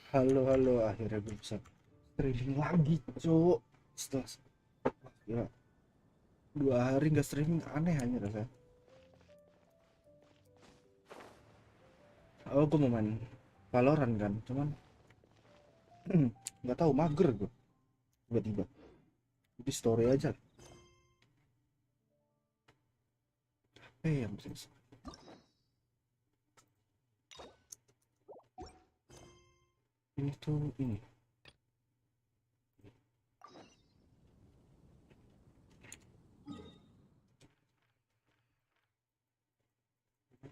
Halo, halo, akhirnya gue bisa streaming lagi, cuk. Setelah ya 2 hari nggak streaming, aneh aja rasanya. Oh, gue mau main Valorant kan, cuman nggak tahu, mager gue tiba-tiba. Jadi story aja. Yang bisa. Ini tuh ini.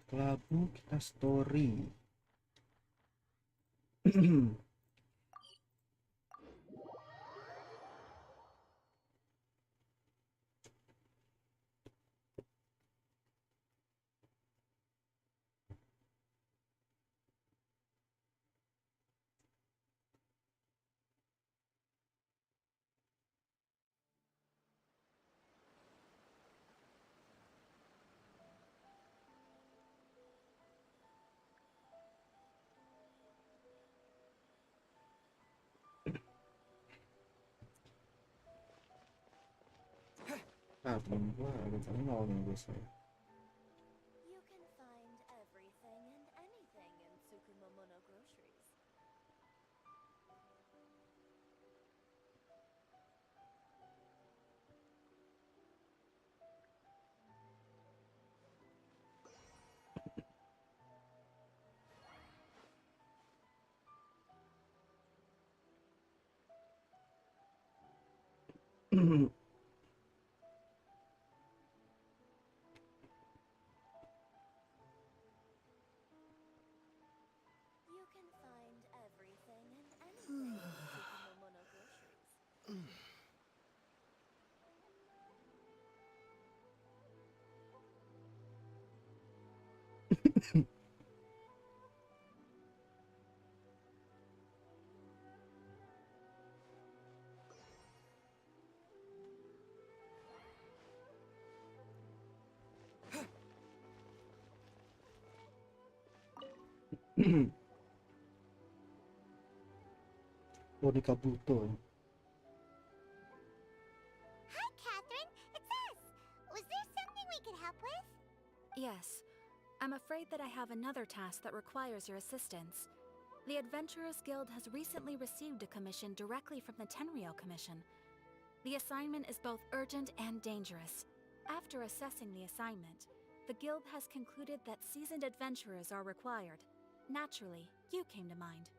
Kelabu kita story. Temen gua ada nol nih biasanya. You can find everything and anything in Tsukumomono groceries. You can find everything and anything in Tsukumomono groceries. Boneka Buto. Hi, Catherine. It's us. Was there something we could help with? Yes. I'm afraid that I have another task that requires your assistance. The Adventurers Guild has recently received a commission directly from the Tenryou Commission. The assignment is both urgent and dangerous. After assessing the assignment, the Guild has concluded that seasoned adventurers are required. Naturally, you came to mind.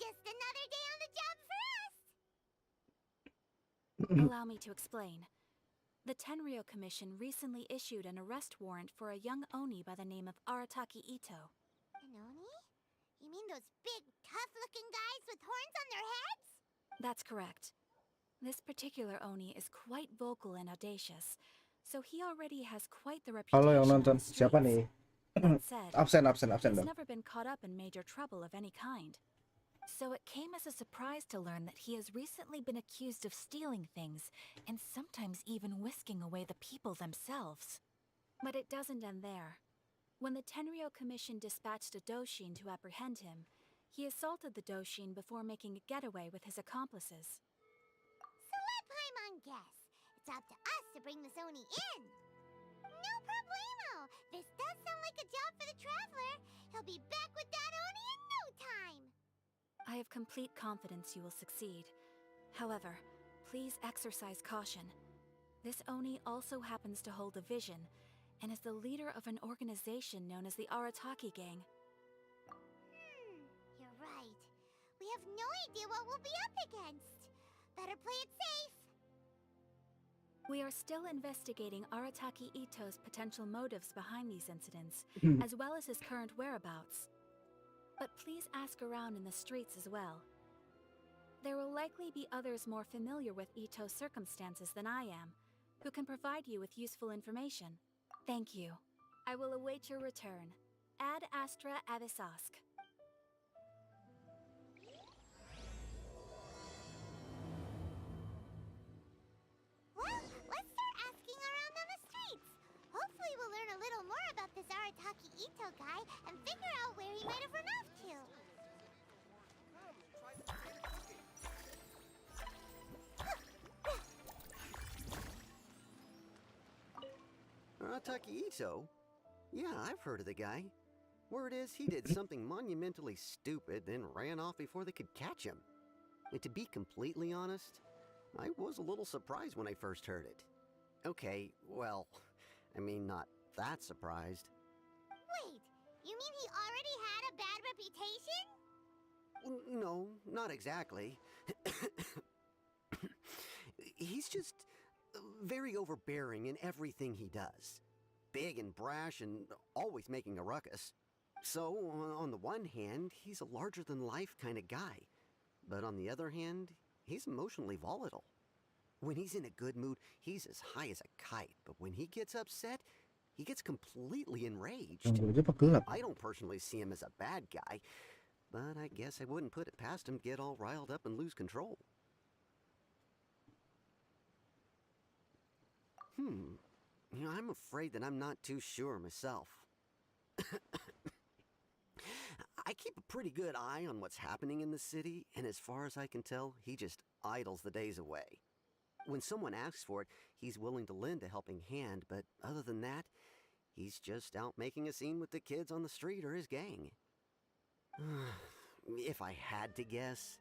Just another day on the job for us. Allow me to explain. The Tenryou Commission recently issued an arrest warrant for a young Oni by the name of Arataki Ito. An Oni? You mean those big, tough-looking guys with horns on their heads? That's correct. This particular Oni is quite vocal and audacious, so he already has quite the Halo yang reputation on nonton, the siapa streets. nih? That said, absen he's dong. never been caught up in major trouble of any kind. So it came as a surprise to learn that he has recently been accused of stealing things, and sometimes even whisking away the people themselves. But it doesn't end there. When the Tenryou Commission dispatched a Doshin to apprehend him, he assaulted the Doshin before making a getaway with his accomplices. So let Paimon guess. It's up to us to bring this Oni in. No problemo. This does sound like a job for the Traveler. He'll be back with that Oni in no time. I have complete confidence you will succeed. However, please exercise caution. This Oni also happens to hold a vision, and is the leader of an organization known as the Arataki Gang. You're right. We have no idea what we'll be up against. Better play it safe. We are still investigating Arataki Ito's potential motives behind these incidents, as well as his current whereabouts. But please ask around in the streets as well. There will likely be others more familiar with Ito's circumstances than I am, who can provide you with useful information. Thank you. I will await your return. Ad Astra Avisask. Well, let's start asking around on the streets. Hopefully we'll learn a little more about this Arataki Ito guy and figure out where he might have run off to. Arataki Ito? Yeah, I've heard of the guy. Word is he did something monumentally stupid, then ran off before they could catch him. And to be completely honest, I was a little surprised when I first heard it. Okay, well, I mean, not that surprised. Wait, you mean he already had a bad reputation? No, not exactly. He's just very overbearing in everything he does. Big and brash and always making a ruckus. So, on the one hand, he's a larger-than-life kind of guy. But on the other hand, he's emotionally volatile. When he's in a good mood, he's as high as a kite. But when he gets upset, he gets completely enraged. Ganggu aja apa gelap? I don't personally see him as a bad guy, but I guess I wouldn't put it past him to get all riled up and lose control. You know, I'm afraid that I'm not too sure myself. I keep a pretty good eye on what's happening in the city, and as far as I can tell, he just idles the days away. When someone asks for it, he's willing to lend a helping hand, but other than that, he's just out making a scene with the kids on the street or his gang. If I had to guess,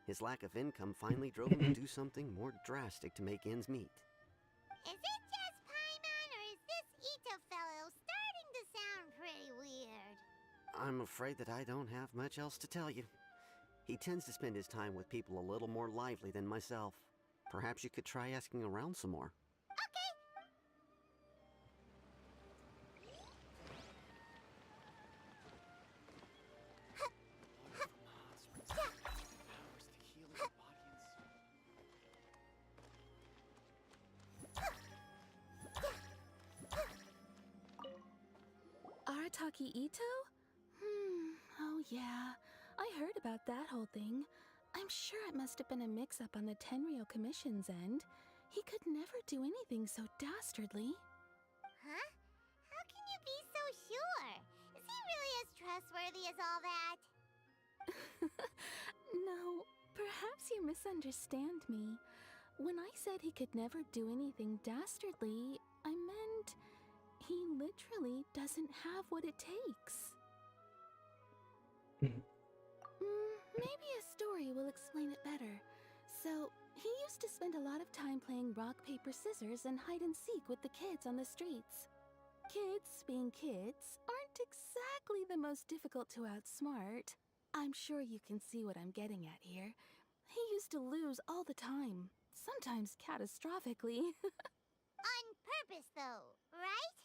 his lack of income finally drove him to do something more drastic to make ends meet. Is it just Paimon, or is this Ito fellow starting to sound pretty weird? I'm afraid that I don't have much else to tell you. He tends to spend his time with people a little more lively than myself. Perhaps you could try asking around some more. Arataki Ito? Oh yeah, I heard about that whole thing. I'm sure it must have been a mix-up on the Tenryo Commission's end. He could never do anything so dastardly. Huh? How can you be so sure? Is he really as trustworthy as all that? No, perhaps you misunderstand me. When I said he could never do anything dastardly, I meant he literally doesn't have what it takes. Maybe a story will explain it better. So, he used to spend a lot of time playing rock, paper, scissors and hide and seek with the kids on the streets. Kids, being kids, aren't exactly the most difficult to outsmart. I'm sure you can see what I'm getting at here. He used to lose all the time, sometimes catastrophically. On purpose, though, right?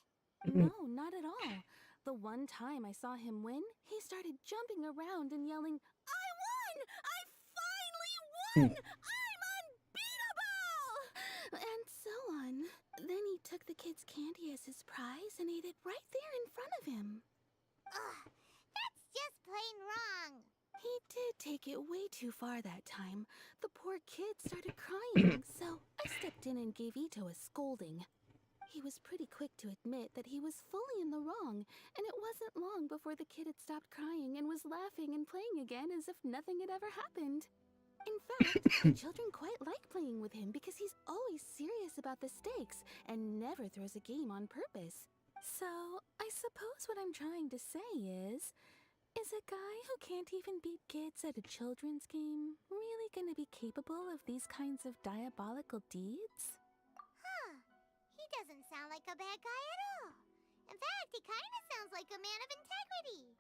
No, not at all. The one time I saw him win, he started jumping around and yelling, "I won! I finally won! I'm unbeatable!" And so on. Then he took the kid's candy as his prize and ate it right there in front of him. Ugh, that's just plain wrong. He did take it way too far that time. The poor kid started crying, so I stepped in and gave Ito a scolding. He was pretty quick to admit that he was fully in the wrong, and it wasn't long before the kid had stopped crying and was laughing and playing again as if nothing had ever happened. In fact, the children quite like playing with him because he's always serious about the stakes and never throws a game on purpose. So, I suppose what I'm trying to say is a guy who can't even beat kids at a children's game really gonna be capable of these kinds of diabolical deeds? Huh. He doesn't sound like a bad guy at all. In fact, he kind of sounds like a man of integrity.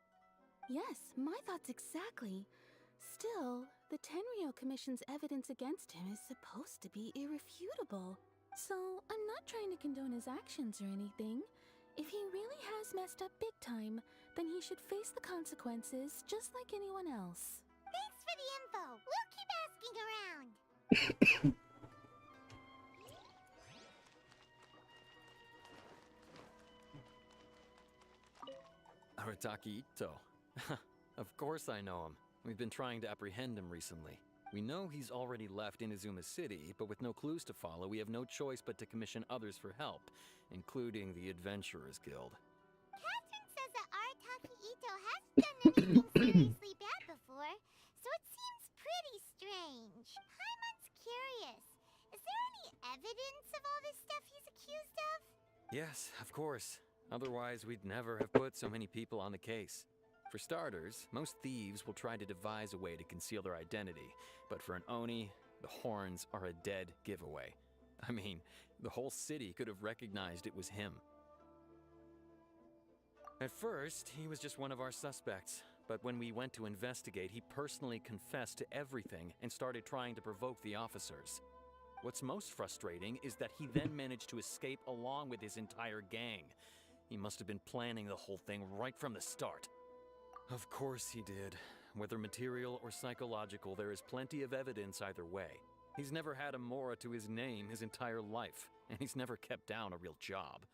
Yes, my thoughts exactly. Still, the Tenryo Commission's evidence against him is supposed to be irrefutable. So, I'm not trying to condone his actions or anything. If he really has messed up big time, then he should face the consequences just like anyone else. Thanks for the info. We'll keep asking around. Arataki Ito. Of course I know him. We've been trying to apprehend him recently. We know he's already left Inazuma City, but with no clues to follow, we have no choice but to commission others for help, including the Adventurers Guild. Catherine says that Arataki Ito hasn't done anything seriously bad before, so it seems pretty strange. Paimon's curious. Is there any evidence of all this stuff he's accused of? Yes, of course. Otherwise, we'd never have put so many people on the case. For starters, most thieves will try to devise a way to conceal their identity, but for an Oni, the horns are a dead giveaway. I mean, the whole city could have recognized it was him. At first, he was just one of our suspects, but when we went to investigate, he personally confessed to everything and started trying to provoke the officers. What's most frustrating is that he then managed to escape along with his entire gang. He must have been planning the whole thing right from the start. Of course he did. Whether material or psychological, there is plenty of evidence either way. He's never had a Mora to his name his entire life, and he's never kept down a real job.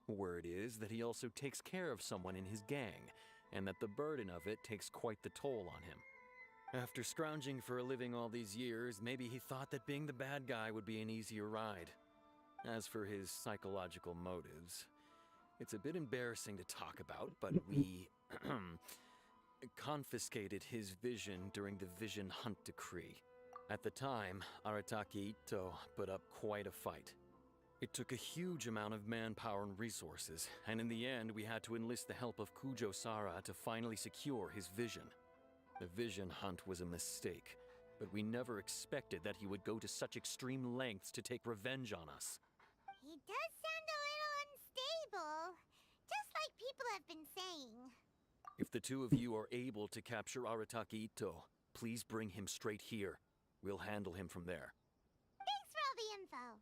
Word is that he also takes care of someone in his gang, and that the burden of it takes quite the toll on him. After scrounging for a living all these years, maybe he thought that being the bad guy would be an easier ride. As for his psychological motives, it's a bit embarrassing to talk about, but we confiscated his vision during the Vision Hunt Decree. At the time, Arataki Ito put up quite a fight. It took a huge amount of manpower and resources, and in the end we had to enlist the help of Kujo Sara to finally secure his vision. The Vision Hunt was a mistake, but we never expected that he would go to such extreme lengths to take revenge on us. He does sound a little unstable, just like people have been saying. If the two of you are able to capture Arataki Ito, please bring him straight here. We'll handle him from there. Thanks for all the info.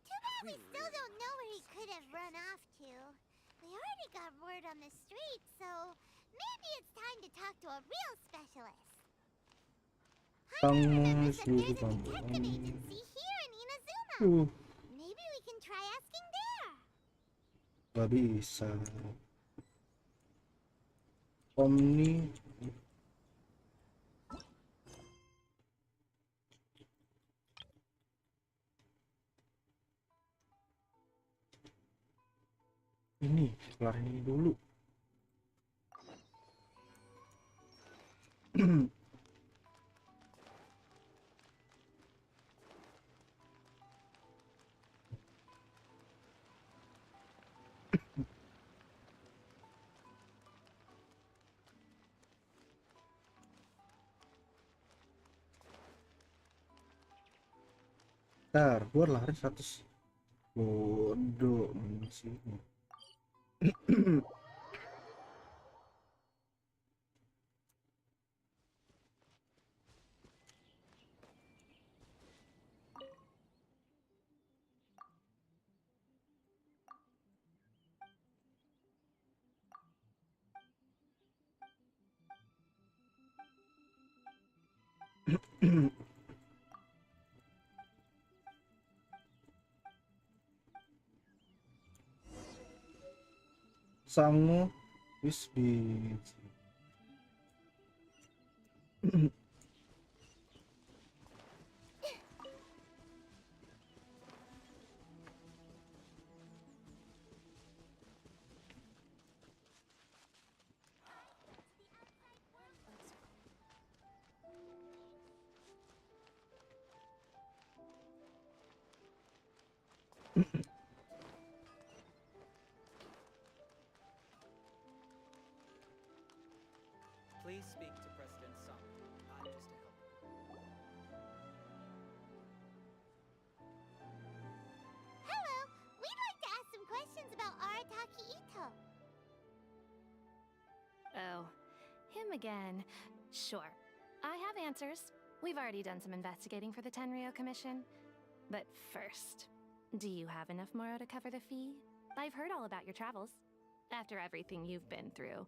Too bad we still don't know where he could have run off to. We already got word on the street, so maybe it's time to talk to a real specialist. Jaime remembers that there's a detective agency here in Inazuma. Maybe we can try asking there. Gak bisa. Omni. Ini, kelar ini dulu. Bentar, gua lari 100. Bodoh sih. Sangu wis bi. Please speak to President Sung. I'm just a helper. Hello, we'd like to ask some questions about Arataki Ito. Oh, him again. Sure. I have answers. We've already done some investigating for the Tenryou Commission. But first, do you have enough Moro to cover the fee? I've heard all about your travels. After everything you've been through,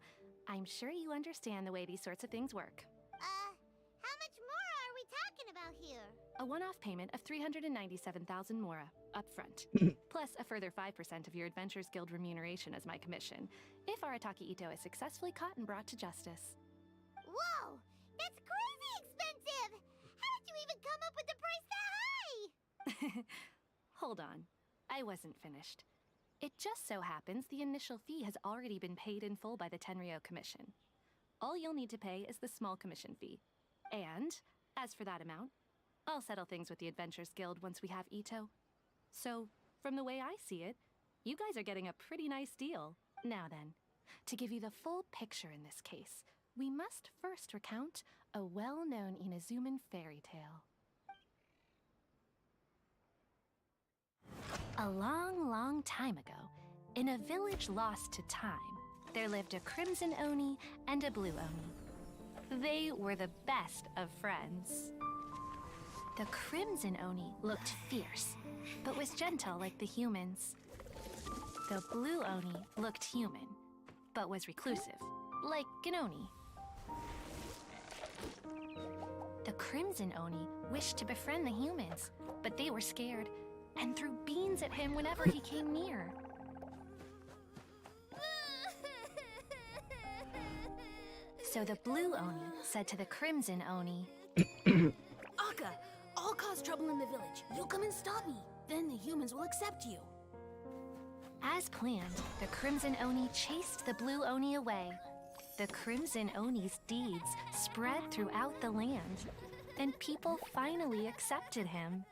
I'm sure you understand the way these sorts of things work. How much more are we talking about here? A one-off payment of 397,000 Mora, up front. Plus a further 5% of your Adventures Guild remuneration as my commission, if Arataki Ito is successfully caught and brought to justice. Whoa! That's crazy expensive! How did you even come up with the price that high? Hold on. I wasn't finished. It just so happens the initial fee has already been paid in full by the Tenryou Commission. All you'll need to pay is the small commission fee. And, as for that amount, I'll settle things with the Adventurers Guild once we have Ito. So, from the way I see it, you guys are getting a pretty nice deal. Now then, to give you the full picture in this case, we must first recount a well-known Inazuman fairy tale. A long, long time ago, in a village lost to time, there lived a crimson Oni and a blue Oni. They were the best of friends. The crimson Oni looked fierce, but was gentle like the humans. The blue Oni looked human, but was reclusive, like an Oni. The crimson Oni wished to befriend the humans, but they were scared and threw beans at him whenever he came near. So the blue Oni said to the crimson Oni, Akka, I'll cause trouble in the village. You come and stop me. Then the humans will accept you. as planned, the crimson Oni chased the blue Oni away. The crimson Oni's deeds spread throughout the land, and people finally accepted him.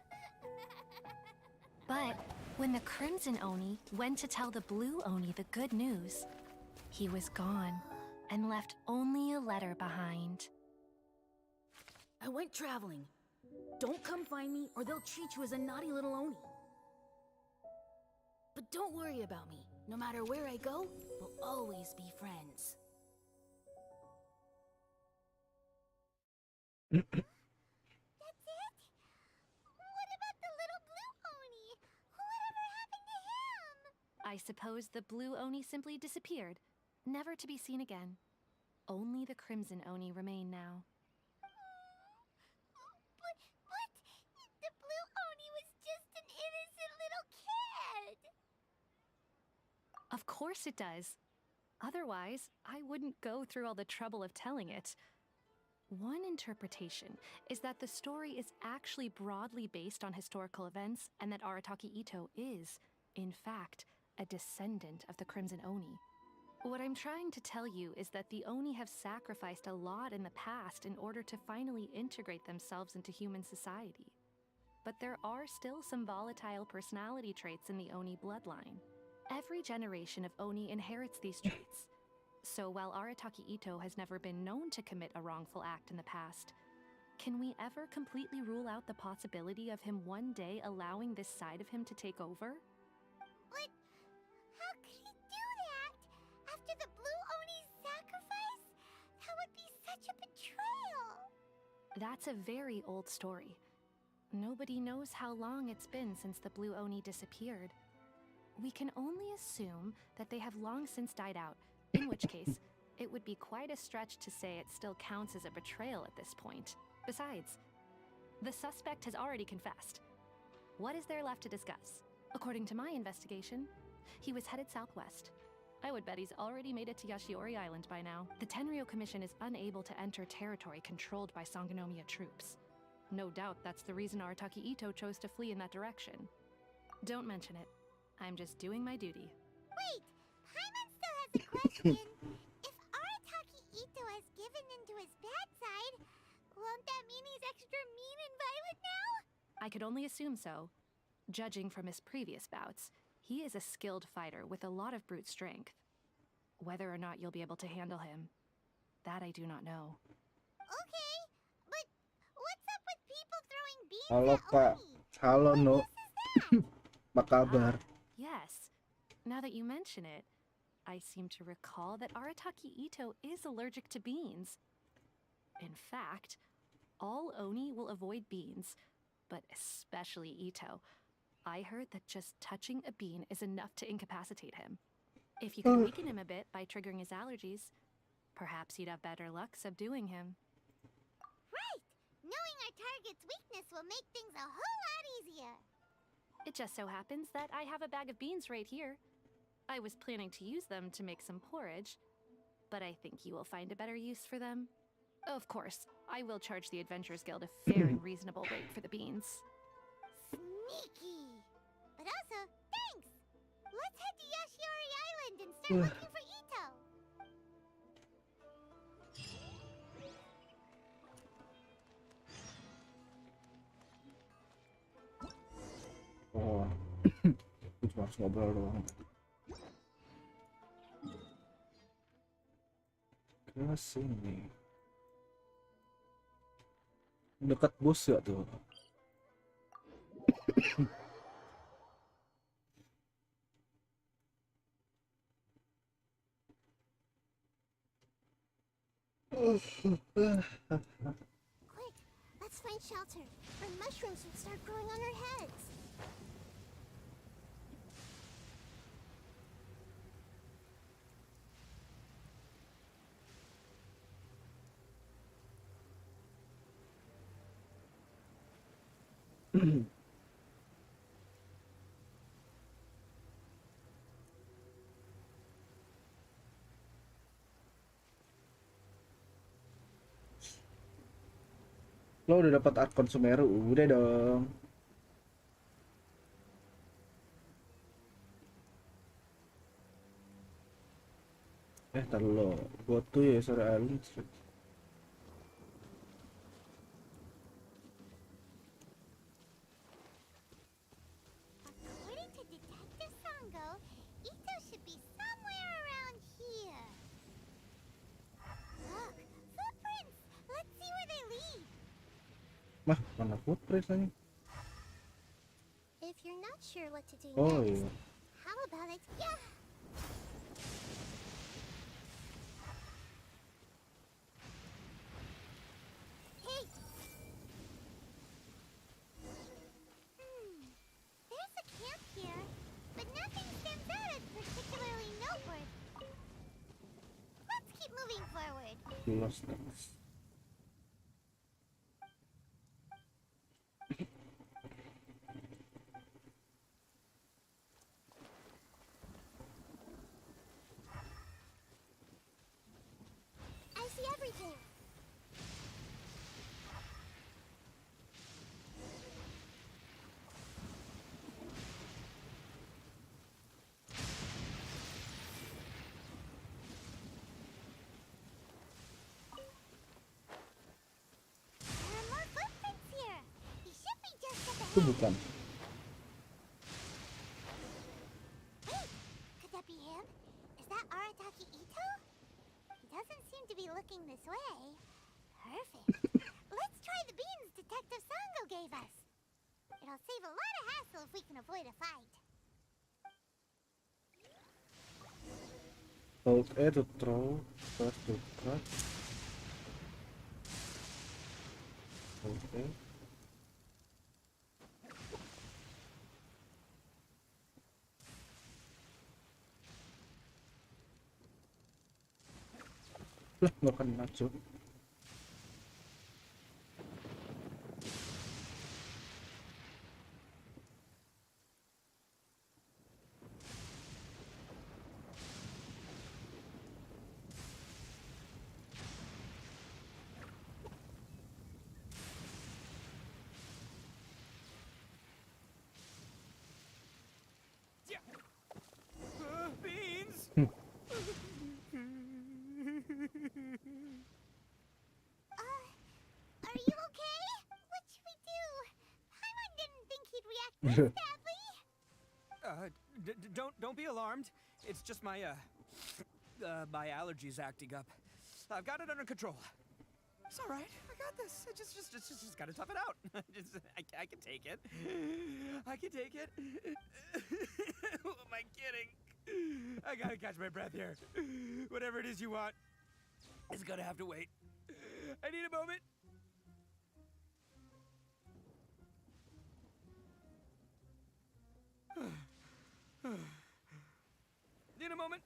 But when the crimson Oni went to tell the blue Oni the good news, he was gone and left only a letter behind. I went traveling. Don't come find me or they'll treat you as a naughty little Oni. But don't worry about me. No matter where I go, we'll always be friends. That's it? What about the little blue Oni? Whatever happened to him? I suppose the blue Oni simply disappeared, never to be seen again. Only the crimson Oni remain now. But the blue Oni was just an innocent little kid. Of course it does. Otherwise, I wouldn't go through all the trouble of telling it. One interpretation is that the story is actually broadly based on historical events and that Arataki Ito is, in fact, a descendant of the Crimson Oni. What I'm trying to tell you is that the Oni have sacrificed a lot in the past in order to finally integrate themselves into human society. But there are still some volatile personality traits in the Oni bloodline. Every generation of Oni inherits these traits. So while Arataki Ito has never been known to commit a wrongful act in the past, can we ever completely rule out the possibility of him one day allowing this side of him to take over? But how could he do that? After the blue Oni's sacrifice? That would be such a betrayal. That's a very old story. Nobody knows how long it's been since the blue Oni disappeared. We can only assume that they have long since died out, in which case, it would be quite a stretch to say it still counts as a betrayal at this point. Besides, the suspect has already confessed. What is there left to discuss? According to my investigation, he was headed southwest. I would bet he's already made it to Yashiori Island by now. The Tenryou Commission is unable to enter territory controlled by Sangonomiya troops. No doubt that's the reason Arataki Ito chose to flee in that direction. Don't mention it. I'm just doing my duty. Wait, Paimon still has a question. If Arataki Ito has given into his bad side, won't that mean he's extra mean and violent now? I could only assume so. Judging from his previous bouts, he is a skilled fighter with a lot of brute strength. Whether or not you'll be able to handle him, that I do not know. Okay, but what's up with people throwing beans Halo at Kak, Oni? halo What No, use is that? apa kabar? Yes. Now that you mention it, I seem to recall that Arataki Ito is allergic to beans. In fact, all Oni will avoid beans, but especially Ito. I heard that just touching a bean is enough to incapacitate him. If you could weaken him a bit by triggering his allergies, perhaps you'd have better luck subduing him. Right! Knowing our target's weakness will make things a whole lot easier. It just so happens that I have a bag of beans right here. I was planning to use them to make some porridge, but I think you will find a better use for them. Of course, I will charge the Adventurers Guild a fair and reasonable rate for the beans. Sneaky! But also, thanks! Let's head to Yashiori Island and start looking for Ito! Cuma harus ngobrol doang. Ke sini. Dekat bos ya tuh. Quick, let's find shelter, or mushrooms will start growing on our heads. Lo udah dapat Arkon Sumeru, udah dong. Tar lo, go to ya sore Island Street. According to Detective Sango, Ito should be somewhere around here. Look, footprints! Let's see where they lead. Mah, mana footprint lagi? If you're not sure what to do Oh next, iya. how about it? Yeah! Hey! There's a camp here, but nothing stands out as particularly noteworthy. Let's keep moving forward. Lost next. I see everything. There are more footprints here. He should be just up Itu ahead. bukan. Wait, could that be him? Is that Arataki Ito? He doesn't seem to be looking this way. Perfect. Let's try the beans Detective Sango gave us. It'll save a lot of hassle if we can avoid a fight. Hold A to throw, press to cut. Hold A. Lah, nggak kena cuy. Beans! Are you okay? What should we do? Paimon didn't think he'd react this badly. Don't be alarmed. It's just my my allergies acting up. I've got it under control. It's all right. I got this. I just gotta tough it out. I can take it. I can take it. Who am I kidding? I gotta catch my breath here. Whatever it is you want, it's gonna have to wait. I need a moment. Need a moment.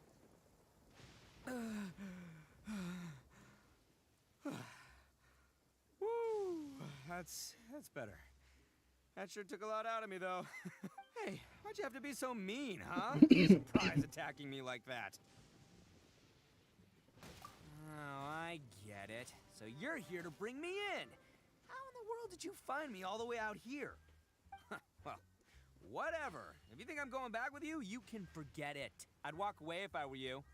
Woo, that's better. That sure took a lot out of me, though. Hey, why'd you have to be so mean, huh? Surprise attacking me like that. Oh, I get it. So you're here to bring me in. How in the world did you find me all the way out here? Well, whatever. If you think I'm going back with you, you can forget it. I'd walk away if I were you.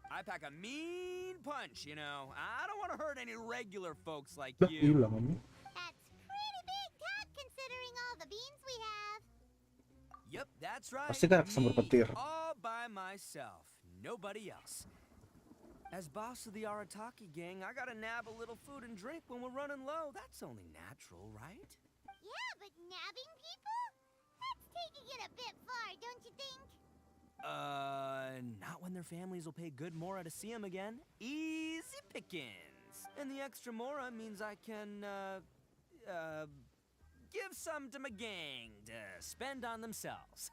I pack a mean punch, you know. I don't want to hurt any regular folks like Dah, you. hilang ini. That's pretty big talk considering all the beans we have. Yep, that's right. Pasti kan kesambar Me, petir. all by myself, nobody else. As boss of the Arataki gang, I gotta nab a little food and drink when we're running low. That's only natural, right? Yeah, but nabbing people? That's taking it a bit far, don't you think? Not when their families will pay good mora to see them again. Easy pickings. And the extra mora means I can, give some to my gang to spend on themselves.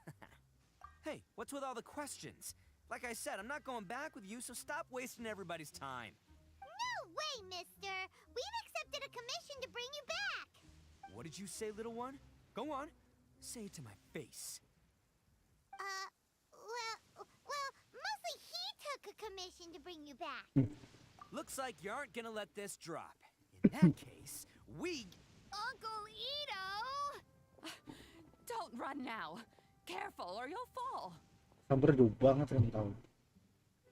Hey, what's with all the questions? Like I said, I'm not going back with you, so stop wasting everybody's time. No way, mister! We've accepted a commission to bring you back! What did you say, little one? Go on. Say it to my face. Well, mostly he took a commission to bring you back. Looks like you aren't gonna let this drop. In that case, we... Uncle Ito! Don't run now. Careful or you'll fall. Sambar jauh banget kan tahu.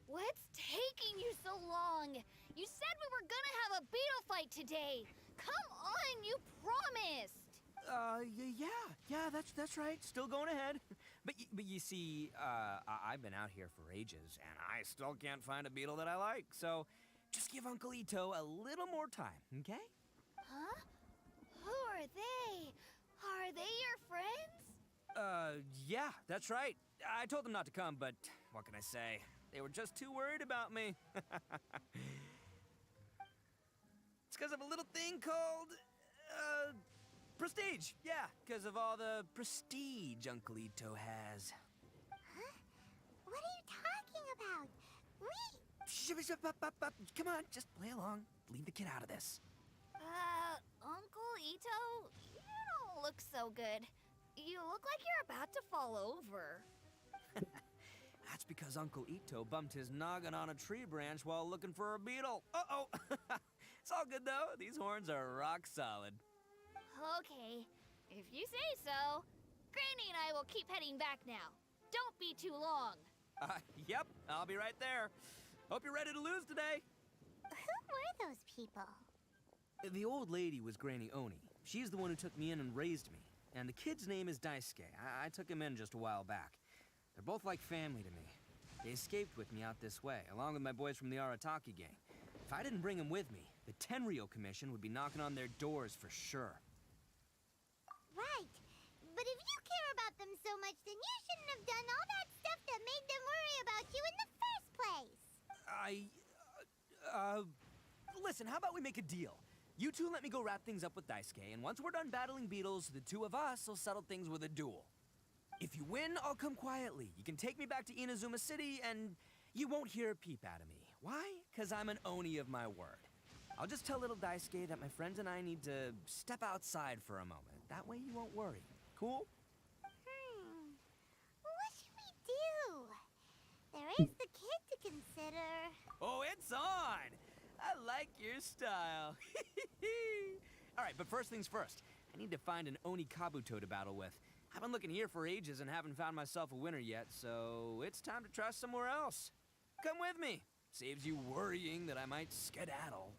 What's taking you so long? You said we were gonna have a beetle fight today. Come on, you promised. Yeah, that's right. Still going ahead. But you see, I've been out here for ages, and I still can't find a beetle that I like. So, just give Uncle Ito a little more time, okay? Huh? Who are they? Are they your friends? Yeah, that's right. I told them not to come, but what can I say? They were just too worried about me. It's because of a little thing called, prestige. Yeah, because of all the prestige Uncle Ito has. Huh? What are you talking about? Come on, just play along. Leave the kid out of this. Uncle Ito, you don't look so good. You look like you're about to fall over. That's because Uncle Ito bumped his noggin on a tree branch while looking for a beetle. Uh-oh. It's all good, though. These horns are rock solid. Okay, if you say so. Granny and I will keep heading back now. Don't be too long. Yep, I'll be right there. Hope you're ready to lose today. Who were those people? The old lady was Granny Oni. She's the one who took me in and raised me. And the kid's name is Daisuke. I took him in just a while back. They're both like family to me. They escaped with me out this way, along with my boys from the Arataki gang. If I didn't bring them with me, the Tenryo Commission would be knocking on their doors for sure. Right. But if you care about them so much, then you shouldn't have done all that stuff that made them worry about you in the first place. Listen, how about we make a deal? You two let me go wrap things up with Daisuke, and once we're done battling beetles, the two of us will settle things with a duel. If you win, I'll come quietly. You can take me back to Inazuma City, and you won't hear a peep out of me. Why? Because I'm an Oni of my word. I'll just tell little Daisuke that my friends and I need to step outside for a moment. That way you won't worry. Cool? What should we do? There is the kid to consider. Oh, it's on! I like your style. All right, but first things first. I need to find an Oni Kabuto to battle with. I've been looking here for ages and haven't found myself a winner yet, so it's time to try somewhere else. Come with me. Saves you worrying that I might skedaddle.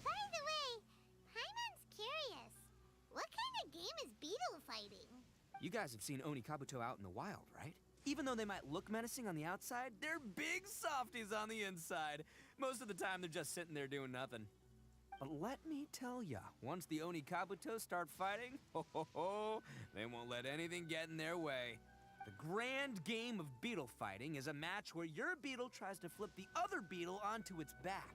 By the way, Paimon's curious. What kind of game is beetle fighting? You guys have seen Oni Kabuto out in the wild, right? Even though they might look menacing on the outside, they're big softies on the inside. Most of the time, they're just sitting there doing nothing. But let me tell ya, once the Oni Kabuto start fighting, they won't let anything get in their way. The grand game of beetle fighting is a match where your beetle tries to flip the other beetle onto its back.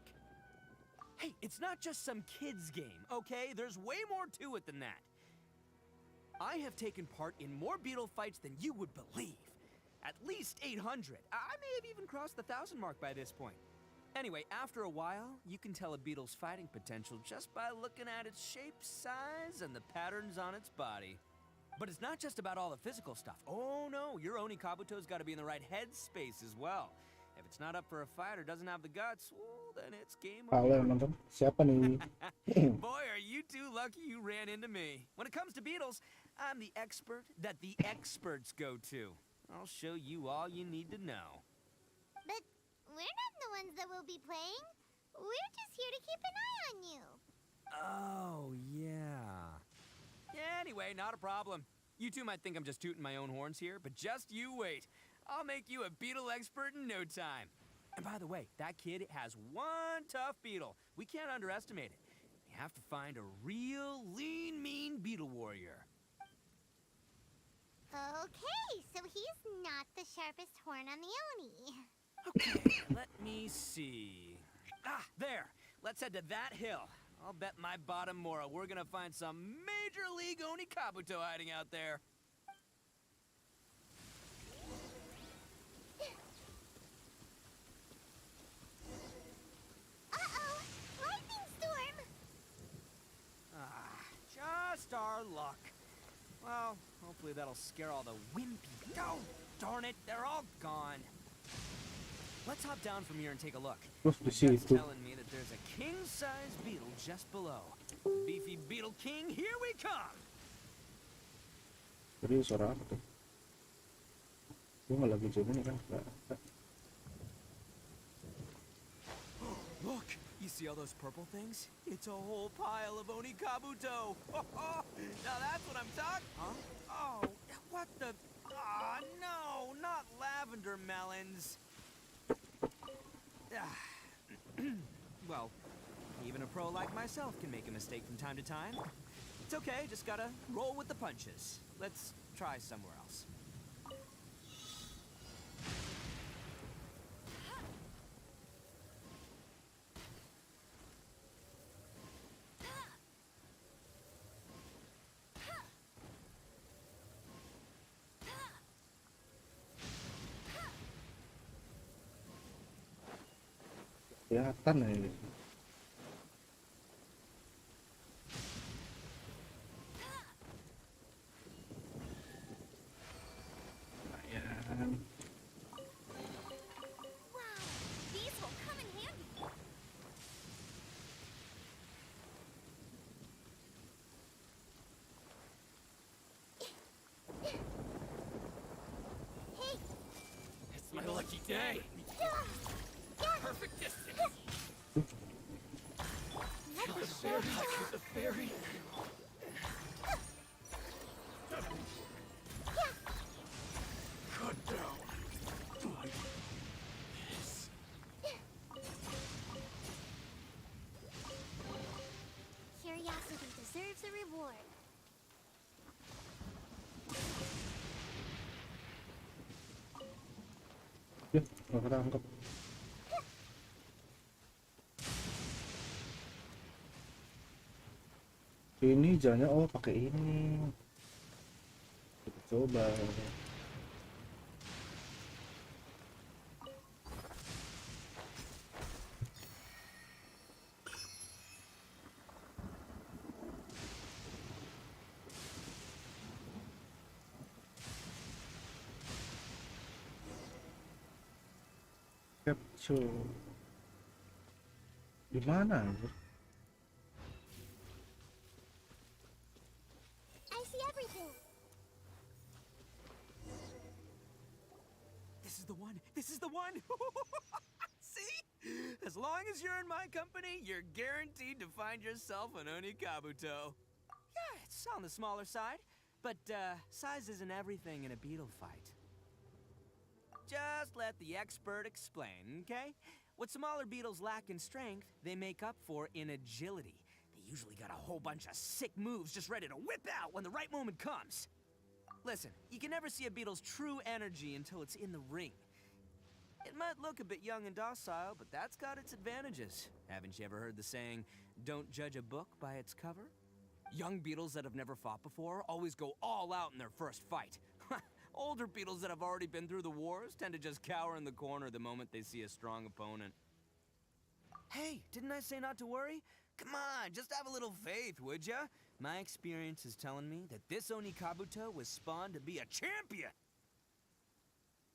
Hey, it's not just some kid's game, okay? There's way more to it than that. I have taken part in more beetle fights than you would believe. At least 800. I may have even crossed the 1,000 mark by this point. Anyway, after a while, you can tell a beetle's fighting potential just by looking at its shape, size, and the patterns on its body. But it's not just about all the physical stuff. Oh no, your Oni Kabuto's got to be in the right headspace as well. If it's not up for a fight or doesn't have the guts, well, then it's game Halo over. yang nonton. Siapa nih? Boy, are you too lucky you ran into me. When it comes to beetles, I'm the expert that the experts go to. I'll show you all you need to know. But we're not the ones that will be playing. We're just here to keep an eye on you. Oh, yeah. Anyway, not a problem. You two might think I'm just tooting my own horns here, but just you wait. I'll make you a beetle expert in no time. And by the way, that kid has one tough beetle. We can't underestimate it. You have to find a real lean, mean beetle warrior. Okay, so he's not the sharpest horn on the Oni. Okay, let me see. Ah, there. Let's head to that hill. I'll bet my bottom Mora we're gonna find some major league Oni Kabuto hiding out there. Uh-oh! Lightning storm! Ah, just our luck. Well, hopefully that'll scare all the wimpy. Oh, darn it, they're all gone. Let's hop down from here and take a look. Terus My di gut's situ. telling me that there's a king-size beetle just below. Beefy Beetle King, here we come! Jadi suara apa tuh? Gue nggak lagi zoom ini kan? Nggak. Look, you see all those purple things? It's a whole pile of Oni Kabuto. Now that's what I'm talking. Huh? Oh, what the? Ah, no, not lavender melons. Well, even a pro like myself can make a mistake from time to time. It's okay, just gotta roll with the punches. Let's try somewhere else. Kelihatan ya ini. Lumayan. Wow, these will come in handy. Hey, It's my lucky day. Perfect distance. Lucky The fairy. Cut down. Curiosity deserves a reward. Ya, nggak ketangkep. Ini jalannya oh pakai ini. Kita coba. Capture. Di mana? I see everything. This is the one. This is the one. See? As long as you're in my company, you're guaranteed to find yourself an Oni Kabuto. Yeah, it's on the smaller side, but size isn't everything in a beetle fight. Just let the expert explain, okay? What smaller beetles lack in strength, they make up for in agility. They usually got a whole bunch of sick moves just ready to whip out when the right moment comes. Listen, you can never see a beetle's true energy until it's in the ring. It might look a bit young and docile, but that's got its advantages. Haven't you ever heard the saying, don't judge a book by its cover? Young beetles that have never fought before always go all out in their first fight. Older beetles that have already been through the wars tend to just cower in the corner the moment they see a strong opponent. Hey, didn't I say not to worry? Come on, just have a little faith, would ya? My experience is telling me that this Oni Kabuto was spawned to be a champion.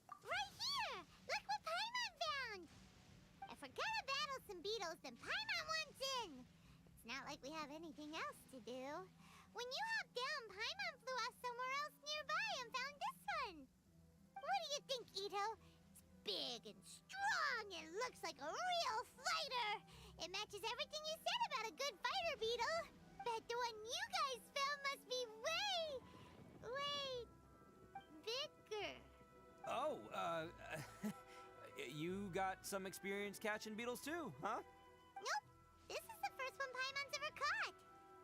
Right here! Look what Paimon if we're gonna battle some beetles, then Paimon wants in. It's not like we have anything else to do. When you hopped down, Paimon flew off somewhere else nearby and found this one. What do you think, Ito? It's big and strong and looks like a real fighter. It matches everything you said about a good fighter beetle. Bet the one you guys found must be way bigger. Oh, you got some experience catching beetles too, huh? Nope. This is the first one Paimon's ever caught.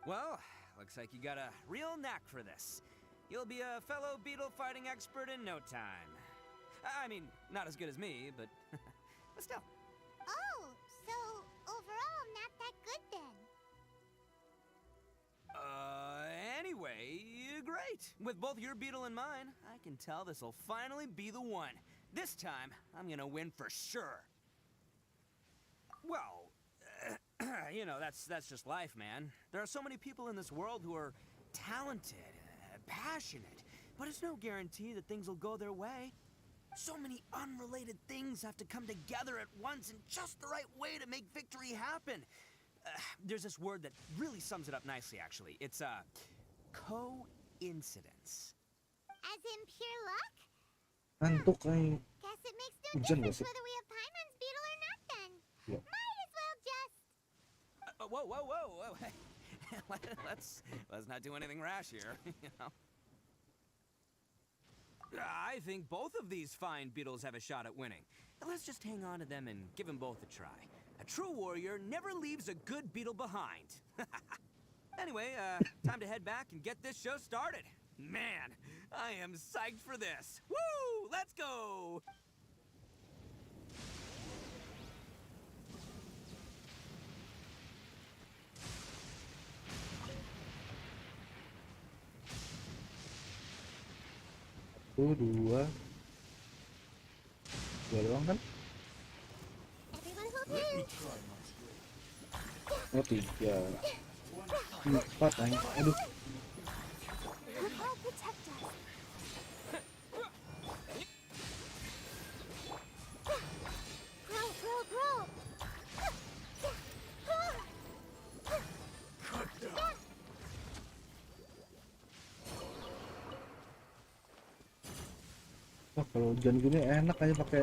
Well, looks like you got a real knack for this. You'll be a fellow beetle fighting expert in no time. I mean, not as good as me, but still. Oh, so overall not that good then. Anyway, great. With both your beetle and mine, I can tell this'll finally be the one. This time, I'm gonna win for sure. Well, you know, that's just life, man. There are so many people in this world who are talented, passionate, but it's no guarantee that things will go their way. So many unrelated things have to come together at once in just the right way to make victory happen. There's this word that really sums it up nicely, actually. It's, coincidence. As in pure luck? Ngantuk ay. Guess it makes no Hujan difference gak sih? whether we have Paimon's beetle or not then. Yeah. Might as well just... Whoa. let's not do anything rash here, you know? I think both of these fine beetles have a shot at winning. Let's just hang on to them and give them both a try. A true warrior never leaves a good beetle behind. Anyway, time to head back and get this show started. Man, I am psyched for this. Woo! Let's go! Satu, dua doang kan? Everyone hold hands. Oh, 3, 4 anjing. Aduh. I'll protect us. Grow. Wah, kalau hujan gini enak aja pakai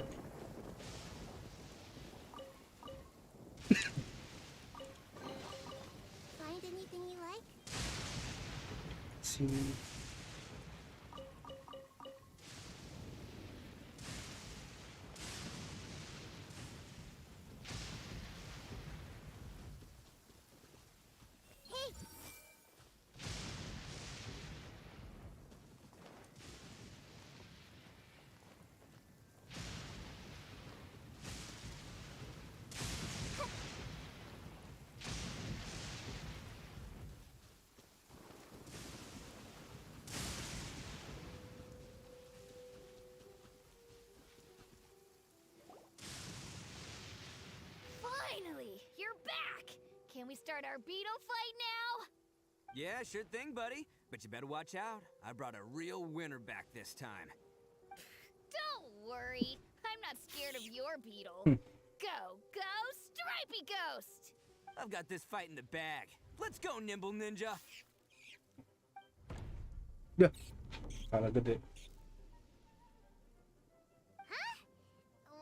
Find anything you like? sini. Hey! Finally, you're back! Can we start our beetle fight now? Yeah, sure thing, buddy. But you better watch out. I brought a real winner back this time. Don't worry, I'm not scared of your beetle. Go, Stripey Ghost! I've got this fight in the bag. Let's go, Nimble Ninja. Dah. Kalah gede. Huh?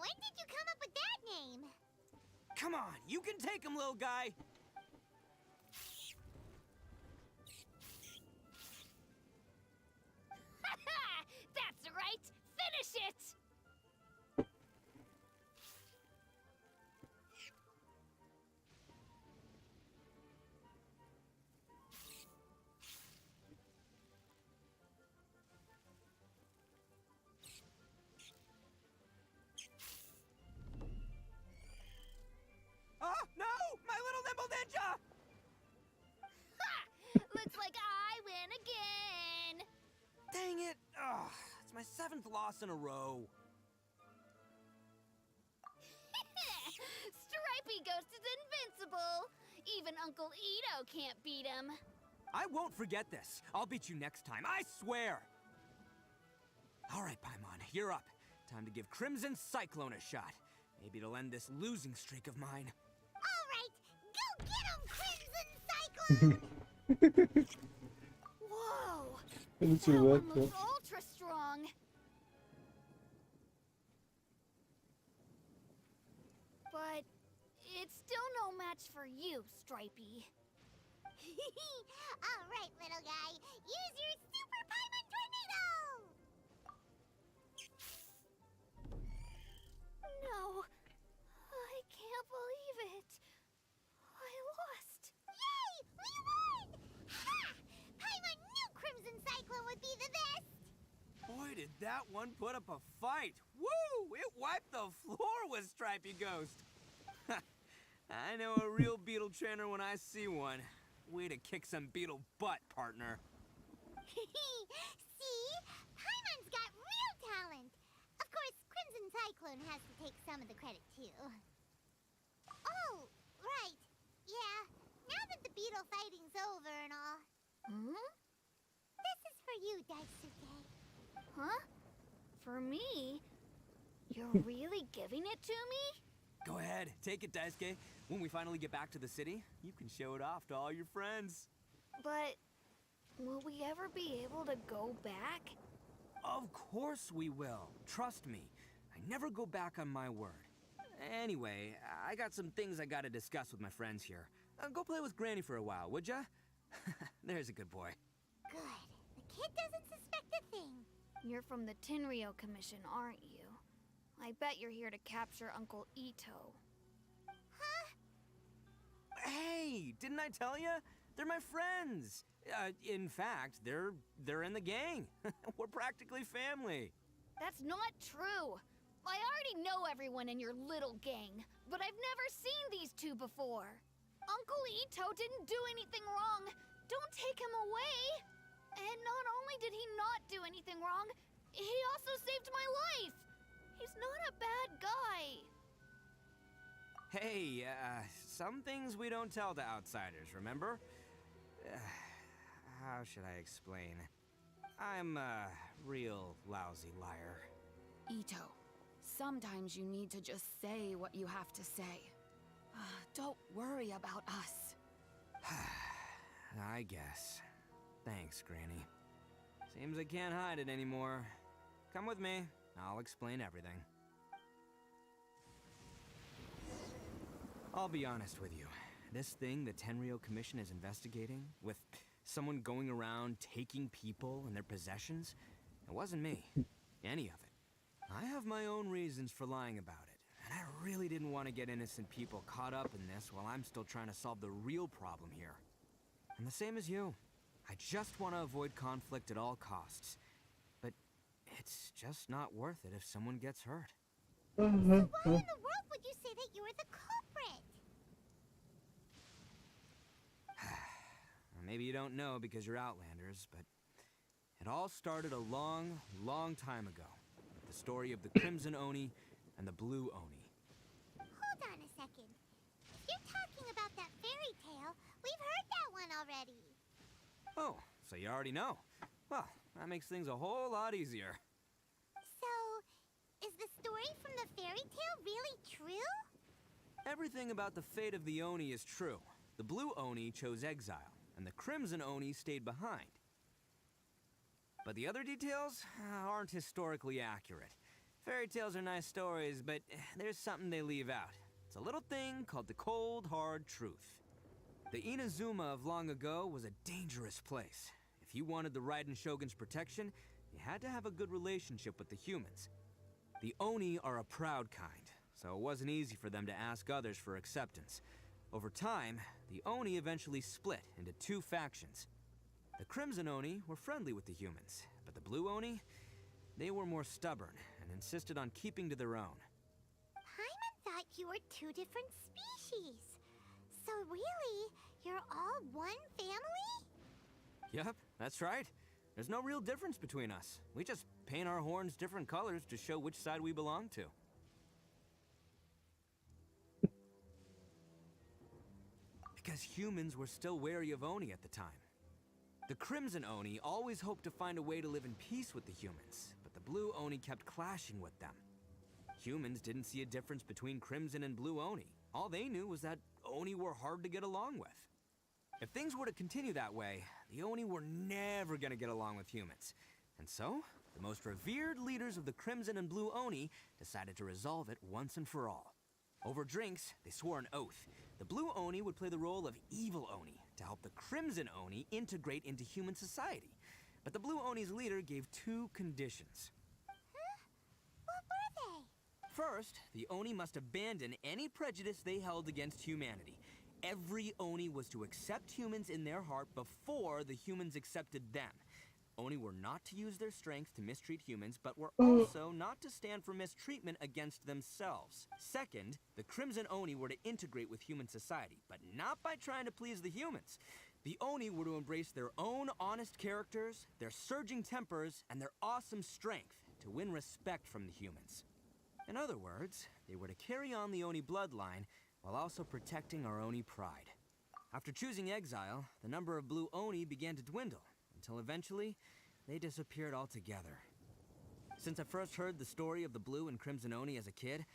When did you come up with that name? Come on, you can take him, little guy. That's right! Finish it! Oh, no! My little Nimble Ninja! Ha! Looks like I win again! Dang it! Oh, it's my 7th loss in a row. Stripey Ghost is invincible! Even Uncle Ito can't beat him. I won't forget this. I'll beat you next time, I swear! All right, Paimon, you're up. Time to give Crimson Cyclone a shot. Maybe it'll end this losing streak of mine. All right, go get 'em, Crimson Cyclone! Whoa! Lucu That one banget. looks ultra strong. But it's still no match for you, Stripey. All right, little guy, use your super Paimon tornado! No, I can't believe it. I lost. Yay! We won! Ha! Paimon knew Crimson Cyclone would be the best! Boy, did that one put up a fight. Woo! It wiped the floor with Stripey Ghost. I know a real beetle trainer when I see one. Way to kick some beetle butt, partner. See? Paimon's got real talent! Of course, Crimson Cyclone has to take some of the credit, too. Oh, right. Yeah, now that the beetle fighting's over and all, Hmm? this is for you, Daisuke. Huh? For me? You're really giving it to me? Go ahead, take it, Daisuke. When we finally get back to the city, you can show it off to all your friends. But will we ever be able to go back? Of course we will. Trust me. I never go back on my word. Anyway, I got some things I gotta discuss with my friends here. Go play with Granny for a while, would ya? There's a good boy. Good. The kid doesn't suspect a thing. You're from the Tenryou Commission, aren't you? I bet you're here to capture Uncle Ito. Huh? Hey, didn't I tell ya? They're my friends. In fact, they're in the gang. We're practically family. That's not true. I already know everyone in your little gang, but I've never seen these two before. Uncle Ito didn't do anything wrong. Don't take him away. And not only did he not do anything wrong, he also saved my life. He's not a bad guy. Hey, some things we don't tell to outsiders, remember? How should I explain? I'm a real lousy liar. Ito, sometimes you need to just say what you have to say. Don't worry about us. I guess. Thanks, Granny. Seems I can't hide it anymore. Come with me. I'll explain everything. I'll be honest with you. This thing the Tenryou Commission is investigating, with someone going around taking people and their possessions, it wasn't me. Any of it. I have my own reasons for lying about it, and I really didn't want to get innocent people caught up in this while I'm still trying to solve the real problem here. I'm the same as you. I just want to avoid conflict at all costs. But it's just not worth it if someone gets hurt. So why in the world would you say that you were the culprit? Maybe you don't know because you're Outlanders, but it all started a long, long time ago. The story of the Crimson Oni and the Blue Oni. Hold on a second. If you're talking about that fairy tale, we've heard that one already. Oh, so you already know. Well, that makes things a whole lot easier. So, is the story from the fairy tale really true? Everything about the fate of the Oni is true. The Blue Oni chose exile, and the Crimson Oni stayed behind. But the other details aren't historically accurate. Fairy tales are nice stories, but there's something they leave out. It's a little thing called the cold, hard truth. The Inazuma of long ago was a dangerous place. If you wanted the Raiden Shogun's protection, you had to have a good relationship with the humans. The Oni are a proud kind, so it wasn't easy for them to ask others for acceptance. Over time, the Oni eventually split into two factions. The Crimson Oni were friendly with the humans, but the Blue Oni, they were more stubborn and insisted on keeping to their own. Paimon thought you were two different species. So really, you're all one family? Yep, that's right. There's no real difference between us. We just paint our horns different colors to show which side we belong to. Because humans were still wary of Oni at the time. The Crimson Oni always hoped to find a way to live in peace with the humans, but the Blue Oni kept clashing with them. Humans didn't see a difference between Crimson and Blue Oni. All they knew was that Oni were hard to get along with. If things were to continue that way, the Oni were never gonna get along with humans. And so, the most revered leaders of the Crimson and Blue Oni decided to resolve it once and for all. Over drinks, they swore an oath. The Blue Oni would play the role of evil Oni to help the Crimson Oni integrate into human society. But the Blue Oni's leader gave 2 conditions. What were they? First, the Oni must abandon any prejudice they held against humanity. Every Oni was to accept humans in their heart before the humans accepted them. Oni were not to use their strength to mistreat humans, but were also not to stand for mistreatment against themselves. Second, the Crimson Oni were to integrate with human society, but not by trying to please the humans. The Oni were to embrace their own honest characters, their surging tempers, and their awesome strength to win respect from the humans. In other words, they were to carry on the Oni bloodline while also protecting our Oni pride. After choosing exile, the number of Blue Oni began to dwindle, until eventually, they disappeared altogether. Since I first heard the story of the Blue and Crimson Oni as a kid,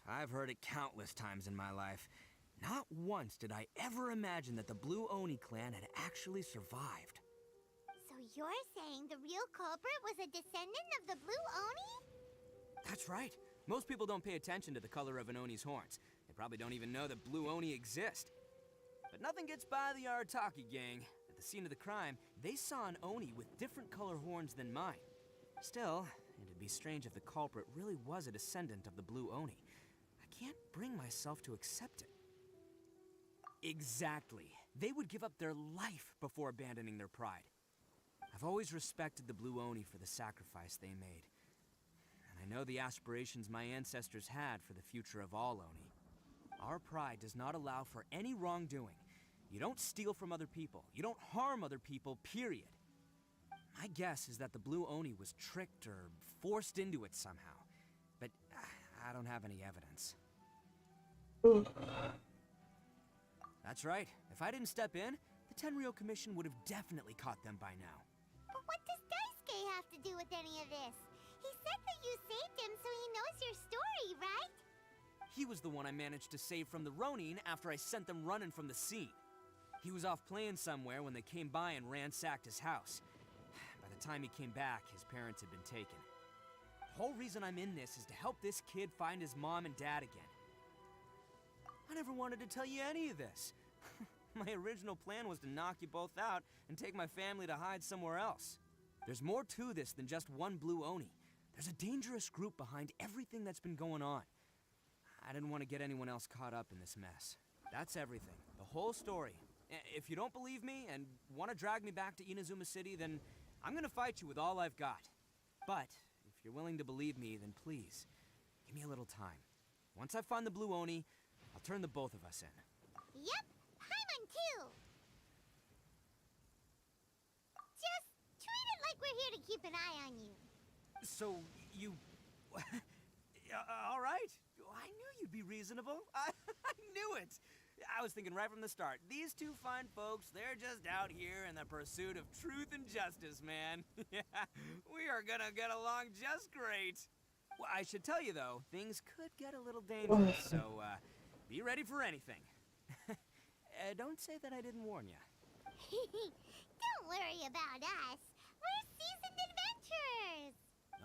I've heard it countless times in my life. Not once did I ever imagine that the Blue Oni clan had actually survived. So you're saying the real culprit was a descendant of the Blue Oni? That's right. Most people don't pay attention to the color of an Oni's horns. They probably don't even know that Blue Oni exist. But nothing gets by the Arataki gang. At the scene of the crime, they saw an Oni with different color horns than mine. Still, it'd be strange if the culprit really was a descendant of the Blue Oni. I can't bring myself to accept it. Exactly. They would give up their life before abandoning their pride. I've always respected the Blue Oni for the sacrifice they made. And I know the aspirations my ancestors had for the future of all Oni. Our pride does not allow for any wrongdoing. You don't steal from other people. You don't harm other people, period. My guess is that the Blue Oni was tricked or forced into it somehow. But I don't have any evidence. That's right. If I didn't step in, the Tenryou Commission would have definitely caught them by now. But what does Daisuke have to do with any of this? He said that you saved him so he knows your story, right? He was the one I managed to save from the Ronin after I sent them running from the scene. He was off playing somewhere when they came by and ransacked his house. By the time he came back, his parents had been taken. The whole reason I'm in this is to help this kid find his mom and dad again. I never wanted to tell you any of this. My original plan was to knock you both out and take my family to hide somewhere else. There's more to this than just one Blue Oni. There's a dangerous group behind everything that's been going on. I didn't want to get anyone else caught up in this mess. That's everything. The whole story. If you don't believe me and want to drag me back to Inazuma City, then I'm gonna fight you with all I've got. But if you're willing to believe me, then please, give me a little time. Once I find the Blue Oni, I'll turn the both of us in. Yep, Paimon too. Just treat it like we're here to keep an eye on you. So, you... all right. I knew you'd be reasonable. I knew it. I was thinking right from the start, these two fine folks, they're just out here in the pursuit of truth and justice, man. Yeah, we are gonna get along just great. Well, I should tell you, though, things could get a little dangerous, so, be ready for anything. Don't say that I didn't warn you. Don't worry about us. We're seasoned adventurers.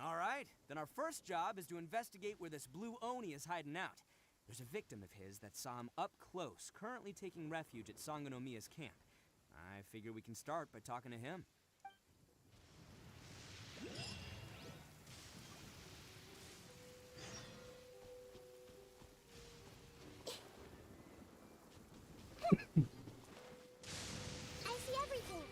All right, then our first job is to investigate where this Blue Oni is hiding out. There's a victim of his that saw him up close, currently taking refuge at Sangonomiya's camp. I figure we can start by talking to him. I see everything.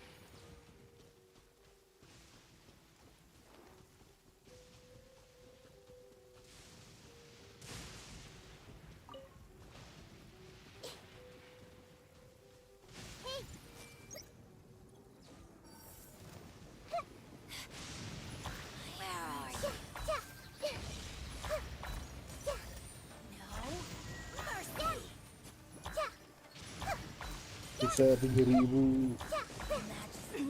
Hey. Where are you? No mercy. Bisa 3000.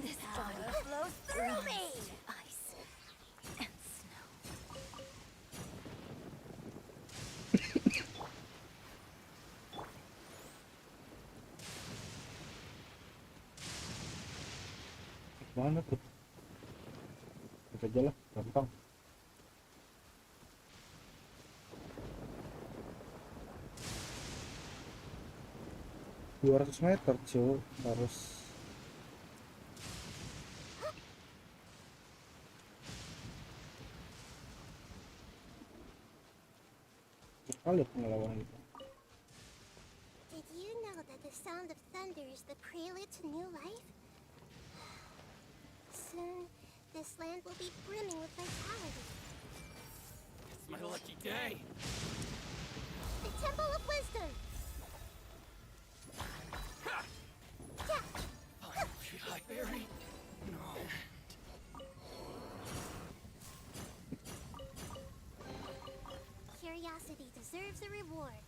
This power flows through me. Ice and snow. Mana tuh? Kita aja lah, gampang. ...200 meter cuy, harus sekali pengelawan itu. Did you know that the sound of thunder is the prelude to new life? Soon, this land will be brimming with vitality. It's my lucky day. The Temple of Wisdom! Berry. No. Curiosity deserves a reward.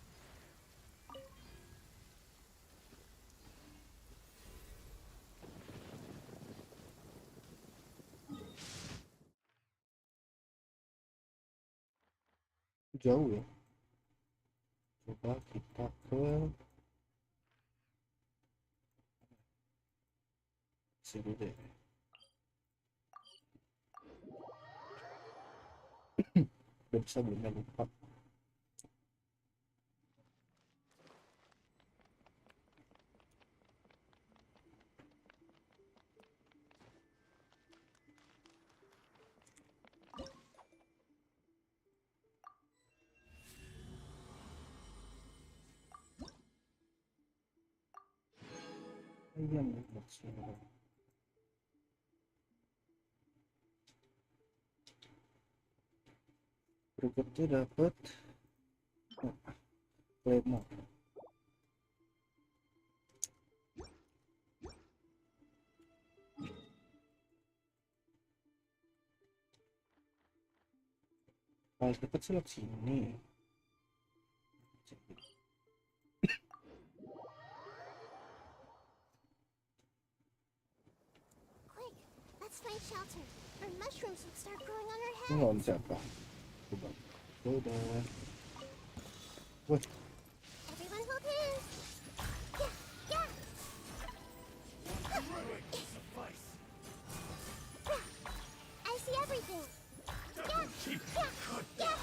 Jauh ya. Coba kita ke sini deh. Udah bisa belum ya, lupa. Iya nih, maksudnya. Berikutnya dapat Enigma. Paling dekat sih lewat sini. Quick, let's find shelter, or mushrooms will start growing on our Ini heads. lawan siapa? Coba. Udah. Wah, Everyone hold hands. Yeah, yeah. I see everything. Yeah, yeah, yeah.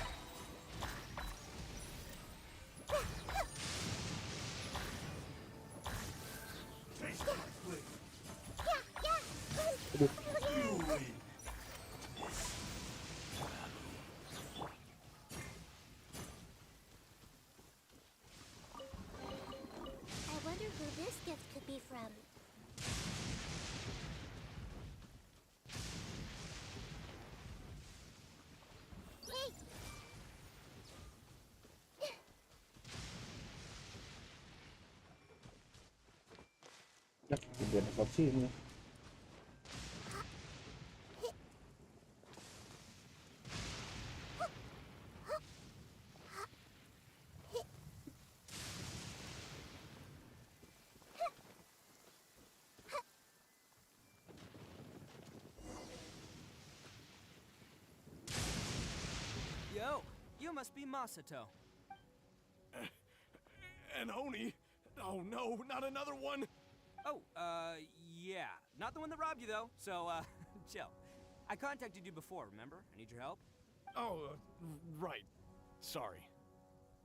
aduh. I wonder who this gift could be from. Hey! Ya, udah dapat sini. Yo, you must be Masato. An Oni? Oh no, not another one! Oh, yeah. Not the one that robbed you, though, so, chill. I contacted you before, remember? I need your help. Oh, right. Sorry.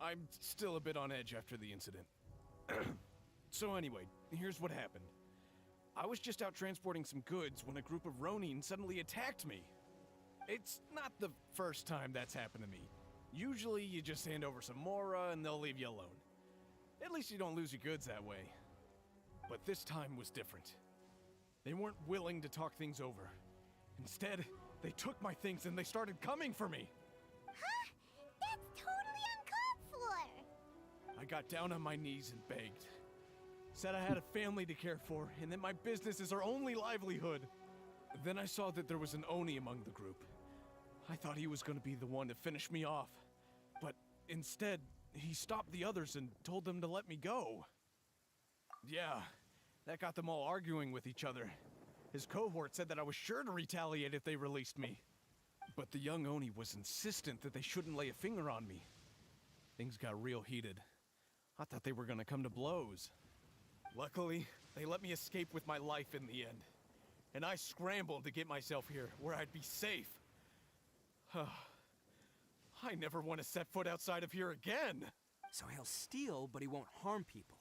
I'm still a bit on edge after the incident. So anyway, here's what happened. I was just out transporting some goods when a group of Ronin suddenly attacked me. It's not the first time that's happened to me. Usually you just hand over some Mora and they'll leave you alone. At least you don't lose your goods that way. But this time was different. They weren't willing to talk things over. Instead, they took my things and they started coming for me. Huh? That's totally uncalled for! I got down on my knees and begged. Said I had a family to care for and that my business is our only livelihood. Then I saw that there was an Oni among the group. I thought he was going to be the one to finish me off. But instead, he stopped the others and told them to let me go. Yeah, that got them all arguing with each other. His cohort said that I was sure to retaliate if they released me. But the young Oni was insistent that they shouldn't lay a finger on me. Things got real heated. I thought they were gonna come to blows. Luckily, they let me escape with my life in the end. and I scrambled to get myself here where I'd be safe. I never want to set foot outside of here again. So he'll steal, but he won't harm people.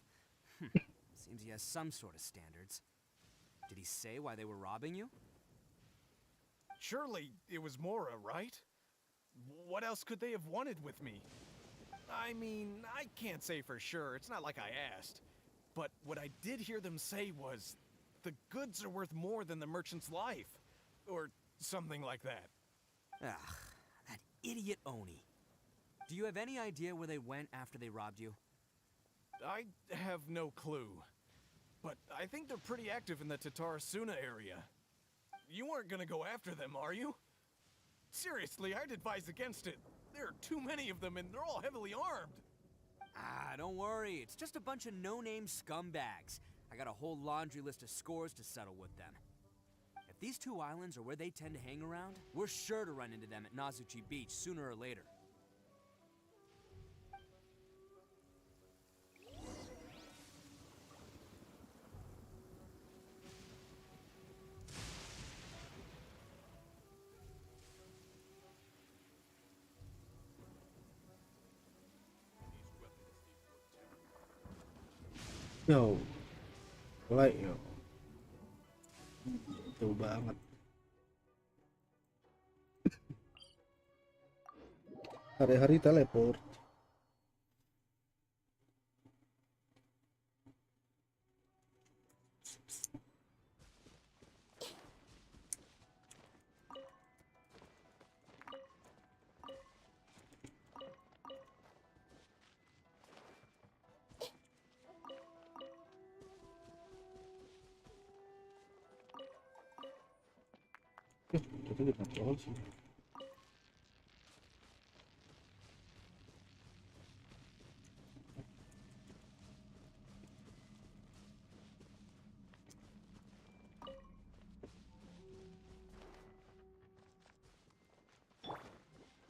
Seems he has some sort of standards. Did he say why they were robbing you? Surely it was Mora, right? What else could they have wanted with me? I mean, I can't say for sure. It's not like I asked. But what I did hear them say was, the goods are worth more than the merchant's life. Or something like that. Ugh, that idiot Oni. Do you have any idea where they went after they robbed you? I have no clue. But I think they're pretty active in the Tatarasuna area. You aren't gonna go after them, are you? Seriously, I'd advise against it. There are too many of them and they're all heavily armed. Ah, don't worry. It's just a bunch of no-name scumbags. I got a whole laundry list of scores to settle with them. If these two islands are where they tend to hang around, we're sure to run into them at Nazuchi Beach sooner or later. Yo, mulai yo. Jauh banget. Hari-hari teleport. Itu di kontrol sih.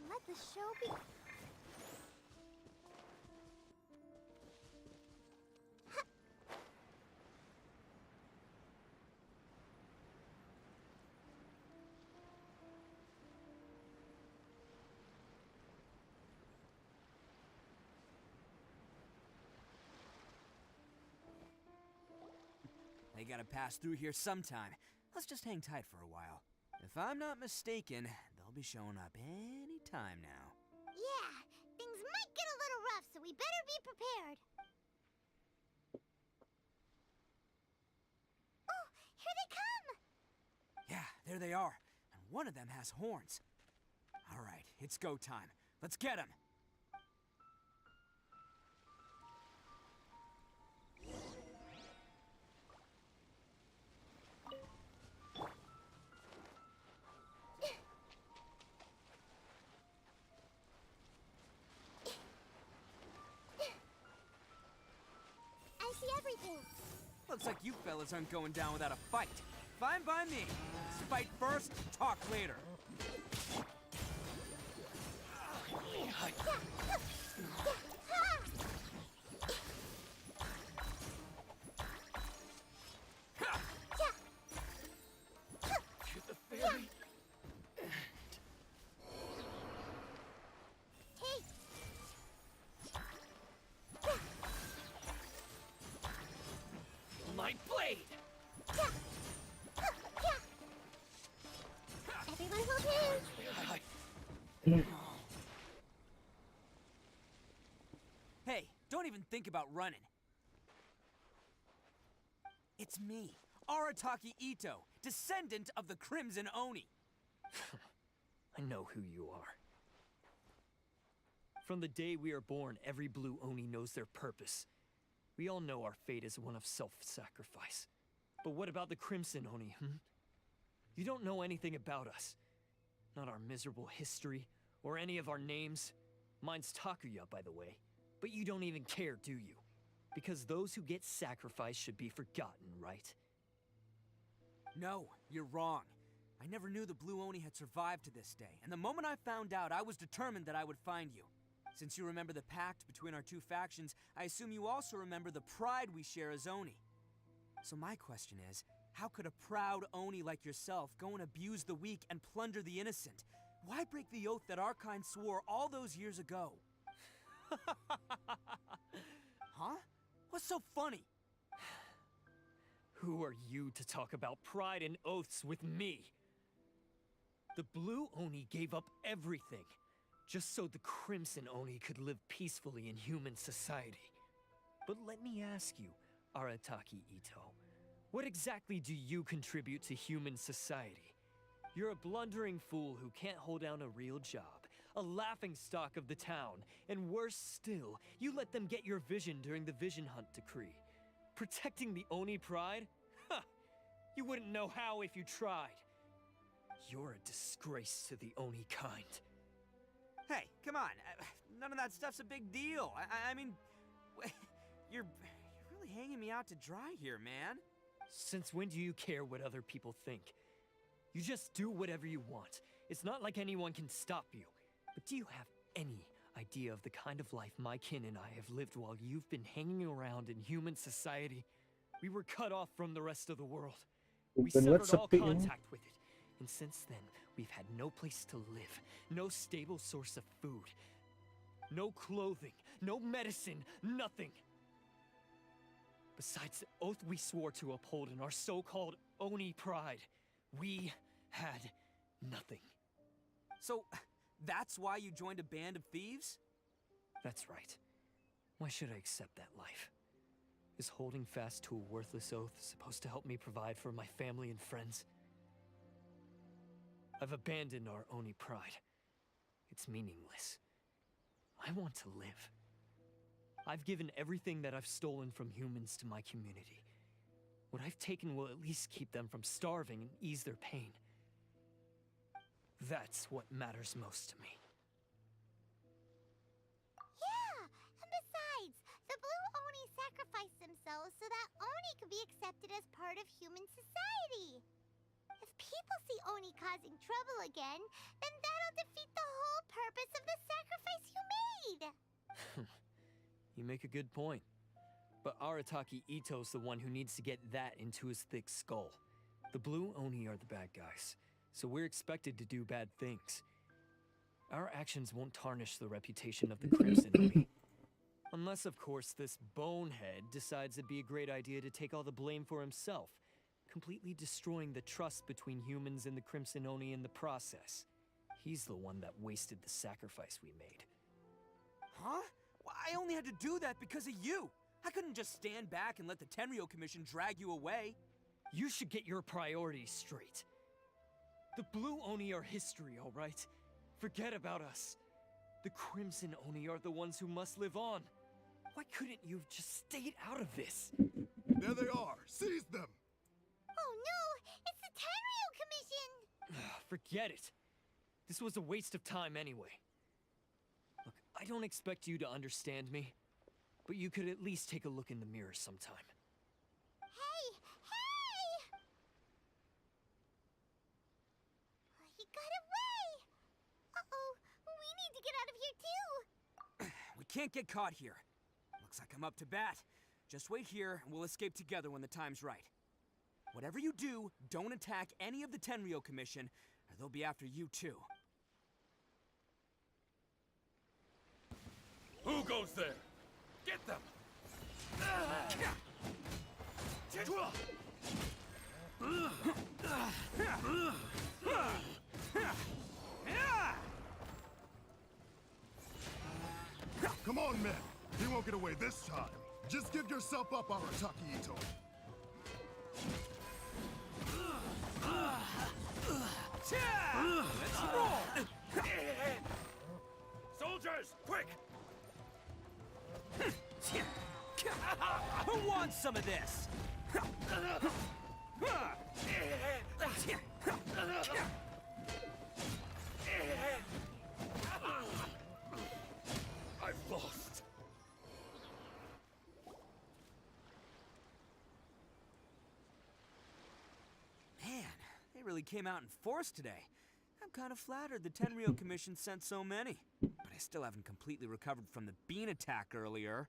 Let the show be. They gotta pass through here sometime. Let's just hang tight for a while. If I'm not mistaken, they'll be showing up any time now. Yeah, things might get a little rough, so we better be prepared. Oh, here they come! Yeah, there they are. And one of them has horns. All right, it's go time. Let's get him! I see everything. Looks like you fellas aren't going down without a fight. Fine by me. Fight first, talk later. My blade! Everyone hold hands. Hey, don't even think about running. It's me, Arataki Ito, descendant of the Crimson Oni. I know who you are. From the day we are born, every blue Oni knows their purpose. We all know our fate is one of self-sacrifice. But what about the Crimson Oni, You don't know anything about us. Not our miserable history, or any of our names. Mine's Takuya, by the way. But you don't even care, do you? Because those who get sacrificed should be forgotten, right? No, you're wrong. I never knew the Blue Oni had survived to this day, and the moment I found out, I was determined that I would find you. Since you remember the pact between our two factions, I assume you also remember the pride we share as Oni. So my question is, How could a proud Oni like yourself go and abuse the weak and plunder the innocent? Why break the oath that our kind swore all those years ago? Huh? What's so funny? Who are you to talk about pride and oaths with me? The Blue Oni gave up everything, just so the Crimson Oni could live peacefully in human society. But let me ask you, Arataki Ito, what exactly do you contribute to human society? You're a blundering fool who can't hold down a real job, a laughingstock of the town, and worse still, you let them get your vision during the Vision Hunt decree. Protecting the Oni pride? Ha! You wouldn't know how if you tried. You're a disgrace to the Oni kind. Hey, come on. None of that stuff's a big deal. I mean, you're really hanging me out to dry here, man. Since when do you care what other people think? You just do whatever you want. It's not like anyone can stop you. But do you have any idea of the kind of life my kin and I have lived while you've been hanging around in human society? We were cut off from the rest of the world. We Then severed what's all up, Peyton? contact with it. And since then, we've had no place to live, no stable source of food, no clothing, no medicine, nothing. Besides the oath we swore to uphold in our so-called Oni pride, we had nothing. So, that's why you joined a band of thieves? That's right. Why should I accept that life? Is holding fast to a worthless oath supposed to help me provide for my family and friends? I've abandoned our Oni pride. It's meaningless. I want to live. I've given everything that I've stolen from humans to my community. What I've taken will at least keep them from starving and ease their pain. That's what matters most to me. Yeah, and besides, the Blue Oni sacrificed themselves so that Oni could be accepted as part of human society. If people see Oni causing trouble again, then that'll defeat the whole purpose of the sacrifice you made. You make a good point. But Arataki Ito's the one who needs to get that into his thick skull. The Blue Oni are the bad guys, so we're expected to do bad things. Our actions won't tarnish the reputation of the Crimson Oni. Unless, of course, this bonehead decides it'd be a great idea to take all the blame for himself, completely destroying the trust between humans and the Crimson Oni in the process. He's the one that wasted the sacrifice we made. Huh? Well, I only had to do that because of you. I couldn't just stand back and let the Tenryo Commission drag you away. You should get your priorities straight. The Blue Oni are history, all right? Forget about us. The Crimson Oni are the ones who must live on. Why couldn't you have just stayed out of this? There they are. Seize them. Oh no, it's the Tenryo Commission! Forget it. This was a waste of time anyway. Look, I don't expect you to understand me, but you could at least take a look in the mirror sometime. Hey! Hey! He got away! Uh-oh, we need to get out of here too! We can't get caught here. Looks like I'm up to bat. Just wait here and we'll escape together when the time's right. Whatever you do, don't attack any of the Tenryo Commission, or they'll be after you too. Who goes there? Get them! Come on, men. He won't get away this time. Just give yourself up, Arataki Ito. Let's roll! Soldiers, quick! Who wants some of this? I've lost. Man, they really came out in force today. I'm kind of flattered the Tenryo Commission sent so many. But I still haven't completely recovered from the bean attack earlier.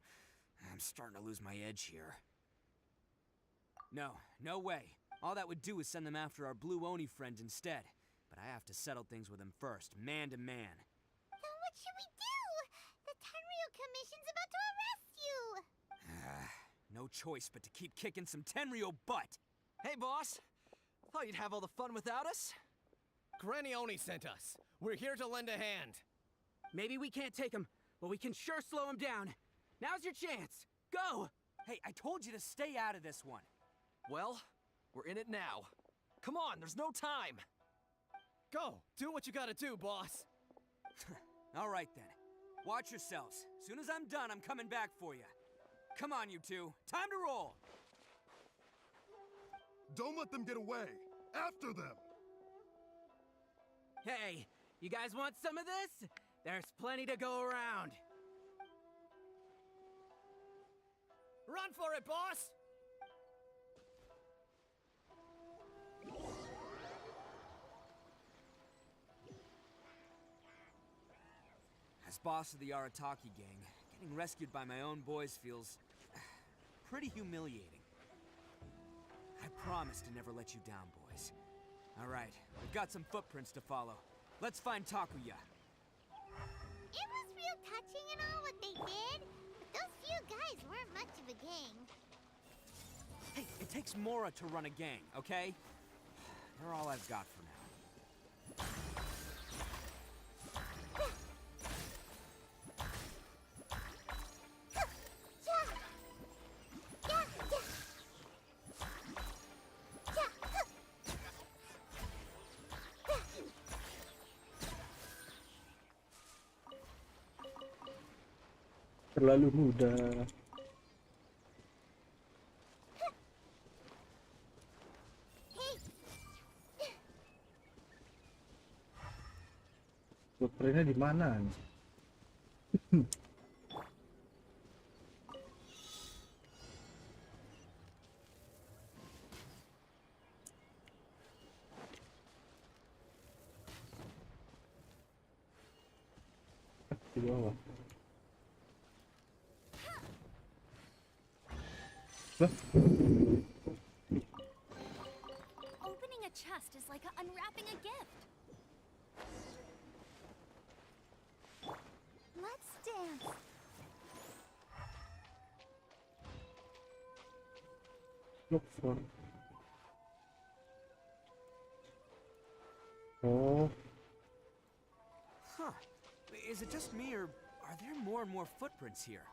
I'm starting to lose my edge here. No way. All that would do is send them after our blue Oni friend instead. But I have to settle things with him first, man to man. Then what should we do? The Tenryo Commission's about to arrest you! No choice but to keep kicking some Tenryo butt! Hey, boss! Thought you'd have all the fun without us? Granny Oni sent us. We're here to lend a hand. Maybe we can't take him, but we can sure slow him down. Now's your chance! Go! Hey, I told you to stay out of this one. Well, we're in it now. Come on, there's no time! Go! Do what you gotta do, boss! All right then. Watch yourselves. As soon as I'm done, I'm coming back for you. Come on, you two. Time to roll! Don't let them get away. After them. Hey, you guys want some of this? There's plenty to go around. Run for it, boss! As boss of the Arataki gang, getting rescued by my own boys feels pretty humiliating. I promise to never let you down, boys. All right, we've got some footprints to follow. Let's find Takuya. It was real touching and all what they did, but those few guys weren't much of a gang. Hey, it takes Mora to run a gang, okay? They're all I've got for now. Terlalu muda. Footprintnya di mana? Di bawah. Opening a chest is like unwrapping a gift. Let's dance. Look for. Oh. Huh. Is it just me, or are there more and more footprints here?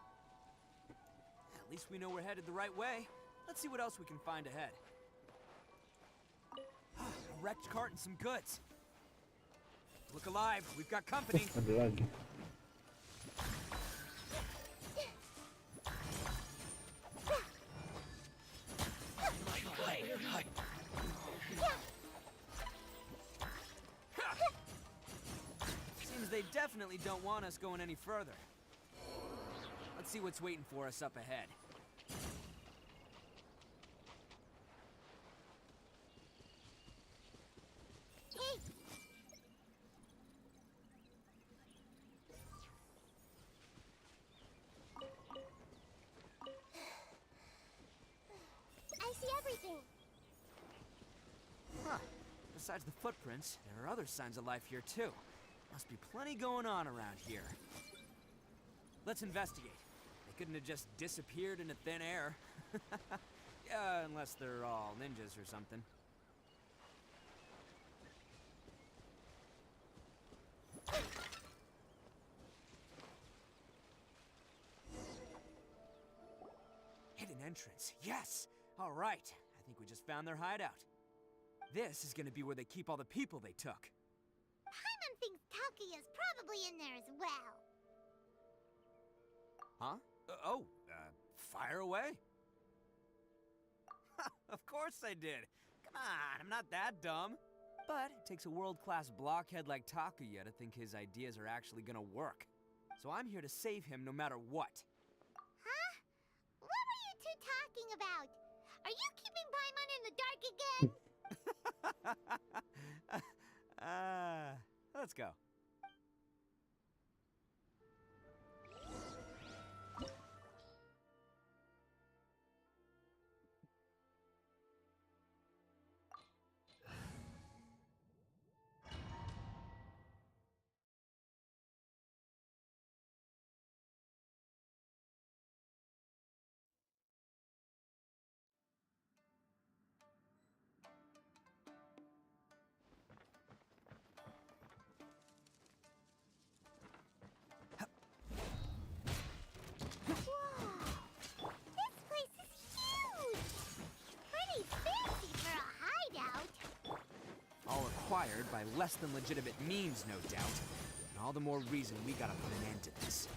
At least we know we're headed the right way. Let's see what else we can find ahead. A wrecked cart and some goods. Look alive, we've got company. Ada lagi. Seems they definitely don't want us going any further. Let's see what's waiting for us up ahead. I see everything. Huh. Besides the footprints, there are other signs of life here too. Must be plenty going on around here. Let's investigate. They couldn't have just disappeared into thin air. Yeah, unless they're all ninjas or something. Hidden entrance, yes! All right, I think we just found their hideout. This is gonna be where they keep all the people they took. Paimon thinks Takuya's probably in there as well. Huh? Fire away. Of course I did. Come on, I'm not that dumb. But it takes a world-class blockhead like Takuya to think his ideas are actually gonna work. So I'm here to save him no matter what. Huh? What were you two talking about? Are you keeping Paimon in the dark again? Let's go. acquired by less than legitimate means, no doubt. And all the more reason we gotta put an end to this.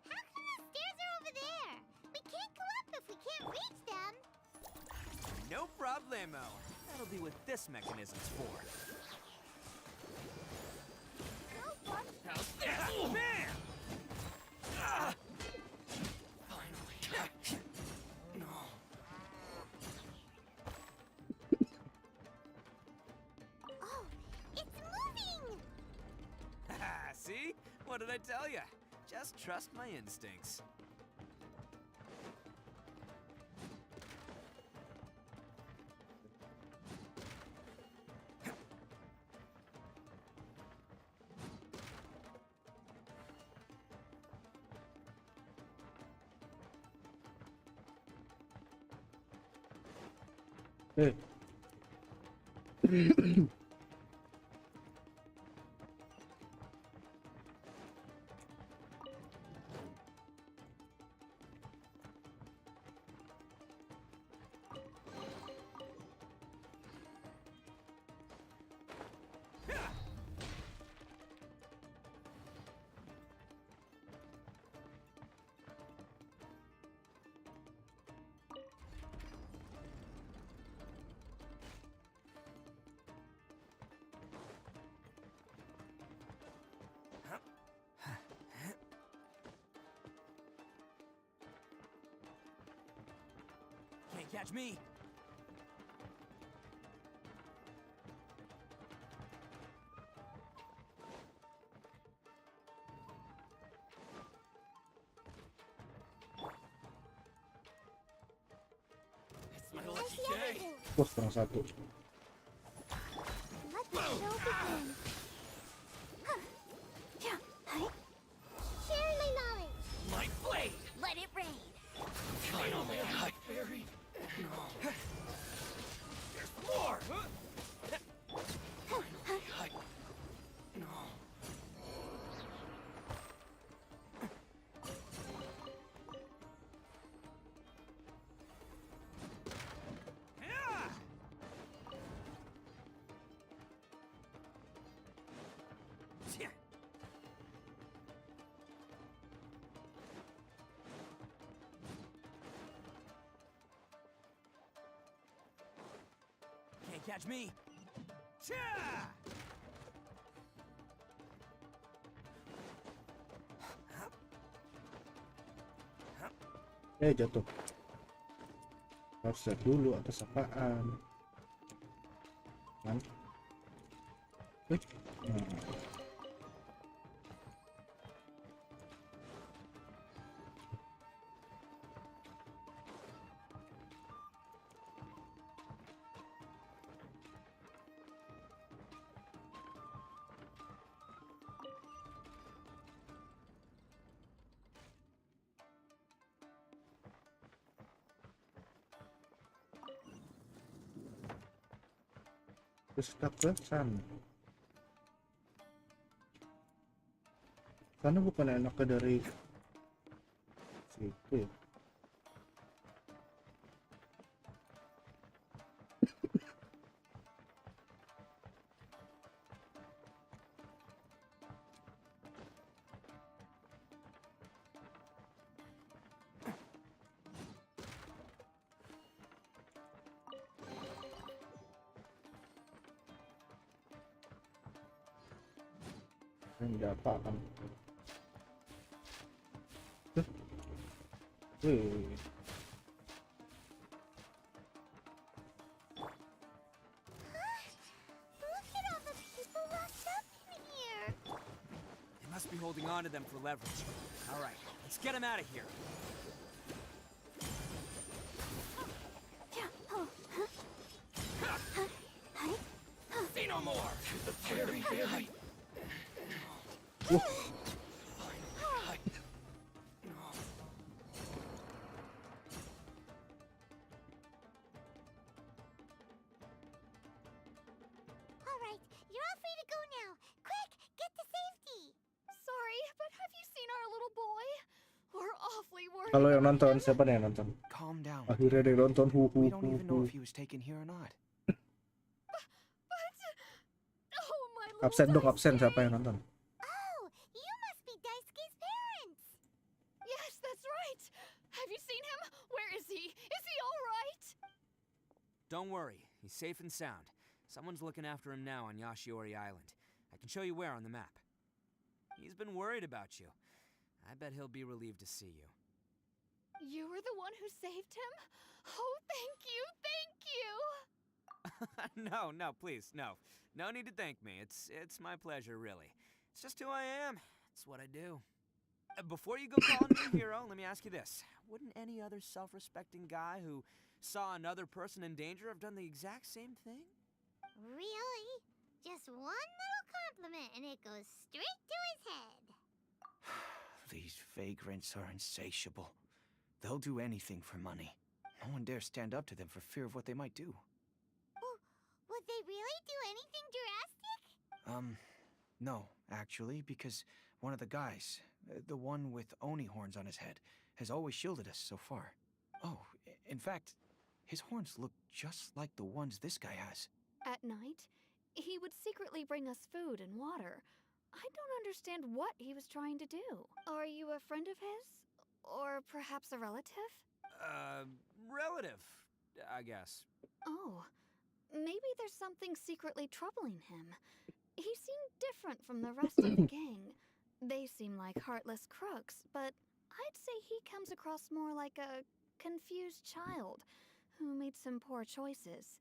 How come the stairs are over there? We can't go up if we can't reach them. No problemo. That'll be what this mechanism's for. How's this? Man! Ah! Finally. No. Oh, it's moving! See? What did I tell ya? Just trust my instincts. Hey. Can't catch me. It's my lucky day. Wah, kurang satu. Let the show begin. Share my knowledge. My blade. Let it rain. Finally, I buried. There's more. Finally, I. No. Can't catch me. Cha! Jatuh. Harus lihat dulu atas apaan. Kan? Klik. Nah. Terus kita ke sana. Sana bukan enaknya dari situ ya? Tidak apa-apa. Wih. Look at all the people locked up in here. They must be holding on to them for leverage. All right, let's get them out of here. See no more. To the very, very. You're all free to go now. Quick, get to safety. Sorry, but have you seen our little boy? We're awfully worried. Kalau yang about nonton him. siapa nih yang nonton? Calm down. Akhirnya ada yang nonton. We don't even know if he was taken here or not. Oh, my little Absen dong, absen. Daisuke. Siapa yang nonton? Oh, you must be Daisuke's parents. Yes, that's right. Have you seen him? Where is he? Is he all right? Don't worry, he's safe and sound. Someone's looking after him now on Yashiori Island. I can show you where on the map. He's been worried about you. I bet he'll be relieved to see you. You were the one who saved him? Oh, thank you, thank you. No, please, no. No need to thank me. It's my pleasure, really. It's just who I am. It's what I do. Before you go calling me a hero, let me ask you this. Wouldn't any other self-respecting guy who saw another person in danger have done the exact same thing? Really? Just one little compliment and it goes straight to his head. These vagrants are insatiable. They'll do anything for money. No one dares stand up to them for fear of what they might do. Would they really do anything drastic? No, actually, because one of the guys, the one with Oni horns on his head, has always shielded us so far. Oh, in fact, his horns look just like the ones this guy has. At night, he would secretly bring us food and water. I don't understand what he was trying to do. Are you a friend of his? Or perhaps a relative? Relative, I guess. Oh, maybe there's something secretly troubling him. He seemed different from the rest of the gang. They seem like heartless crooks, but I'd say he comes across more like a confused child who made some poor choices.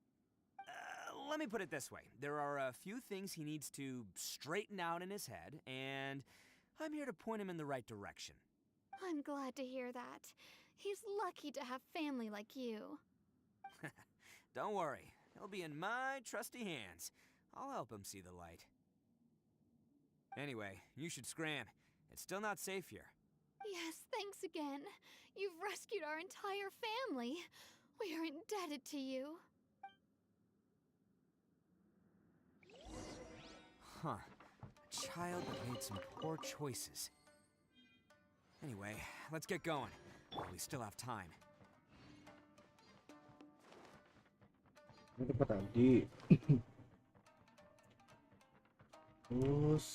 Let me put it this way. There are a few things he needs to straighten out in his head, and I'm here to point him in the right direction. I'm glad to hear that. He's lucky to have family like you. Don't worry. He'll be in my trusty hands. I'll help him see the light. Anyway, you should scram. It's still not safe here. Yes, thanks again. You've rescued our entire family. We are indebted to you. Huh. A child that made some poor choices. Anyway, let's get going. While we still have time. Ini tempat tadi. Terus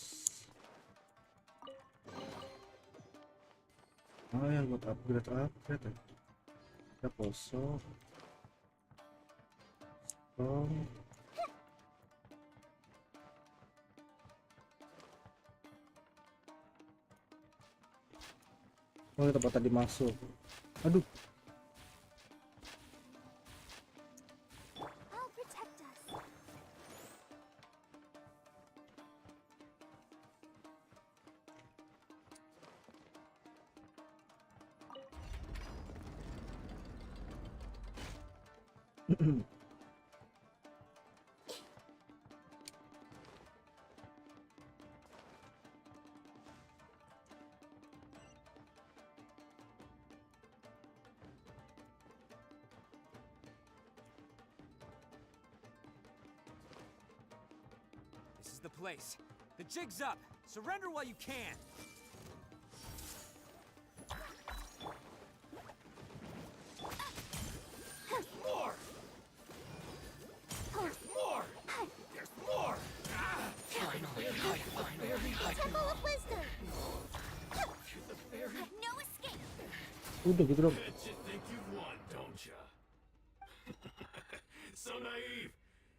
yang buat upgrade ya. Kita kosong. Oh, ini tempat tadi masuk. Aduh. I'll protect us. This is the place. The jig's up. Surrender while you can. More! There's more! There's more! Temple of Wisdom. Have no escape. Udah gitu dong. Bet you think you won, don't ya? So naive.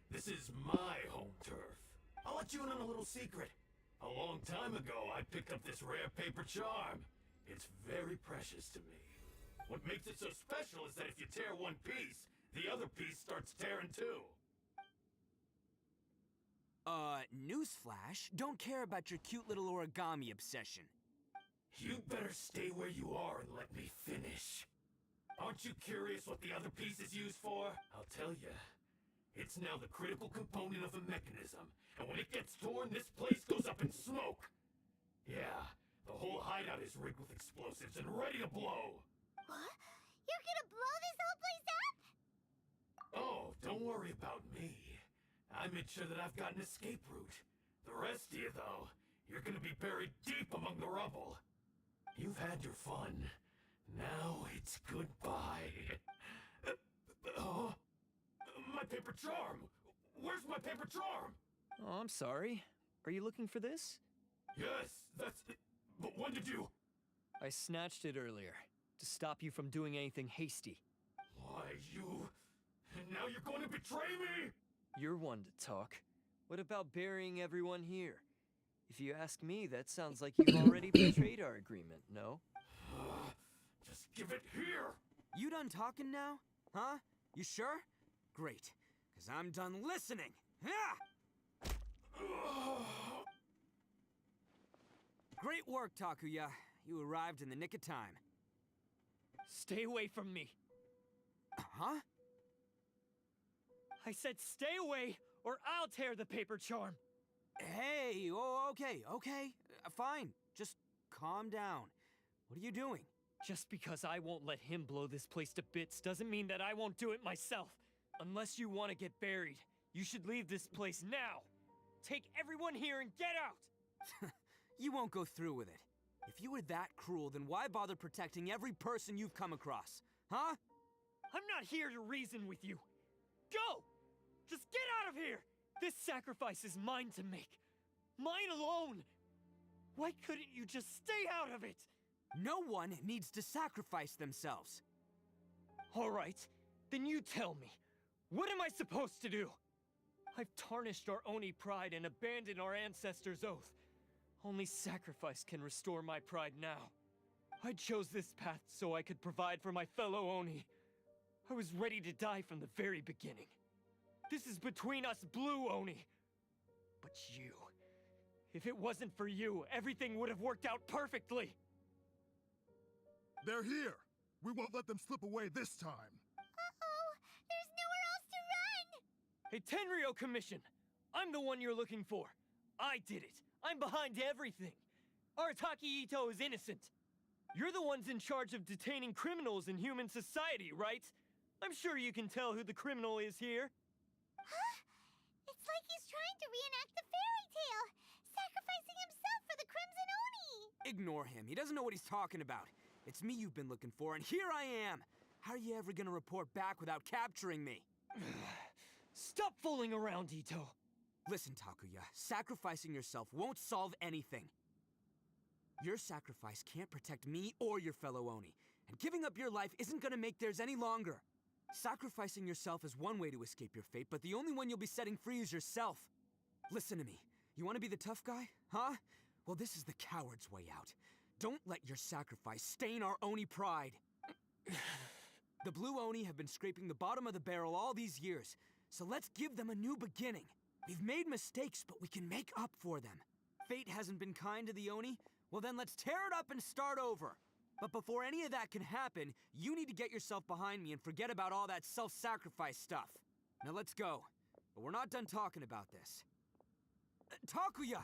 This is my home turf. I'll let you in on a little secret. A long time ago, I picked up this rare paper charm. It's very precious to me. What makes it so special is that if you tear one piece, the other piece starts tearing too. Newsflash, don't care about your cute little origami obsession. You better stay where you are and let me finish. Aren't you curious what the other piece is used for? I'll tell you. It's now the critical component of a mechanism, and when it gets torn, this place goes up in smoke. Yeah, the whole hideout is rigged with explosives and ready to blow. What? You're gonna blow this whole place up? Oh, don't worry about me. I made sure that I've got an escape route. The rest of you, though, you're gonna be buried deep among the rubble. You've had your fun. Now it's goodbye. Oh, my paper charm! Where's my paper charm? Oh, I'm sorry. Are you looking for this? Yes, that's it. But when did you... I snatched it earlier, to stop you from doing anything hasty. Why, you... And now you're going to betray me? You're one to talk. What about burying everyone here? If you ask me, that sounds like you've already betrayed our agreement, no? Just give it here! You done talking now? Huh? You sure? Great, because I'm done listening. Ah! Great work, Takuya. You arrived in the nick of time. Stay away from me. Huh? I said stay away, or I'll tear the paper charm. Hey, oh, okay. Fine. Just calm down. What are you doing? Just because I won't let him blow this place to bits doesn't mean that I won't do it myself. Unless you want to get buried, you should leave this place now. Take everyone here and get out! You won't go through with it. If you were that cruel, then why bother protecting every person you've come across? Huh? I'm not here to reason with you. Go! Just get out of here! This sacrifice is mine to make. Mine alone! Why couldn't you just stay out of it? No one needs to sacrifice themselves. All right, then you tell me. What am I supposed to do? I've tarnished our Oni pride and abandoned our ancestors' oath. Only sacrifice can restore my pride now. I chose this path so I could provide for my fellow Oni. I was ready to die from the very beginning. This is between us blue Oni. But you... If it wasn't for you, everything would have worked out perfectly! They're here! We won't let them slip away this time! Uh-oh! There's nowhere else to run! Hey, Tenryo Commission! I'm the one you're looking for. I did it. I'm behind everything. Arataki Ito is innocent. You're the ones in charge of detaining criminals in human society, right? I'm sure you can tell who the criminal is here. Huh? It's like he's trying to reenact the fairy tale, sacrificing himself for the Crimson Oni! Ignore him. He doesn't know what he's talking about. It's me you've been looking for, and here I am! How are you ever gonna report back without capturing me? Stop fooling around, Ito! Listen, Takuya, sacrificing yourself won't solve anything. Your sacrifice can't protect me or your fellow Oni, and giving up your life isn't gonna make theirs any longer. Sacrificing yourself is one way to escape your fate, but the only one you'll be setting free is yourself. Listen to me. You want to be the tough guy? Huh? Well, this is the coward's way out. Don't let your sacrifice stain our Oni pride. The blue Oni have been scraping the bottom of the barrel all these years, so let's give them a new beginning. We've made mistakes, but we can make up for them. Fate hasn't been kind to the Oni? Well then let's tear it up and start over. But before any of that can happen, you need to get yourself behind me and forget about all that self-sacrifice stuff. Now let's go. But we're not done talking about this. Takuya!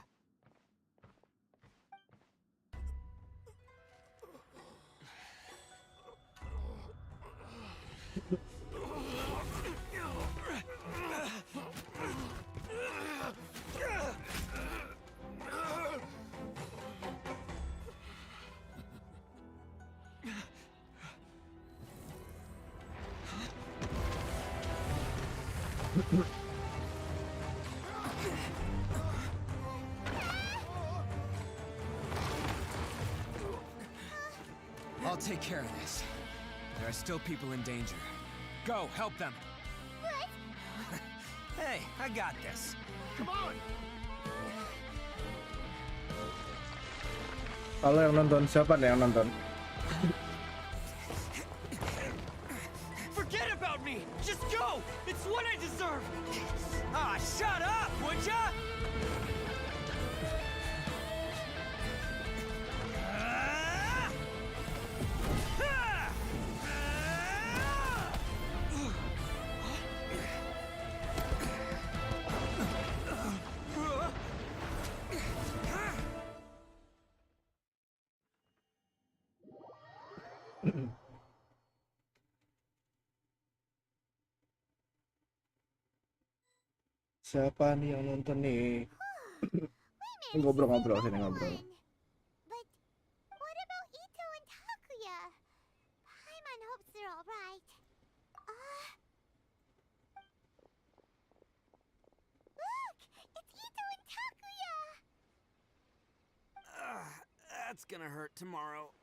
I'll take care of this. There are still people in danger. Go, help them! What? Hey, I got this. Come on! Kalau yang nonton, siapa nih yang nonton? Forget about me! Just go! It's what I deserve! Ah, shut up, would ya? Siapa nih yang nonton nih? Ngobrol-ngobrol sini ngobrol. But what about Ito and Takuya? Paimon hopes they're all right. Look! It's Ito and Takuya! That's gonna hurt tomorrow.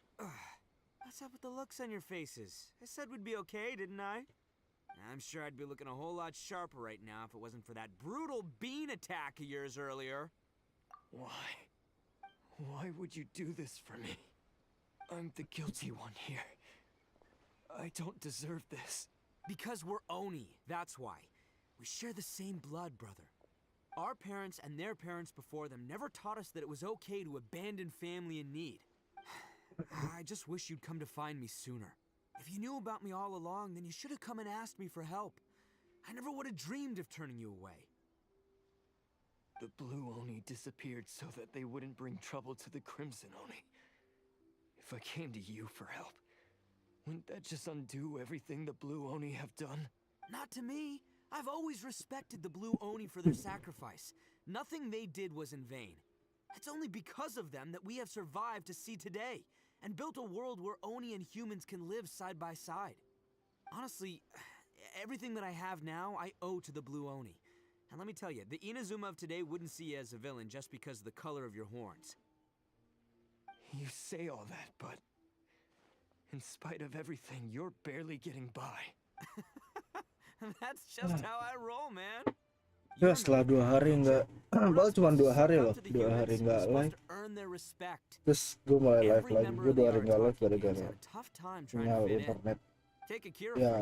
What's up with the looks on your faces? I said we'd be okay, didn't I? I'm sure I'd be looking a whole lot sharper right now if it wasn't for that brutal bean attack of yours earlier. Why? Why would you do this for me? I'm the guilty one here. I don't deserve this. Because we're Oni, that's why. We share the same blood, brother. Our parents and their parents before them never taught us that it was okay to abandon family in need. I just wish you'd come to find me sooner. If you knew about me all along, then you should have come and asked me for help. I never would have dreamed of turning you away. The Blue Oni disappeared so that they wouldn't bring trouble to the Crimson Oni. If I came to you for help, wouldn't that just undo everything the Blue Oni have done? Not to me. I've always respected the Blue Oni for their sacrifice. Nothing they did was in vain. It's only because of them that we have survived to see today, and built a world where Oni and humans can live side by side. Honestly, everything that I have now, I owe to the Blue Oni. And let me tell you, the Inazuma of today wouldn't see you as a villain just because of the color of your horns. You say all that, but in spite of everything, you're barely getting by. That's just how I roll, man. Ya setelah 2 hari nggak, baru cuma 2 hari loh, 2 hari nggak live. Terus gue mulai live lagi, gue 2 hari nggak live gara-gara sinyal internet. Ya,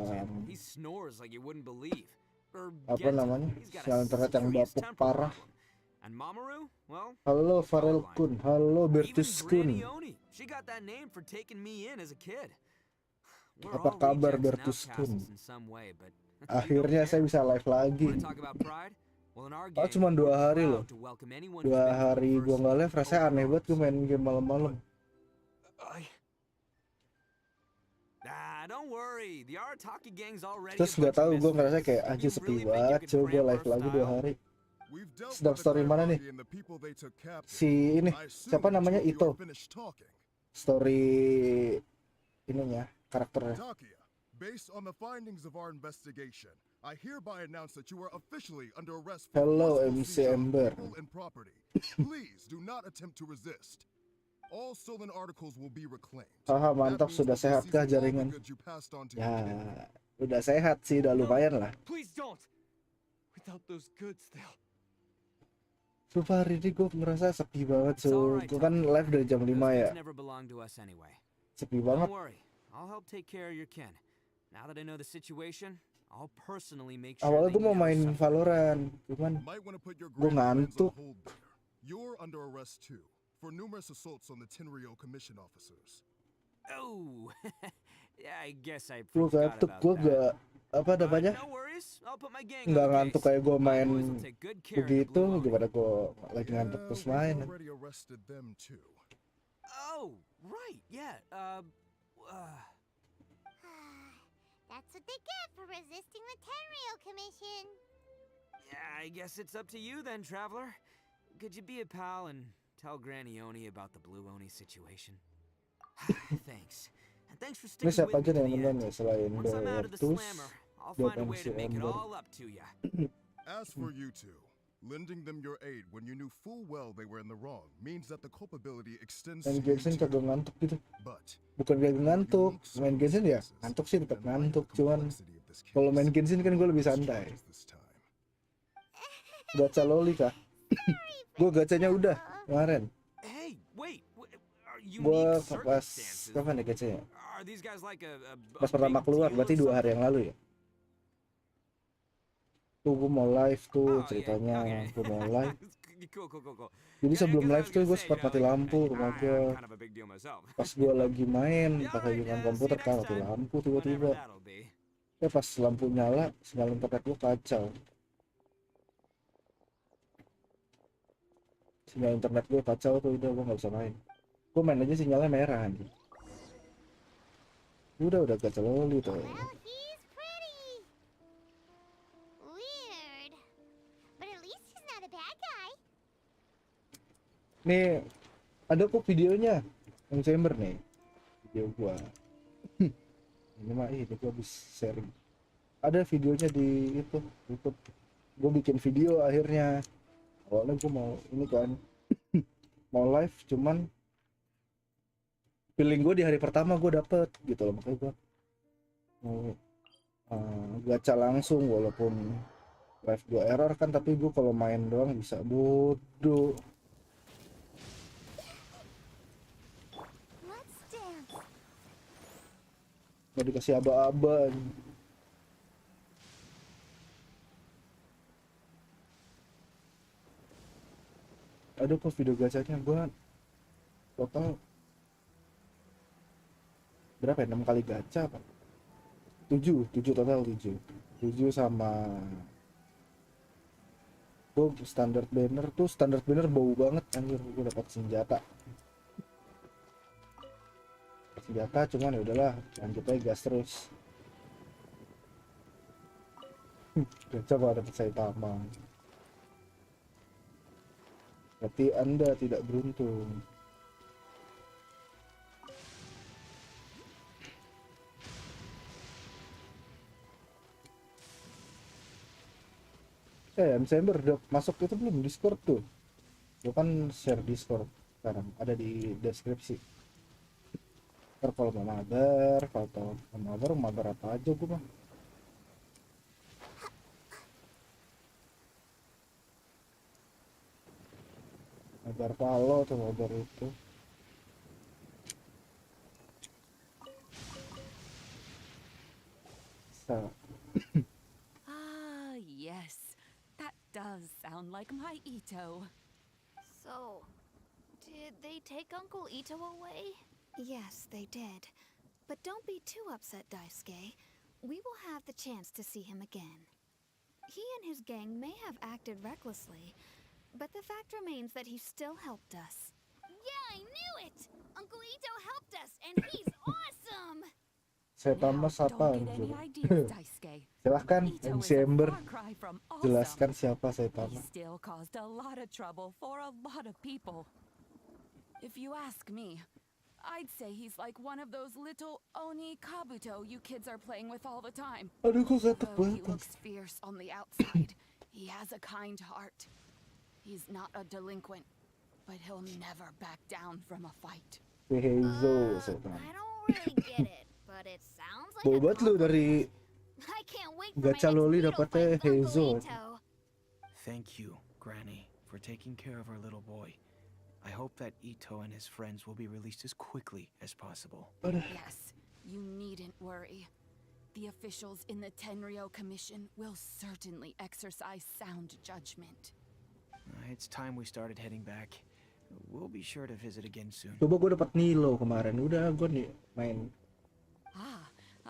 apa namanya, sinyal internet yang bapuk parah. Halo Farel Kun, halo Bertus Kun. Apa kabar Bertus Kun? Akhirnya saya bisa live lagi. Oh cuma 2 hari loh. 2 hari gua nggak live, rasanya aneh banget gue main game malam-malam. Terus nggak tahu gue ngerasa kayak aja sepi banget. Coba gue live lagi 2 hari. Sedang story mana nih? Si ini siapa namanya Ito? Story ininya karakternya. Based on the findings of our investigation, I hereby announce that you are officially under arrest for Hello MC Ember. and property. Please do not attempt to resist. All stolen articles will be reclaimed. Haha, mantap, sudah sehat kah jaringan? Ya, udah sehat sih, udah lumayan lah. Please don't. Without those goods, they'll... Sumpah hari ini gue ngerasa sepi banget, so gue kan live dari jam 5 ya. Sepi banget. Awalnya gue mau main Valorant, cuman gue ngantuk. You're under arrest too for numerous assaults on the Tenryou commission officers. Oh, yeah, I guess I Gue ngantuk, gue gak apa namanya? Nggak ngantuk kayak gue main begitu, gimana gue lagi ngantuk terus main. Oh, right, yeah. That's what they get for resisting the Tenryou Commission. Yeah, I guess it's up to you then, Traveler. Could you be a pal and tell Granny Oni about the Blue Oni situation? Thanks. And thanks for Ini sticking siapa with aja me yang to the menang end. ya selain Once I'm out of the Bertus slammer, I'll dan find a way MC to make it Ember. all up to ya. As for you two, lending them your aid when you knew full well they were in the wrong means that the culpability extends to Main you Genshin too. kagak ngantuk gitu. But Bukan kagak ngantuk, main Genshin ya ngantuk sih, tetap ngantuk, cuman kalau main Genshin kan gue lebih santai. Gacha loli kah? Gue gacanya udah kemarin. Gue pas kapan ya gacanya? Pas pertama keluar, berarti 2 hari yang lalu ya. Tuh gue mau live tuh ceritanya, gue mau live. Jadi sebelum live tuh gue sempat mati lampu rumah gue. Pas gue lagi main pakai dengan komputer kan mati lampu tiba-tiba. Ya pas lampu nyala, sinyal internet gue kacau. Sinyal internet gue kacau tuh, udah gue nggak bisa main. Gue main aja sinyalnya merah anjing. Udah gacha loli tuh. Weird. But at Nih ada kok videonya yang chamber nih, video gua. Ini mah ini gua habis sharing. Ada videonya di itu YouTube. Gua bikin video akhirnya. Awalnya gua mau ini kan mau live, cuman feeling gue di hari pertama gue dapet gitu loh, makanya gue mau gacha langsung walaupun live gue error kan, tapi gue kalau main doang bisa bodoh. Mau dikasih aba-aba. Ada kok video gacanya, gue total berapa ya, 6 kali gacha apa 7 total, 7 sama gue standar banner bau banget anjir. Gue dapat senjata cuman ya udahlah, lanjut aja gas terus. Gacha malah dapat Saitama, berarti Anda tidak beruntung. Ember udah masuk itu belum Discord tuh? Gue kan share Discord sekarang, ada di deskripsi. Ntar kalau mau mabar apa aja gue mah. Mabar Palo atau mabar itu. Yes. That does sound like my Ito. So, did they take Uncle Ito away? Yes, they did. But don't be too upset, Daisuke. We will have the chance to see him again. He and his gang may have acted recklessly, but the fact remains that he still helped us. Yeah, I knew it! Uncle Ito helped us, and he's awesome! Saitama siapa anjir? Silahkan MC Ember jelaskan siapa Saitama. He still caused a lot of trouble for a lot of people. If you ask me, I'd say he's like one of those little Oni Kabuto you kids are playing with all the time. Aduh, kok gatek Though he banget. looks fierce on the outside, he has a kind heart. He's not a delinquent, but he'll never back down from a fight. Heizo Saitama. I don't really get it, but it sounds like Bau banget lu dari I can't wait for my gacha loli dapetnya Heizo. Thank you, Granny, for taking care of our little boy. I hope that Ito and his friends will be released as quickly as possible. Yes, you needn't worry. The officials in the Tenryo Commission will certainly exercise sound judgment. It's time we started heading back. We'll be sure to visit again soon. Coba gue dapat Nilo kemarin, udah gue nih main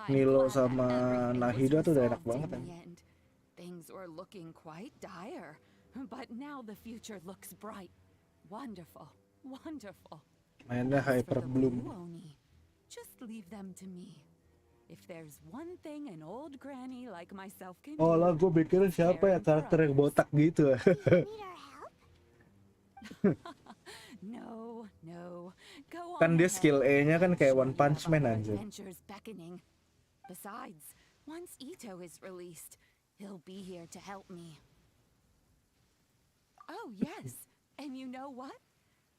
Nilo sama Nahida tuh udah enak banget kan. Things were looking quite dire, but now the future looks bright. Wonderful, wonderful. Mainnya Hyper Bloom. Just leave them to me. If there's one thing an old granny like myself can do. Oh lah, gue pikirin siapa ya karakter yang botak gitu. No. Go on. Kan dia skill E-nya kan kayak One Punch Man anjir. Besides, once Ito is released, he'll be here to help me. Oh, yes. And you know what?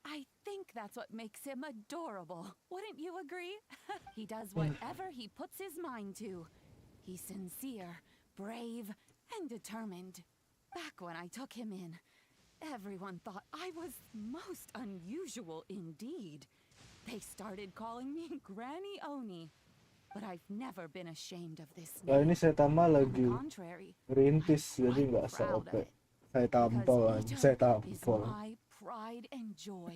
I think that's what makes him adorable. Wouldn't you agree? He does whatever he puts his mind to. He's sincere, brave, and determined. Back when I took him in, everyone thought I was most unusual indeed. They started calling me Granny Oni. But I've never been ashamed of this name. Nah ini Saitama lagi On the contrary, rintis jadi nggak se-OP. Saya tampol aja, saya tampol. my pride and joy.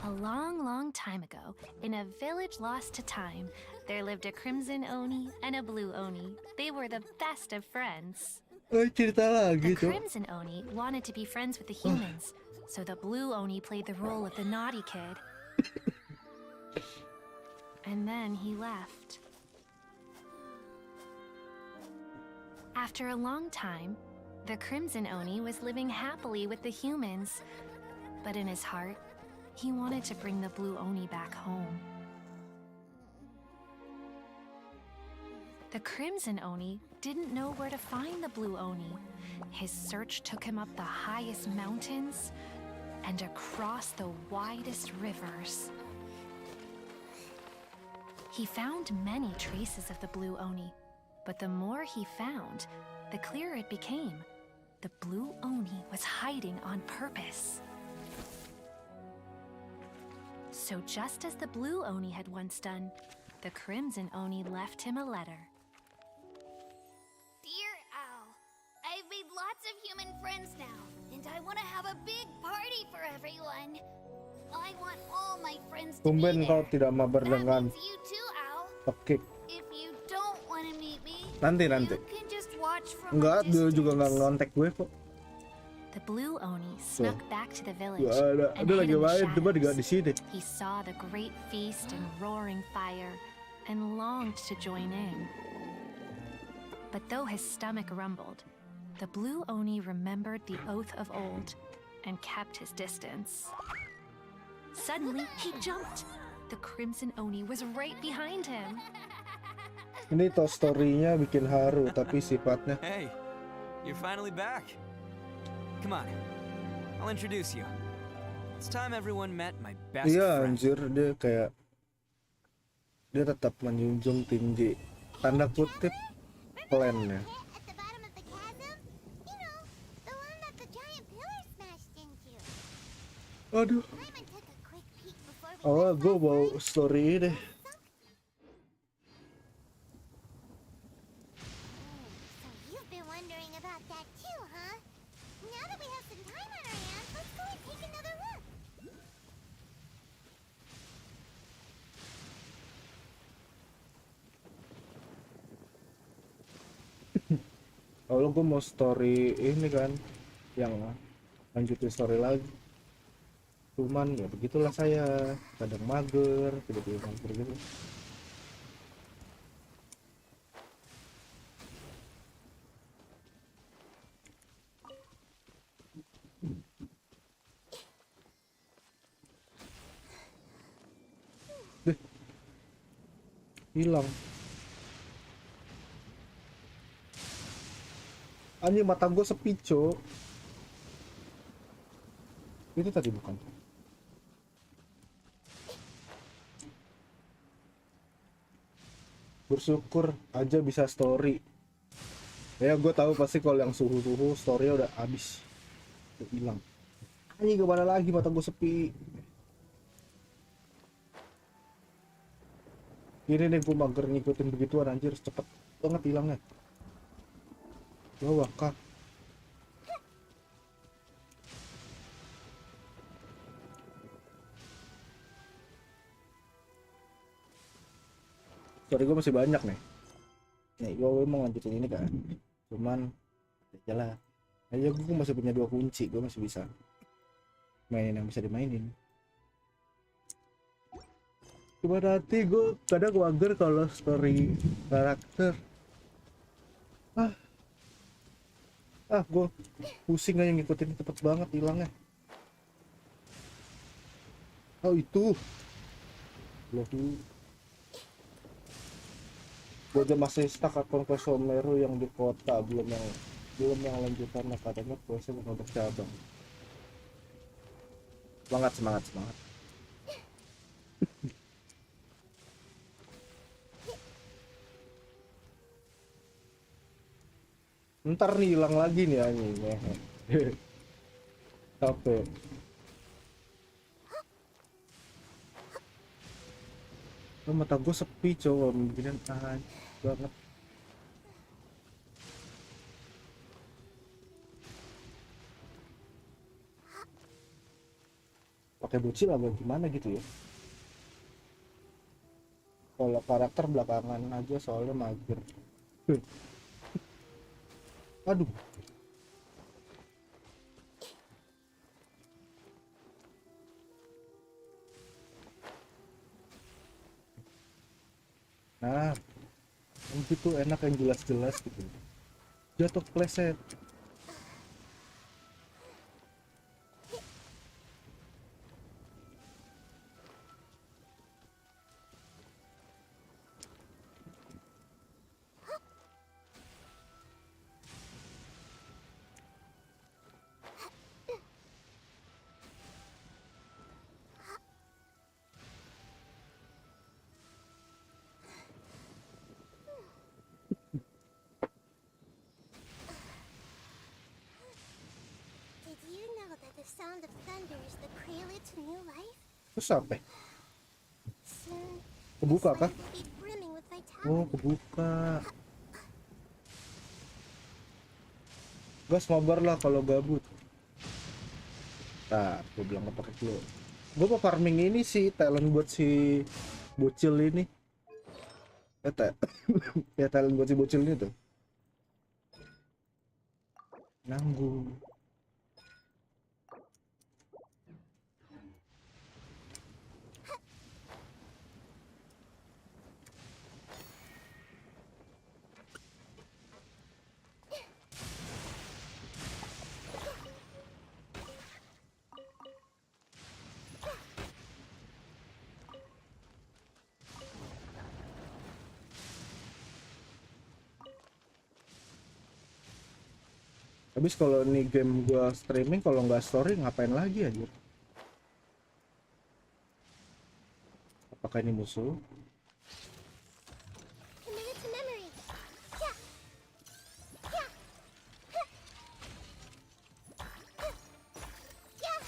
A long, long time ago, in a village lost to time, there lived a crimson Oni and a blue Oni. They were the best of friends. Cerita The lagi tuh. crimson Oni wanted to be friends with the humans, so the blue Oni played the role of the naughty kid. And then he left. After a long time, The Crimson Oni was living happily with the humans, but in his heart, he wanted to bring the Blue Oni back home. The Crimson Oni didn't know where to find the Blue Oni. His search took him up the highest mountains and across the widest rivers. He found many traces of the Blue Oni, but the more he found, the clearer it became. The Blue Oni was hiding on purpose. So just as the Blue Oni had once done, the Crimson Oni left him a letter. Dear Al, I've made lots of human friends now, and I want to have a big party for everyone. I want all my friends to be Tumben kau there. tidak mabar That dengan means you too, Al. Oke. If you don't want to meet me, Nanti. you can just watch from Enggak, a dia juga nggak distance. ngontek gue kok. The Blue Oni snuck back to the village Gak and ada hid lagi in the main, cuma shadows. nggak di sini. He saw the great feast and roaring fire and longed to join in. But though his stomach rumbled, the Blue Oni remembered the oath of old and kept his distance. Suddenly, he jumped. The Crimson Oni was right behind him. Ini toh story-nya bikin haru, tapi sifatnya. Hey, you're finally back. Come on, I'll introduce you. It's time everyone met my best Iya friend. anjir, dia tetap menjunjung tinggi tanda kutip plannya. At the bottom of the chasm? You know, the one that the giant pillar smashed into. Aduh. Paimon took a quick peek before we Oh, left gue last mau night. story deh. So you've been wondering about that too, huh? Now that we have some time on our hands, let's go and take another look. Kalau gue mau story ini kan, yang lanjutin story lagi. Cuman ya begitulah saya, kadang mager, tiba-tiba mager gitu. Deh, hilang. Anjing, mata gue sepi, Cok. Itu tadi bukan. Bersyukur aja bisa story. Ya gue tahu pasti kalau yang suhu-suhu story udah habis. Udah hilang. Anjing, kemana lagi, mata gue sepi. Ini nih, gue mager ngikutin begituan anjir, cepet banget hilangnya. Bawah kak. Story gue masih banyak nih. Nih gue mau lanjutin ini kan. Cuman ya lah. Ayo gue masih punya 2 kunci, gue masih bisa mainin yang bisa dimainin. Cuma nanti gue kadang mager kalau story karakter. Gue pusing aja ngikutin, cepet banget hilangnya. Oh itu loh, gue aja masih stuck akun ke Someru yang di kota, belum yang lanjutan. Katanya proses mau bercabang. Semangat. Ntar nih hilang lagi nih anjing. Capek. Mata gue sepi cowok, beginian banget. Pakai bocil apa gimana gitu ya? Kalau karakter belakangan aja soalnya mager. Aduh. Nah, itu enak yang jelas-jelas gitu. Jatuh pleset. Terus apa? Soon, Kebuka this kah? land will be brimming with vitality. Oh, kebuka. Gas mabar lah kalau gabut. Nah, gue bilang apa ke lo? Gue mau farming ini sih, talent buat si bocil ini. Ya talent buat si bocil ini tuh. Nanggung. Habis kalau ini game gua streaming, kalau nggak story ngapain lagi aja? Apakah ini musuh? Committed to memory. Yeah. Yeah. Yeah.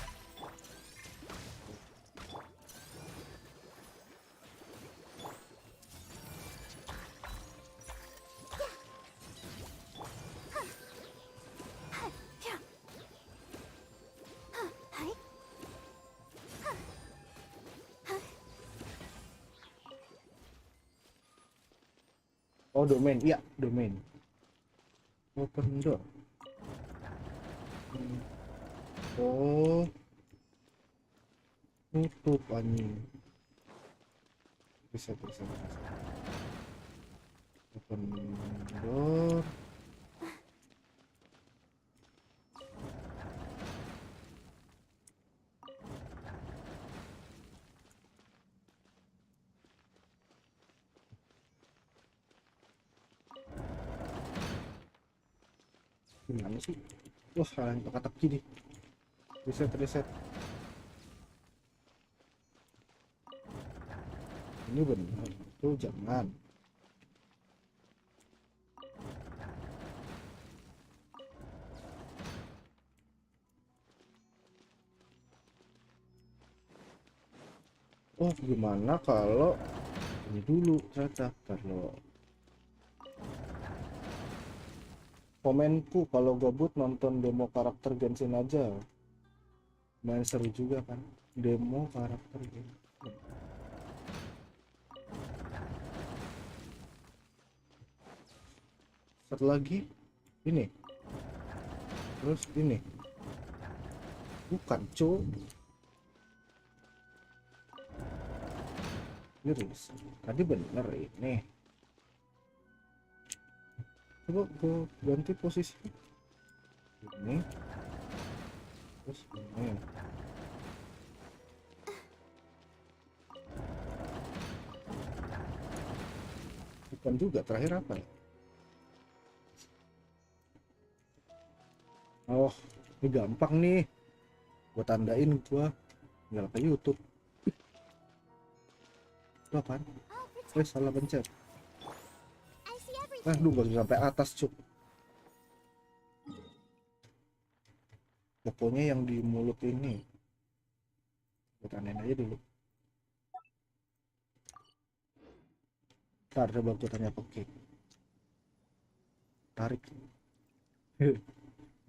Oh, domain. Iya, domain. Open door. Oh. Tutup anjing. Bisa. Open door. Gimana sih? Wah, yang teka-teki nih. Reset. Ini benar. Tuh jangan. Oh, gimana kalau ini dulu ternyata kalau komenku kalau gabut nonton demo karakter Genshin aja. Main seru juga kan demo karakter Genshin. Satu lagi ini. Terus ini. Bukan, cu. Iris. Tadi bener ini. Coba gue ganti posisi. Ini. Terus ini. Bukan juga, terakhir apa ya? Oh, ini gampang nih. Gue tandain gua. Tinggal ke YouTube. Itu apaan? Salah pencet. Aduh, baru sampai atas cuk. Pokoknya yang di mulut ini. Gue tandain aja dulu. Ntar coba gue tanya Oke. Tarik.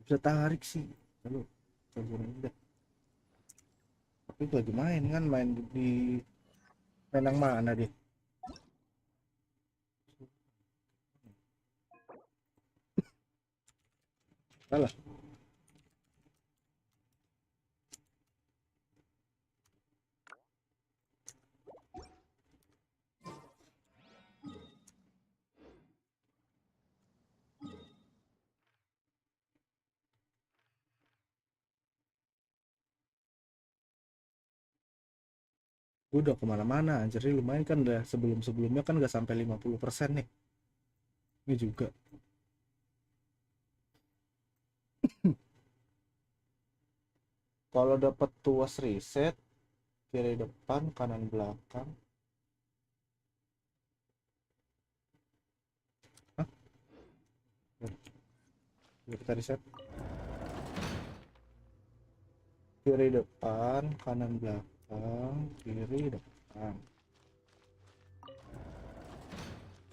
Bisa tarik sih. Lalu udah. Tapi lagi main kan, main di main yang mana dia? Salah. Udah kemana-mana anjir, lumayan kan, udah sebelum-sebelumnya kan gak sampai 50% nih. Ini juga kalau dapat tuas reset kiri depan kanan belakang. Hah? Kita reset kiri depan kanan belakang. kiri depan,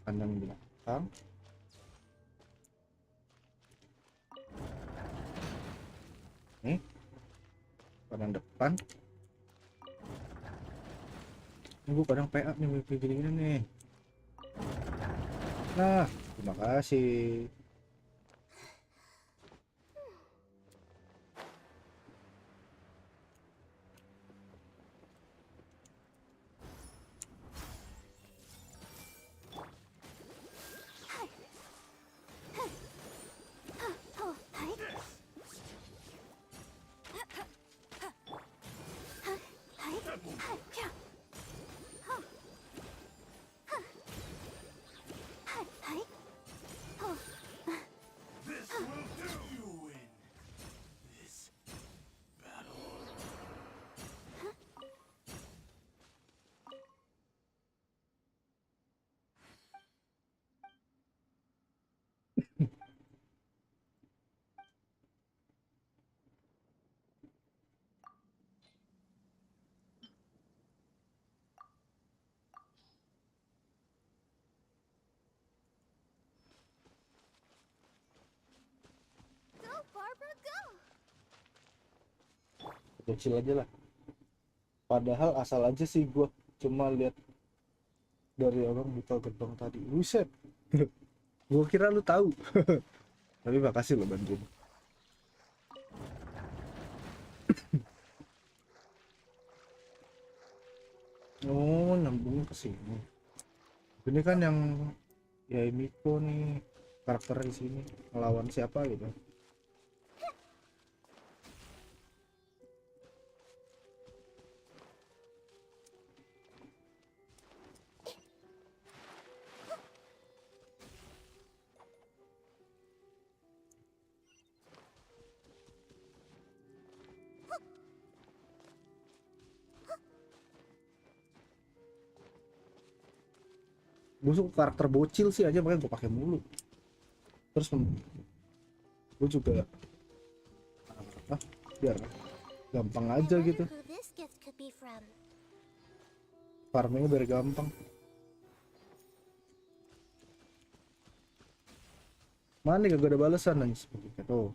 kanan belakang, nih kanan depan. Ini gue kadang PA nih kayak gini nih. Nah, terima kasih. This will do. You win this battle. Go, Barbara, go! Kecil aja lah. Padahal asal aja sih gue cuma lihat dari orang buka gerbang tadi. Buset. Gue kira lu tahu. Tapi makasih lo bantuin. Oh, nyambungnya ke sini. Ini kan yang ya Miko nih karakter di sini melawan siapa gitu. Gue suka karakter bocil sih aja, makanya gue pakai mulu. Terus gue juga biar gampang aja gitu. Who this gift could be from? Farmingnya biar gampang. Mana nih gak ada balasan nangis tuh.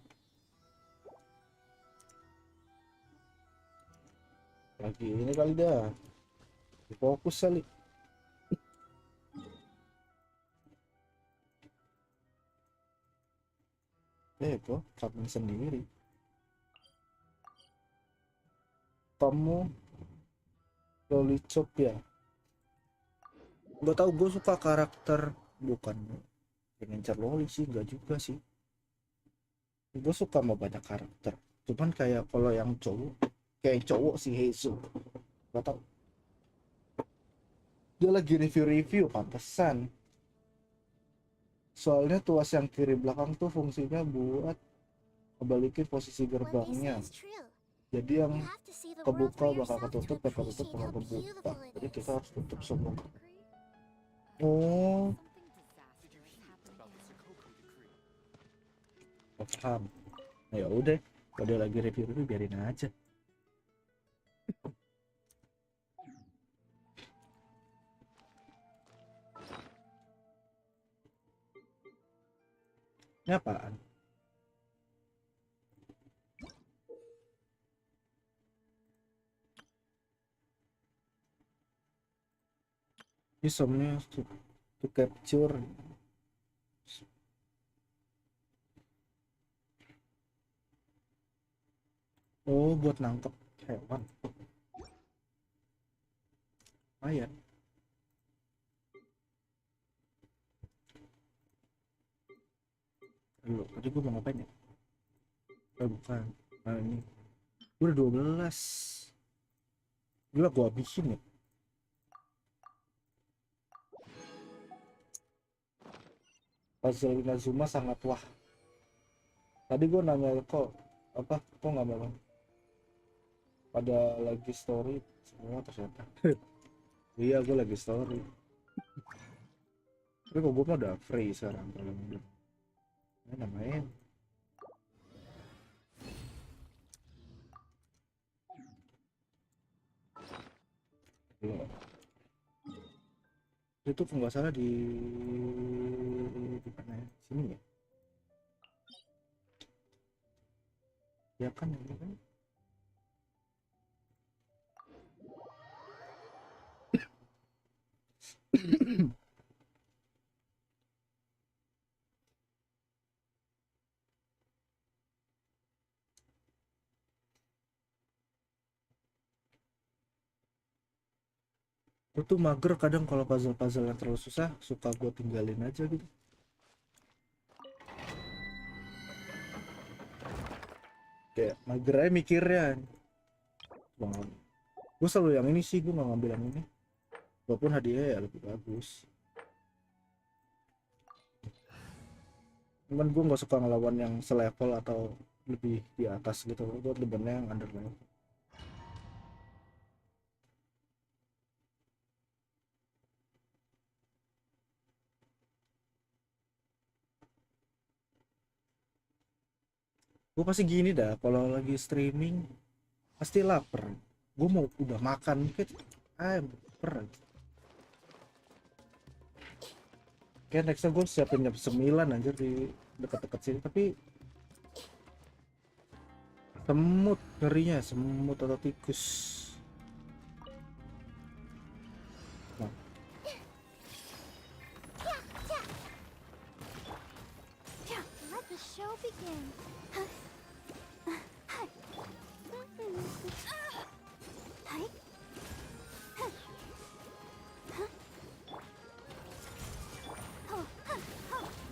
Lagi ini kali dah. Fokus kali. Kok farming sendiri. Kamu lolicop ya? Gak tau, gue suka karakter bukan ngincar loli sih, gak juga sih. Gue suka sama banyak karakter. Cuman kayak kalau yang cowok, kayak cowok si Heisu. Gak tau. Dia lagi review-review, pantesan. Soalnya tuas yang kiri belakang tuh fungsinya buat ngebalikin posisi gerbangnya. Jadi yang kebuka bakal ketutup, yang ketutup bakal kebuka. Jadi kita harus tutup semua. Oh, paham. Nah, ya udah, kalau dia lagi review biarin aja. Ini apaan? Isomnya to capture. Oh, buat nangkep hewan. Lumayan. Loh, tadi gue mau ngapain ya? Bukan. Nah, ini. Udah 12. Gila, gue habisin ya. Puzzle Inazuma sangat wah. Tadi gue nanya kok nggak mau pada lagi story semua ternyata. Iya, gue lagi story. Tapi kok gue mah udah free sekarang kalau udah main. Loh. Itu kalau nggak salah di mana ya? Sini ya? Ya kan ini kan. Gue tuh mager kadang kalau puzzle-puzzle yang terlalu susah, suka gue tinggalin aja gitu. Kayak mager aja mikirnya. Gue selalu yang ini sih, gue gak ngambil yang ini. Walaupun hadiah ya lebih bagus. Cuman gue gak suka ngelawan yang selevel atau lebih di atas gitu. Gue demennya yang under level. Gue pasti gini dah, kalau lagi streaming pasti lapar. Gue mau udah makan dikit, lapar. Kayak nextnya gue siapin jam 9 aja di dekat-dekat sini, tapi semut ngerinya, semut atau tikus. Nah. Let the show begin.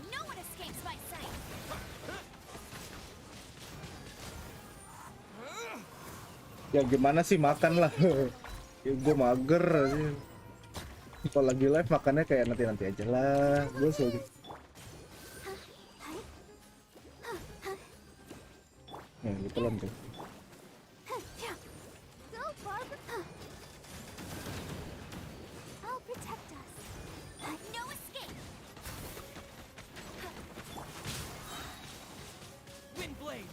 No one escapes my sight. Ya gimana sih makan lah. Ya, gue mager sih. Kalau lagi live makannya kayak nanti-nanti aja lah. Gue selalu ya gitu lah tuh. Go, Barbara. I'll protect us. No escape. Wind blade.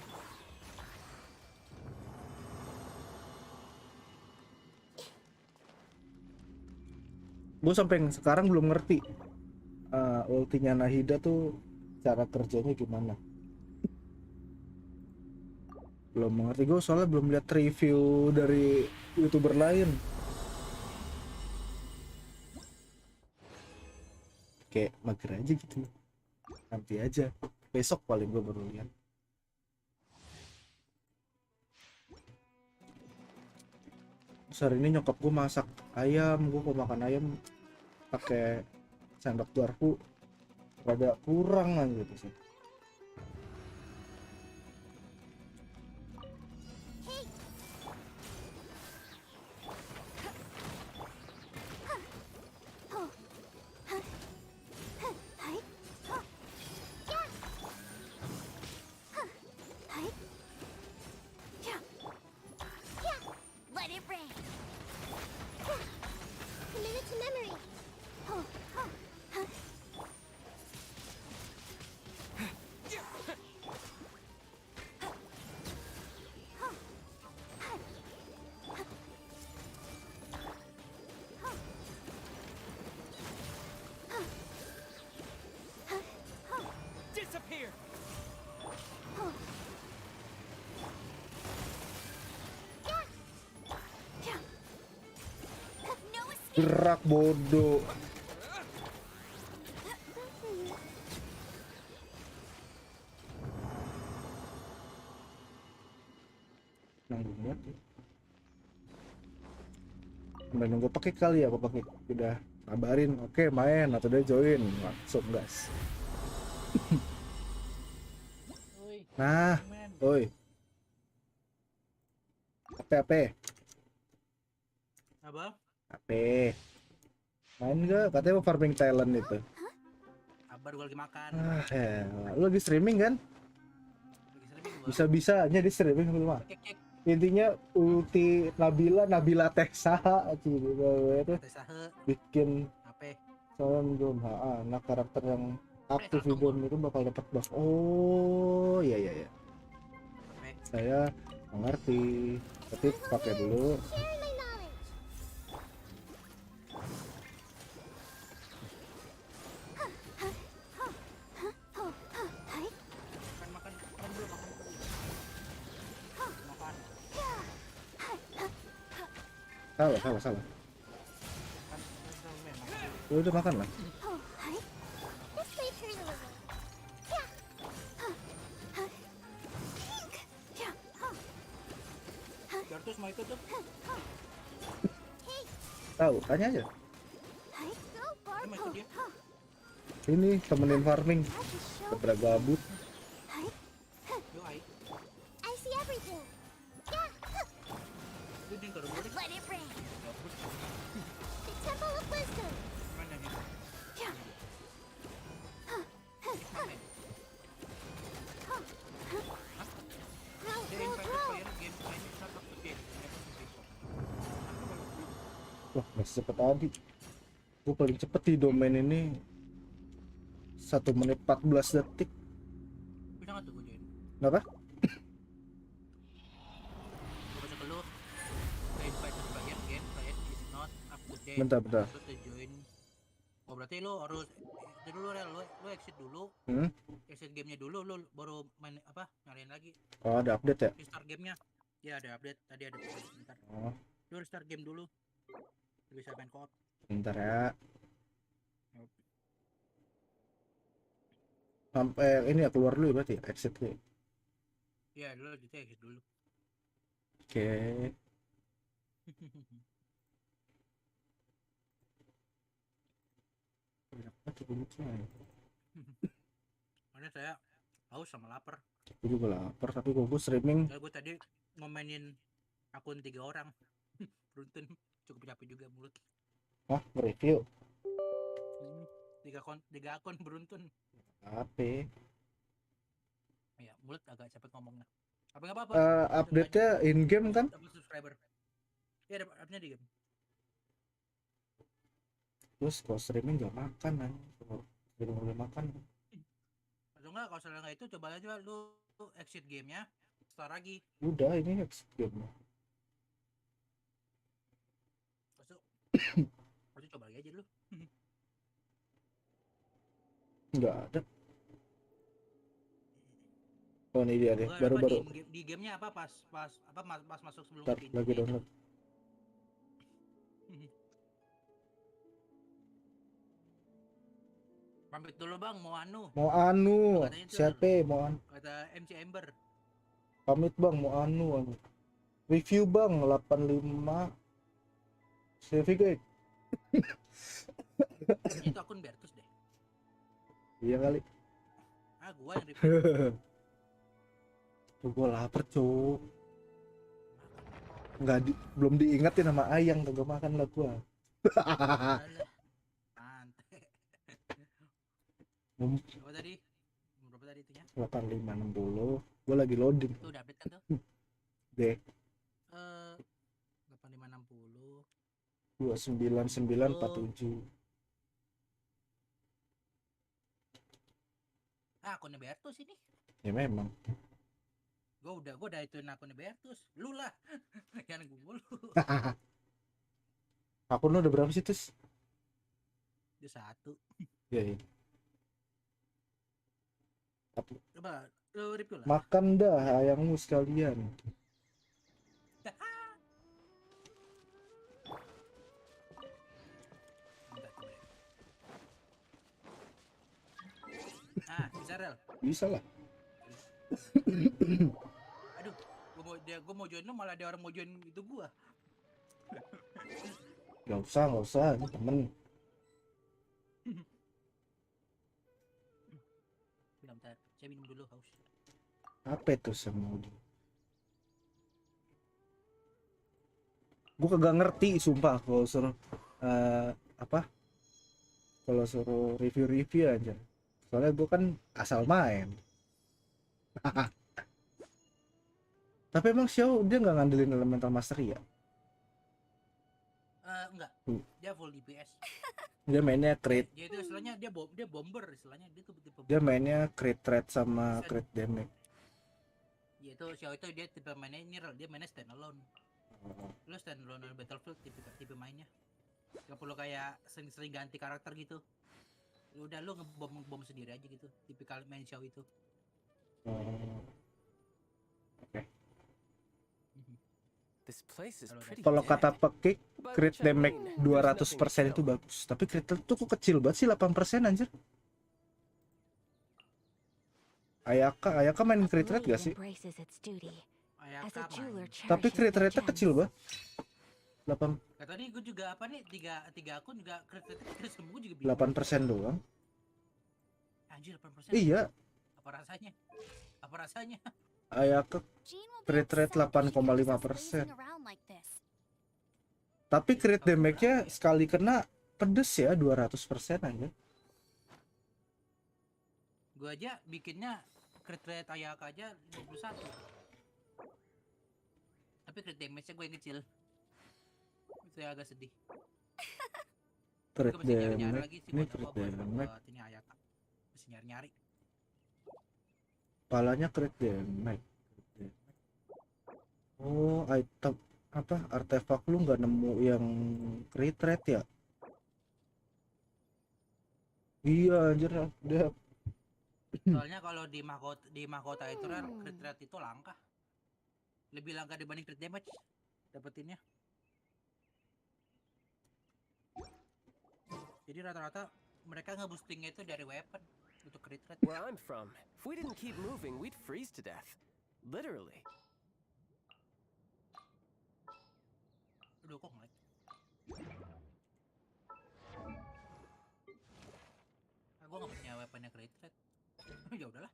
Gue sampai sekarang belum ngerti ultinya Nahida tuh cara kerjanya gimana. Belum mengerti, gue soalnya belum lihat review dari YouTuber lain. Kayak mager aja gitu. Nanti aja, besok paling gue baru lihat. Terus hari ini nyokap gue masak ayam, gue mau makan ayam pakai sendok garpu, rada kurang lah gitu sih. Let it rain. Commit it to memory. Disappear. Gerak bodoh. Nanggung banget ya. Udah nunggu pakai kali ya, apa pakai udah kabarin oke main atau dia join langsung gas. Nah, oi. Apa? Apa? Main gak? Katanya mau farming talent itu. Kabar gue lagi makan. Lu lagi streaming kan? Bisa-bisanya di streaming lu mah. Intinya ulti Nabila Teksa gitu itu. Bikin sound nah karakter yang aktif di itu bakal dapat buff. Oh, iya. Saya mengerti. Tapi pakai dulu. Salah. Udah makan lah. Oh, hi. This way, turn a little. Yeah. Yeah. Bertus mau ikut tuh? Tahu, tanya aja. Hi. Go, Dia mau ikut dia. Ini temenin farming. Bergabut. Hi. Yo, ai. I see everything. Yeah. Lu dia kalau boleh. Let it rain. The Temple of Wisdom. Mana nih? Yeah. Dia invited player game main satu game. Wah, masih cepet tadi. Gue paling cepet di domain ini 1 menit 14 detik. Bisa nggak tuh gue join? Kenapa? Gue baca ke lu. The invited player game player is not up to date. Bentar. Terus the join. Oh berarti lu harus itu dulu Rel, lu exit dulu. Exit gamenya dulu, lu baru main apa? Nyalain lagi. Oh, ada update ya? Restart gamenya. Ya ada update, tadi ada bentar. Oh, Lu restart game dulu. Lu bisa main co-op. bentar ya. Sampai ini ya keluar dulu ya berarti ya? Exit dulu. Iya, dulu gitu exit dulu. Oke. Makanya saya haus sama lapar. Gue juga lapar tapi gue streaming. Gue tadi ngomainin akun 3 orang. Beruntun, cukup capek juga mulut. Hah, review? 3 akun beruntun. Apa? Ya, mulut agak capek ngomongnya. Apa nggak apa-apa? Update-nya in game kan? Dapat subscriber. Iya, dapat update-nya di game. Terus kalau streaming gak makan aja. Kalau streaming boleh makan. Atau enggak, kalau salah nggak itu coba aja lu exit gamenya, start lagi. Udah, ini exit game. Masuk coba lagi aja dulu. Nggak ada. Oh ini dia deh, baru di gamenya apa pas masuk sebelum lagi download. Pamit dulu bang, mau anu. Siapa mau anu? Kata MC Ember. Pamit bang, mau anu. Review bang, 85. Certificate. Itu akun Bertus deh. Iya kali. Gua yang review. Gue lapar cuk. Belum diingetin sama Ayang kagak makan lah gua. Berapa tadi? Berapa tadi itunya? 8560. Gua lagi loading. Itu udah update kan tuh? Deh. 8560 29947. Akunnya Bertus ini. Ya memang. Gua udah ituin akunnya Bertus. Lu lah. Jangan gue mulu. Akun lu udah berapa sih, Tus? Dia 1. Iya. Coba lu review lah. Makan dah ayangmu sekalian. Bisa Rel? Bisa lah. Aduh, gua mau join lu malah ada orang mau join itu gua. Gak usah, ini temen. Bentar, saya minum dulu haus. Apa itu semua? Gue kagak ngerti sumpah kalau suruh kalau suruh review aja. Soalnya gue kan asal main. Tapi emang Xiao dia nggak ngandelin elemental mastery ya? Enggak. Dia full DPS. Dia mainnya crit. Dia itu istilahnya dia bomber istilahnya dia tuh tipe. Dia mainnya crit threat sama crit damage. Ya itu Xiao itu dia tipe mainnya ini dia mainnya standalone. Lu standalone di Battlefield tipe mainnya. Gak perlu kayak sering ganti karakter gitu. Udah lu ngebom sendiri aja gitu. Tipikal main Xiao itu. Oke. This place is pretty Kalau kata dead. pekik, By crit which I damage mean, 200% itu bagus. Tapi crit tuh kok kecil banget sih, 8% anjir. Ayaka main crit rate gak sih? Embraces its duty. As Ayaka a jeweler main. Tapi cherishes crit their rate-nya kecil gems. banget. 8 Nah, tadi gue juga apa nih, tiga akun juga crit gue juga bingung. 8% doang. Anjir 8%. Iya, Apa rasanya? Apa rasanya? Ayaka crit rate 8,5%. Tapi crit damage-nya sekali kena pedes ya 200% aja. Gue aja bikinnya crit rate Ayaka aja 21. Tapi crit damage-nya gue yang kecil. Itu yang agak sedih. Crit Gue masih nyari-nyari damage, lagi sih ini buat crit apa damage. buat ini Ayaka. Masih nyari-nyari. Palanya crit damage. Oh, item apa artefak lu nggak nemu yang crit rate ya? Iya anjir dia. Soalnya kalau di mahkota itu kan crit rate itu langka. Lebih langka dibanding crit damage dapetinnya. Jadi rata-rata mereka nge-boostingnya itu dari weapon untuk crit rate. Where I'm from, if we didn't keep moving, we'd freeze to death. Literally. Aduh kok ngelag. Gue gak punya weaponnya crit rate. Ya udahlah,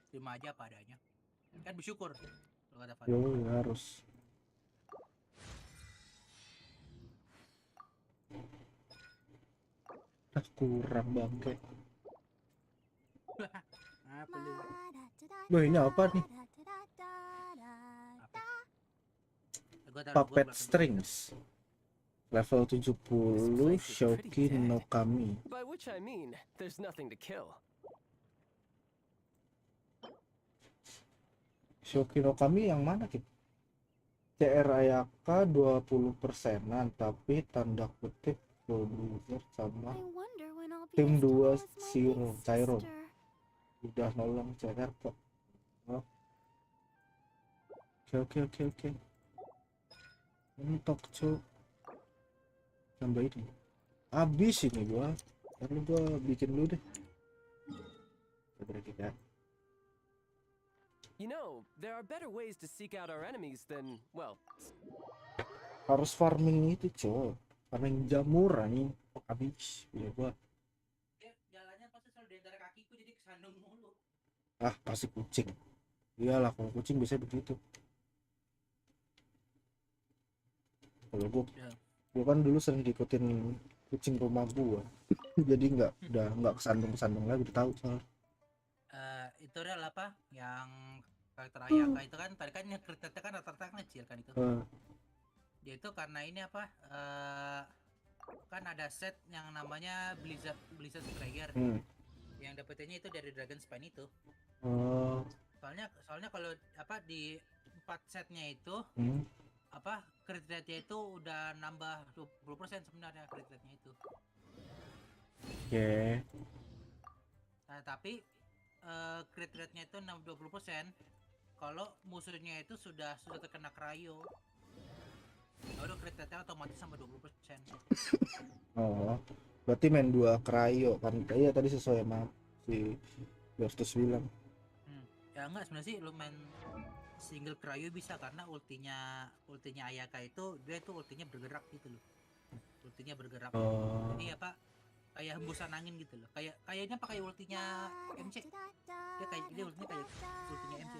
terima aja apa adanya. Kan bersyukur kalau kata Fadil. Yo harus. Kurang bangke. Apa lu? Loh ini apa nih? Puppet strings. Level 70 Shoki no Kami. By which I mean, there's nothing to kill. Shoki no Kami yang mana gitu? CR Ayaka 20%-an tapi tanda kutip produser sama tim 2 Zero Cairo udah nolong CR kok. Oh. Oke. Untuk cu tambah ini habis ini gua, lalu gua bikin dulu deh. Kita You know, there are better ways to seek out our enemies than, well, harus farming itu coy, farming jamur anjing. Habis ya gua. Jalannya pasti selalu di antara kakiku jadi kesandung mulu. Ah pasti kucing. Iyalah kalau kucing bisa begitu. Kalau gua kan dulu sering diikutin kucing rumah gua. Jadi udah nggak kesandung lagi, udah tahu soal. Itu adalah apa yang karakter Ayaka itu kan tadi kan yang crit rate kan rata-rata kecil kan itu. Dia itu karena ini apa kan ada set yang namanya Blizzard Trigger. Yang dapetinnya itu dari Dragon Spine itu. Soalnya kalau apa di 4 setnya itu apa crit rate-nya itu udah nambah 20% sebenarnya crit rate-nya itu. Oke. Nah, tapi crit rate-nya itu 20% kalau musuhnya itu sudah terkena cryo. Baru crit rate-nya otomatis sampai 20%. Oh, berarti main 2 cryo kan? Iya tadi sesuai sama si Bertus bilang. Ya enggak, sebenarnya sih lu main single cryo bisa karena ultinya Ayaka itu dia tuh ultinya bergerak gitu loh. Ultinya bergerak. Jadi apa? Kayak hembusan angin gitu loh. Kayaknya pakai ultinya MC. Dia ultinya kayak ultinya MC.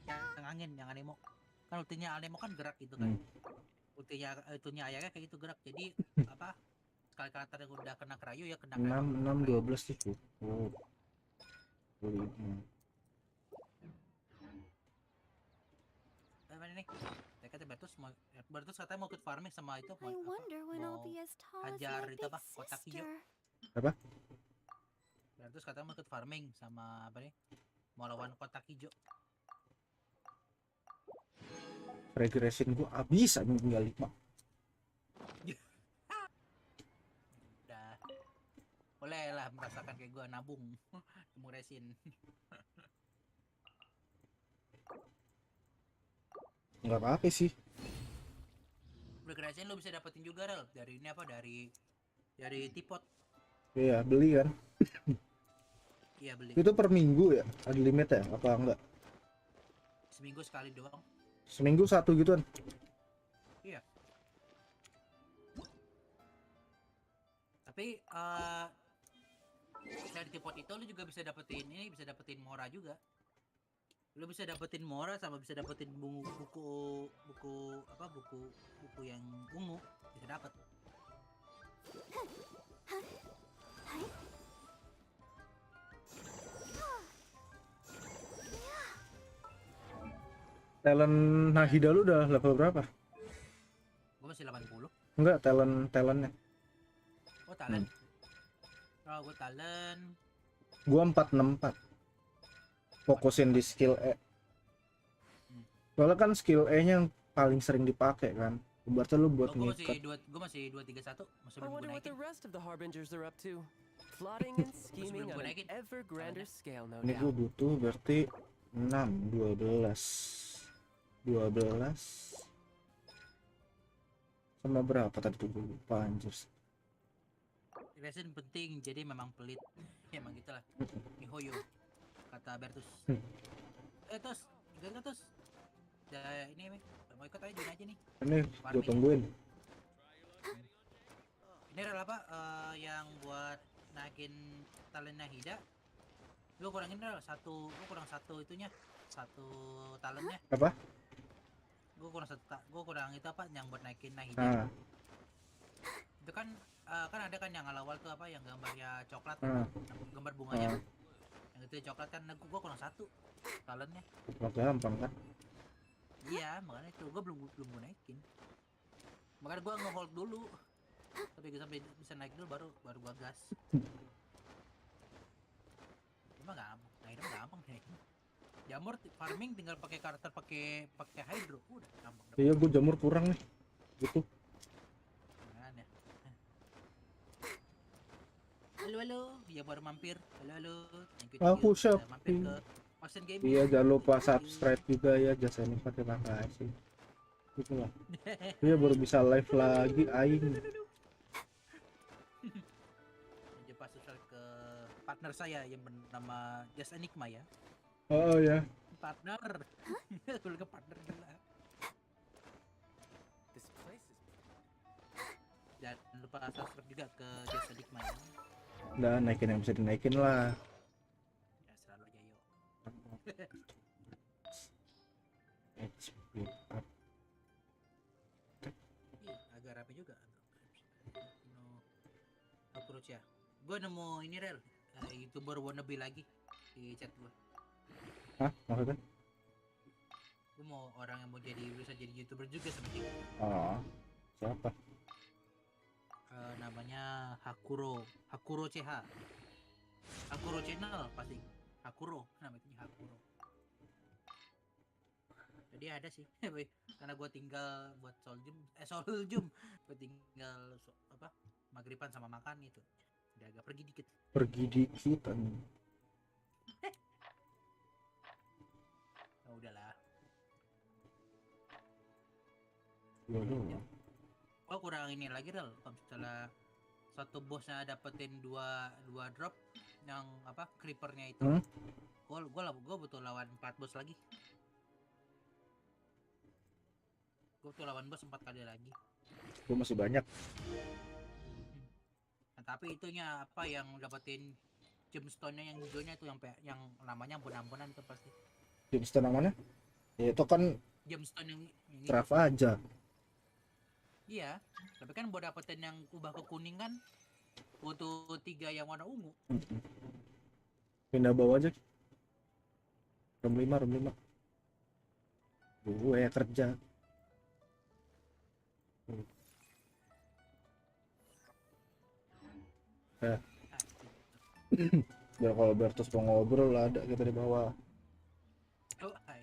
Yang angin, yang Anemo. Kan ultinya Anemo kan gerak gitu kan. Ultinya Ayaka kayak gitu gerak. Jadi apa? Sekali karakter yang udah kena cryo ya kena 6 12 itu. Oh. Mana nih? Bertus katanya mau ikut farming sama itu mau hajar itu apa? Kotak hijau. Apa? Bertus katanya mau ikut farming sama apa nih? Mau lawan kotak hijau. Regression gua habis aja tinggal 5. Udah. Boleh lah merasakan kayak gua nabung. Nabung resin. Nggak apa-apa sih. Berkreasi lo bisa dapetin juga Rel dari ini apa dari tipot. Iya, beli kan. Iya beli. Itu per minggu ya? Ada limit ya? Apa enggak? Seminggu sekali doang. Seminggu satu gituan? Iya. Tapi dari tipot itu lu juga bisa dapetin ini, bisa dapetin Mora juga. Lu bisa dapetin Mora sama bisa dapetin buku yang ungu bisa dapet. Talent Nahida lu udah level berapa? Gua masih 80. Enggak, talentnya. Oh talent. Oh gua talent. Gua 464. Fokusin di skill E. Soalnya kan skill E-nya yang paling sering dipakai kan. Berarti lu buat ngikat. Gua masih 231, masih I belum wonder what naikin. the rest of the harbingers are up to. Plotting and scheming on an ever grander scale, no Ini gua doubt. butuh berarti 6, 12 sama berapa tadi tuh, gue lupa anjir. Resin penting, jadi memang pelit. Ya emang gitulah. Mihoyo kata Bertus. Tos, gak tos. Ini mau ikut aja join aja nih. Ini gue tungguin. Ini rel apa yang buat naikin talent Nahida. Lu kurangin rel satu, lu kurang satu itunya. Satu talentnya. Apa? Gue kurang itu apa yang buat naikin Nahida. Itu kan kan ada kan yang awal tuh apa yang gambarnya coklat, gambar bunganya. Yang itu coklat kan gue kurang satu talentnya. Gampang kan? Iya, makanya itu gue belum gue naikin. Makanya gue nge-hold dulu. Sampai bisa naik dulu baru gue gas. Cuma gampang, Nahida gampang naikin. Jamur farming tinggal pakai karakter pakai hydro udah gampang. Iya, gue jamur kurang nih. Gitu. Mana? Halo, ya baru mampir. Halo. Aku siap. Mampir ke Ocean Game. Iya, jangan lupa subscribe juga ya, jasa ini terima kasih. Itulah. Iya, baru bisa live lagi aing. Coba subscribe ke partner saya yang bernama Just Enigma ya. Oh ya. Partner. Dulu ke partner gila. Jangan lupa subscribe juga ke Just Enigma ya. Udah naikin yang bisa dinaikin lah. Ya selalu aja yuk. Agak rapi juga. Approach ya. Gue nemu ini rel. YouTuber wannabe lagi di chat gue. Hah? Maksudnya? Gue mau orang yang mau bisa jadi YouTuber juga sama dia. Oh, siapa? Namanya Hakuro CH. Hakuro channel pasti. Hakuro, namanya Hakuro. Jadi ada sih, karena gue tinggal buat soljum, gue tinggal maghriban sama makan itu. Udah agak pergi dikit. Oh, udahlah. Oh kurang ini lagi Rel, kalau misalnya satu bosnya dapetin dua drop yang creepernya itu, gue butuh lawan 4 bos lagi. Gue butuh lawan bos 4 kali lagi. Gue masih banyak. Nah, tapi itunya yang dapetin gemstone-nya yang hijaunya itu yang namanya ampun-ampunan itu pasti. Gemstone namanya? Ya itu kan gemstone yang craft aja. Iya, tapi kan buat dapetin yang ubah ke kuning kan butuh 3 yang warna ungu. Pindah bawah aja. Room 5. Gue kerja. Biar kalau Bertus mau ngobrol ada kita di bawah. Oh, hai.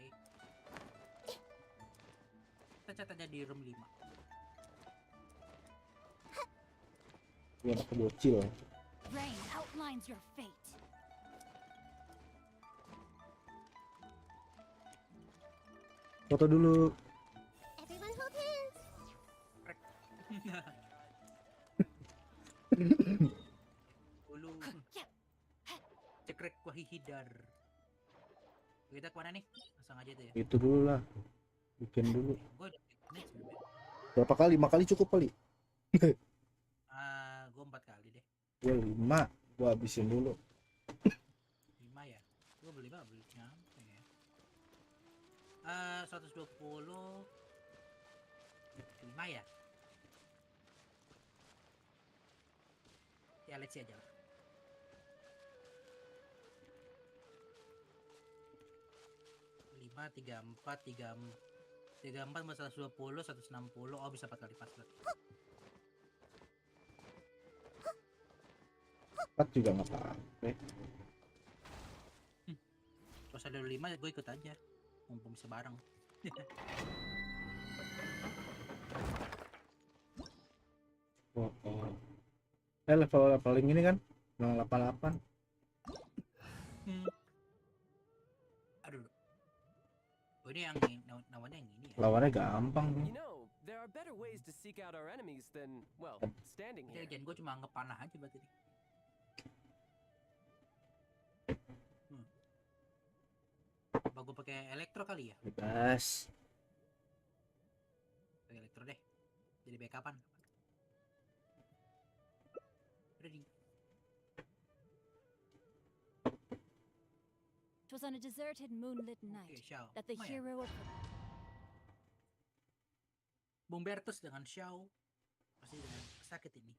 Kita chat aja di room 5. Dia anak bocil. Rain outlines your fate. Foto dulu. Everyone hold hands. Dar. Kita kemana nih? Langsung aja tuh ya. Itu dulu lah. Bikin dulu. Gue udah bikin sebelumnya. Berapa kali? 5 kali cukup kali. Gue 4 kali deh. Gue 5. Gue habisin dulu. 5 ya? Gue beli nyampe ya. 120 5 ya? Ya let's see aja lah. 5, 34 sama 120, 160. Oh bisa 4 kali pas berarti. 4 juga nggak apa-apa. Kalau ada 5 gue ikut aja. Mumpung bisa bareng. Oh. Level paling ini kan yang 88. Aduh. Oh ini yang namanya yang ini ya. Lawannya gampang. You know, there are better ways to seek out our enemies than, well, standing here. Gue cuma ngepanah aja berarti. Apa gue pakai elektro kali ya? Bebas. Pakai elektro deh. Jadi backupan. Ready. It was on a deserted moonlit night that the hero of Bombertus dengan Xiao pasti dengan sakit ini.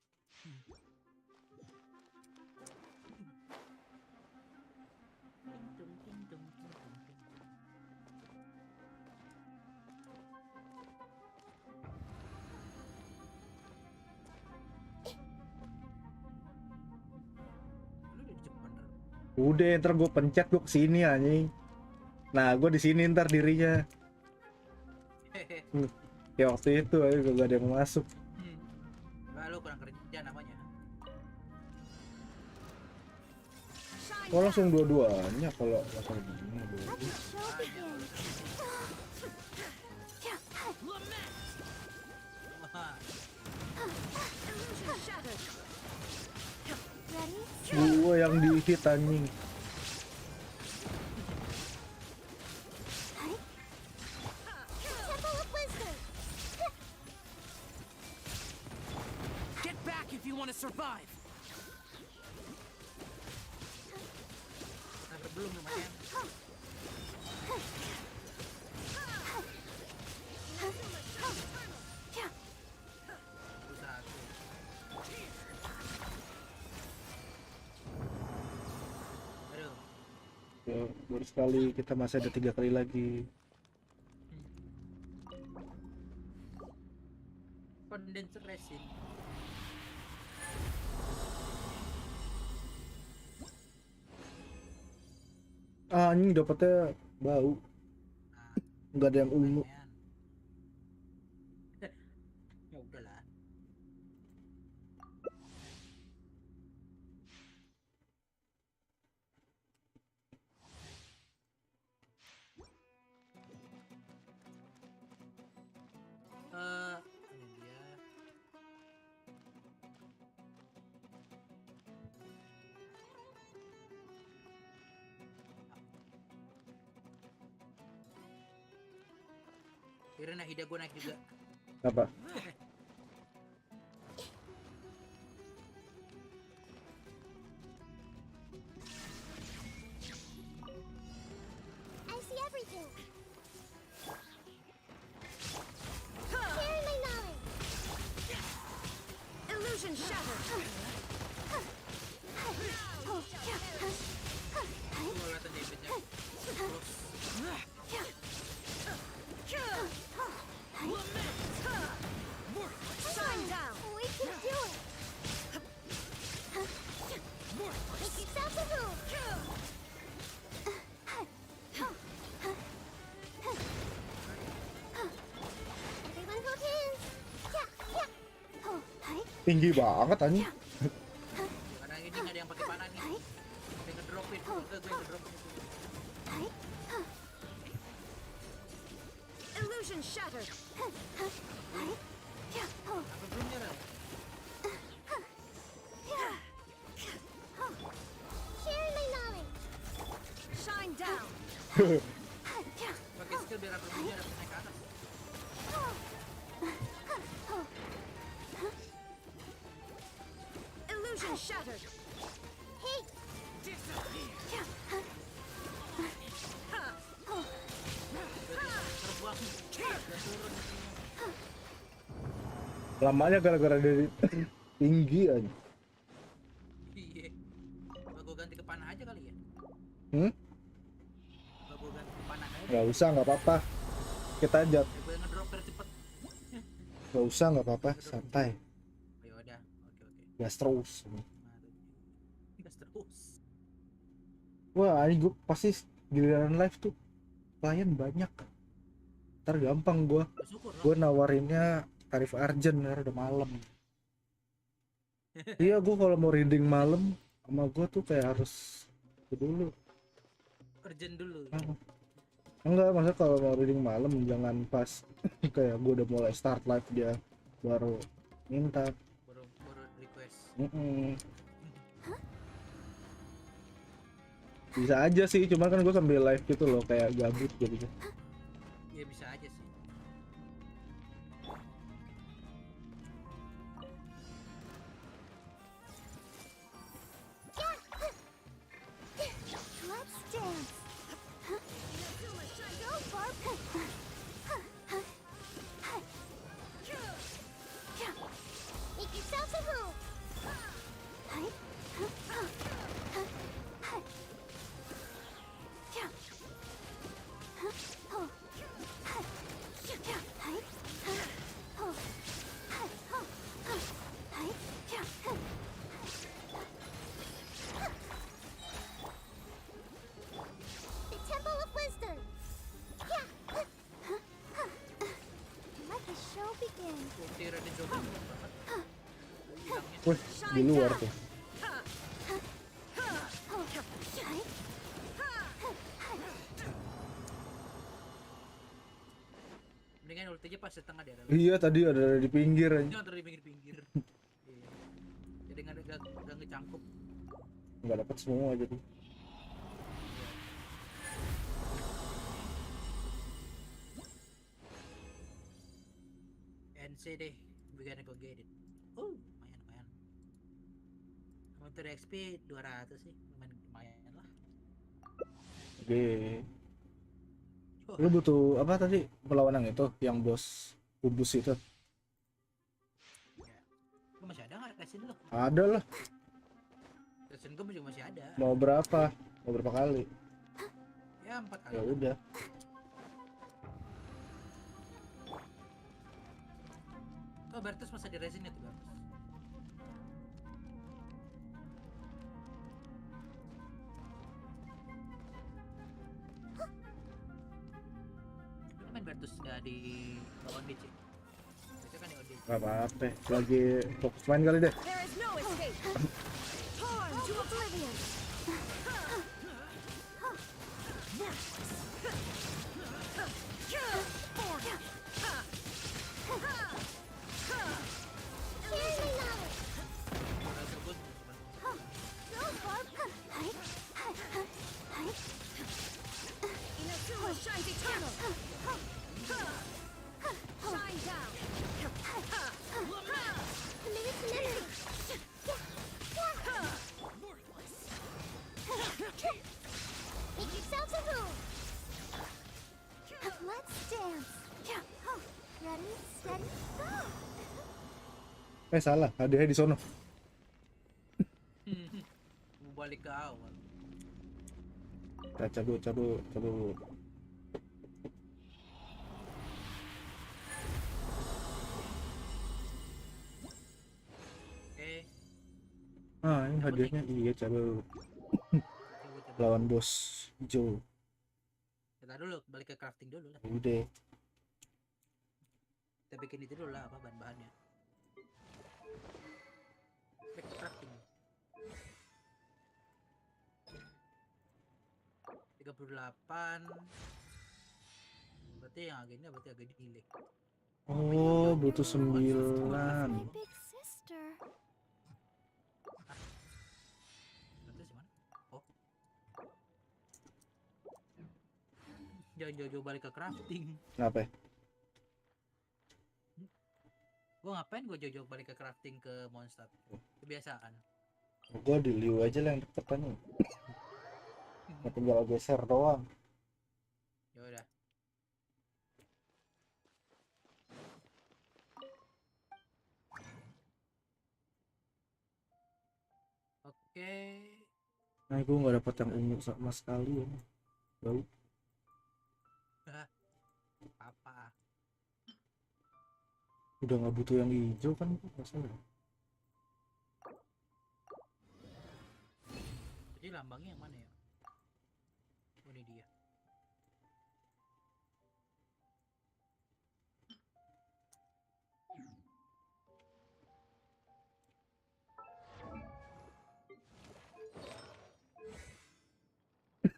Udah, ntar gue pencet gue kesini anjing. Nah, gue di sini ntar dirinya. Ya waktu itu aja gak ada yang masuk. Lu kurang kerja namanya. Oh langsung dua-duanya kalau langsung gini. Gua yang di-hit anjing. Get back if you want to survive. Belum lumayan. Ya, baru sekali, kita masih ada 3 kali lagi. Condenser resin. Anjing dapetnya bau. Nggak ada yang ungu. Ya udahlah. Ini dia. Kira Hida gue naik juga. Apa? I see everything. Sharing my knowledge. illusion shattered. Shine down. We can do it. Make yourself a move. Everyone hold hands. Tinggi banget anjing. Karena ini nggak ada yang pakai panah nih. Dia ngedropin, gue ngedropin. Illusion shattered. Apa belum nyerah? Sharing my knowledge. Pakai skill biar aku punya dapat naik ke atas. Illusion shattered. Hey. Terbuang. Dan turun. Lamanya gara-gara dari tinggi aja. Iya. Coba gua ganti ke panah aja kali ya. Coba gua ganti ke panah aja. Nggak usah, nggak apa-apa. Kita aja. Gue ngedrop biar cepet. Nggak usah, nggak apa-apa. Santai. Ya udah. Oke. Gas terus. Gas terus. Wah, ini gue pasti giliran live tuh klien banyak. Ntar gampang gue nawarinnya tarif urgent karena udah malam. Iya, gue kalau mau reading malam sama gue tuh kayak harus dulu. Urgent dulu. Enggak, maksudnya kalau mau reading malam jangan pas kayak gue udah mulai start live dia baru minta. Baru request. Bisa aja sih, cuman kan gue sambil live gitu loh, kayak gabut gitu. Ya bisa aja sih. Let's dance. Go for Make yourself a move. The Temple of Wisdom. Let the show begin. Tira di jogging. Wih, di luar tuh. Mendingan ultinya pas di tengah daerah. Iya, tadi ada di pinggir aja. Jangan dari pinggir-pinggir. Iya. Jadi nggak ngecangkup. Nggak dapat semua jadi. NC deh, we gonna go get it. Lumayan. Untuk XP 200 sih, lumayan lah. Oke. Lu butuh apa tadi perlawanan itu yang bos kubus itu? Lu masih ada nggak resin lu? Ada lah. Resin gue juga masih ada. Mau berapa? Mau berapa kali? Ya 4 kali. Ya udah. Oh, Bertus masih di resinnya tuh Bertus. Main Bertus nggak di lawan DC. Itu kan di OD. Gak apa-apa, lagi fokus main kali deh. There is no escape. Torn to oblivion. Shines eternal. Shine down. Make yourselves a move. Let's dance. Ready, steady, go. Salah, hadiahnya di sono. Mau balik ke awal. Cabut. Ini hadiahnya iya cabut. Lawan bos Joe. Kita dulu balik ke crafting dulu lah. Udah. Kita bikin itu dulu lah apa bahan-bahannya. Back to crafting. 38. Berarti yang agaknya berarti agak delay. Oh, butuh 9. Big sister. Berarti gimana? Oh. Jangan jauh-jauh balik ke crafting. Kenapa ya? Gue ngapain gue jauh-jauh balik ke crafting ke monster? Kebiasaan. Gue di Liu aja lah yang deketannya. Tinggal geser doang. Ya udah. Oke. Nah, gue nggak dapet yang ungu sama sekali ya. Bau. Apa? Udah nggak butuh yang hijau kan? Masalah. Jadi lambangnya yang mana ya? Oh, ini dia.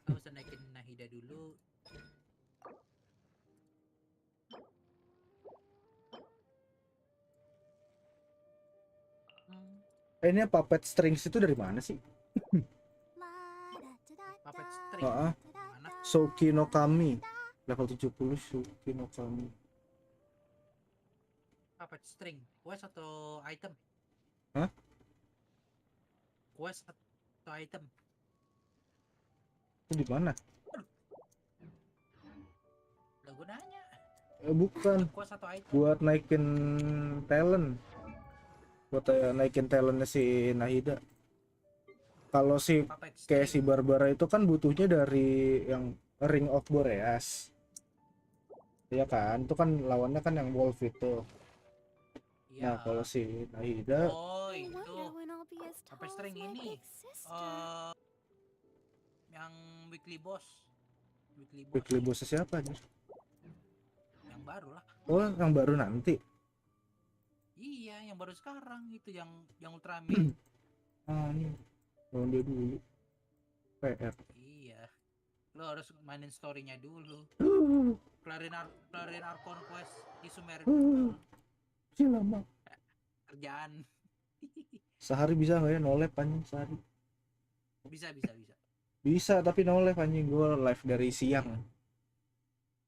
Aku usah naikin Nahida dulu. Ini puppet strings itu dari mana sih? Puppet string. Mana? Souki no Kami. Level 70 Souki no Kami. Puppet string. Quest atau item? Hah? Quest atau item? Itu di mana? Lah gue nanya. Bukan. Quest atau item? Buat naikin talent. Buat naikin talentnya si Nahida. Kalau si kayak si Barbara itu kan butuhnya dari yang Ring of Boreas. Iya kan? Itu kan lawannya kan yang Wolf itu. Nah, kalau si Nahida Oh, itu. Puppet string ini. Yang weekly boss. weekly boss siapa nih? Yang baru lah. Oh, yang baru nanti. Iya, yang baru sekarang itu yang Ultraman. Ini lawan dia dulu. PR. Iya. Lo harus mainin story-nya dulu. Kelarin Archon Quest di Sumer. Lama. Kerjaan. Sehari bisa nggak ya nolep anjing sehari? Bisa. Bisa tapi nolep anjing, gue live dari siang.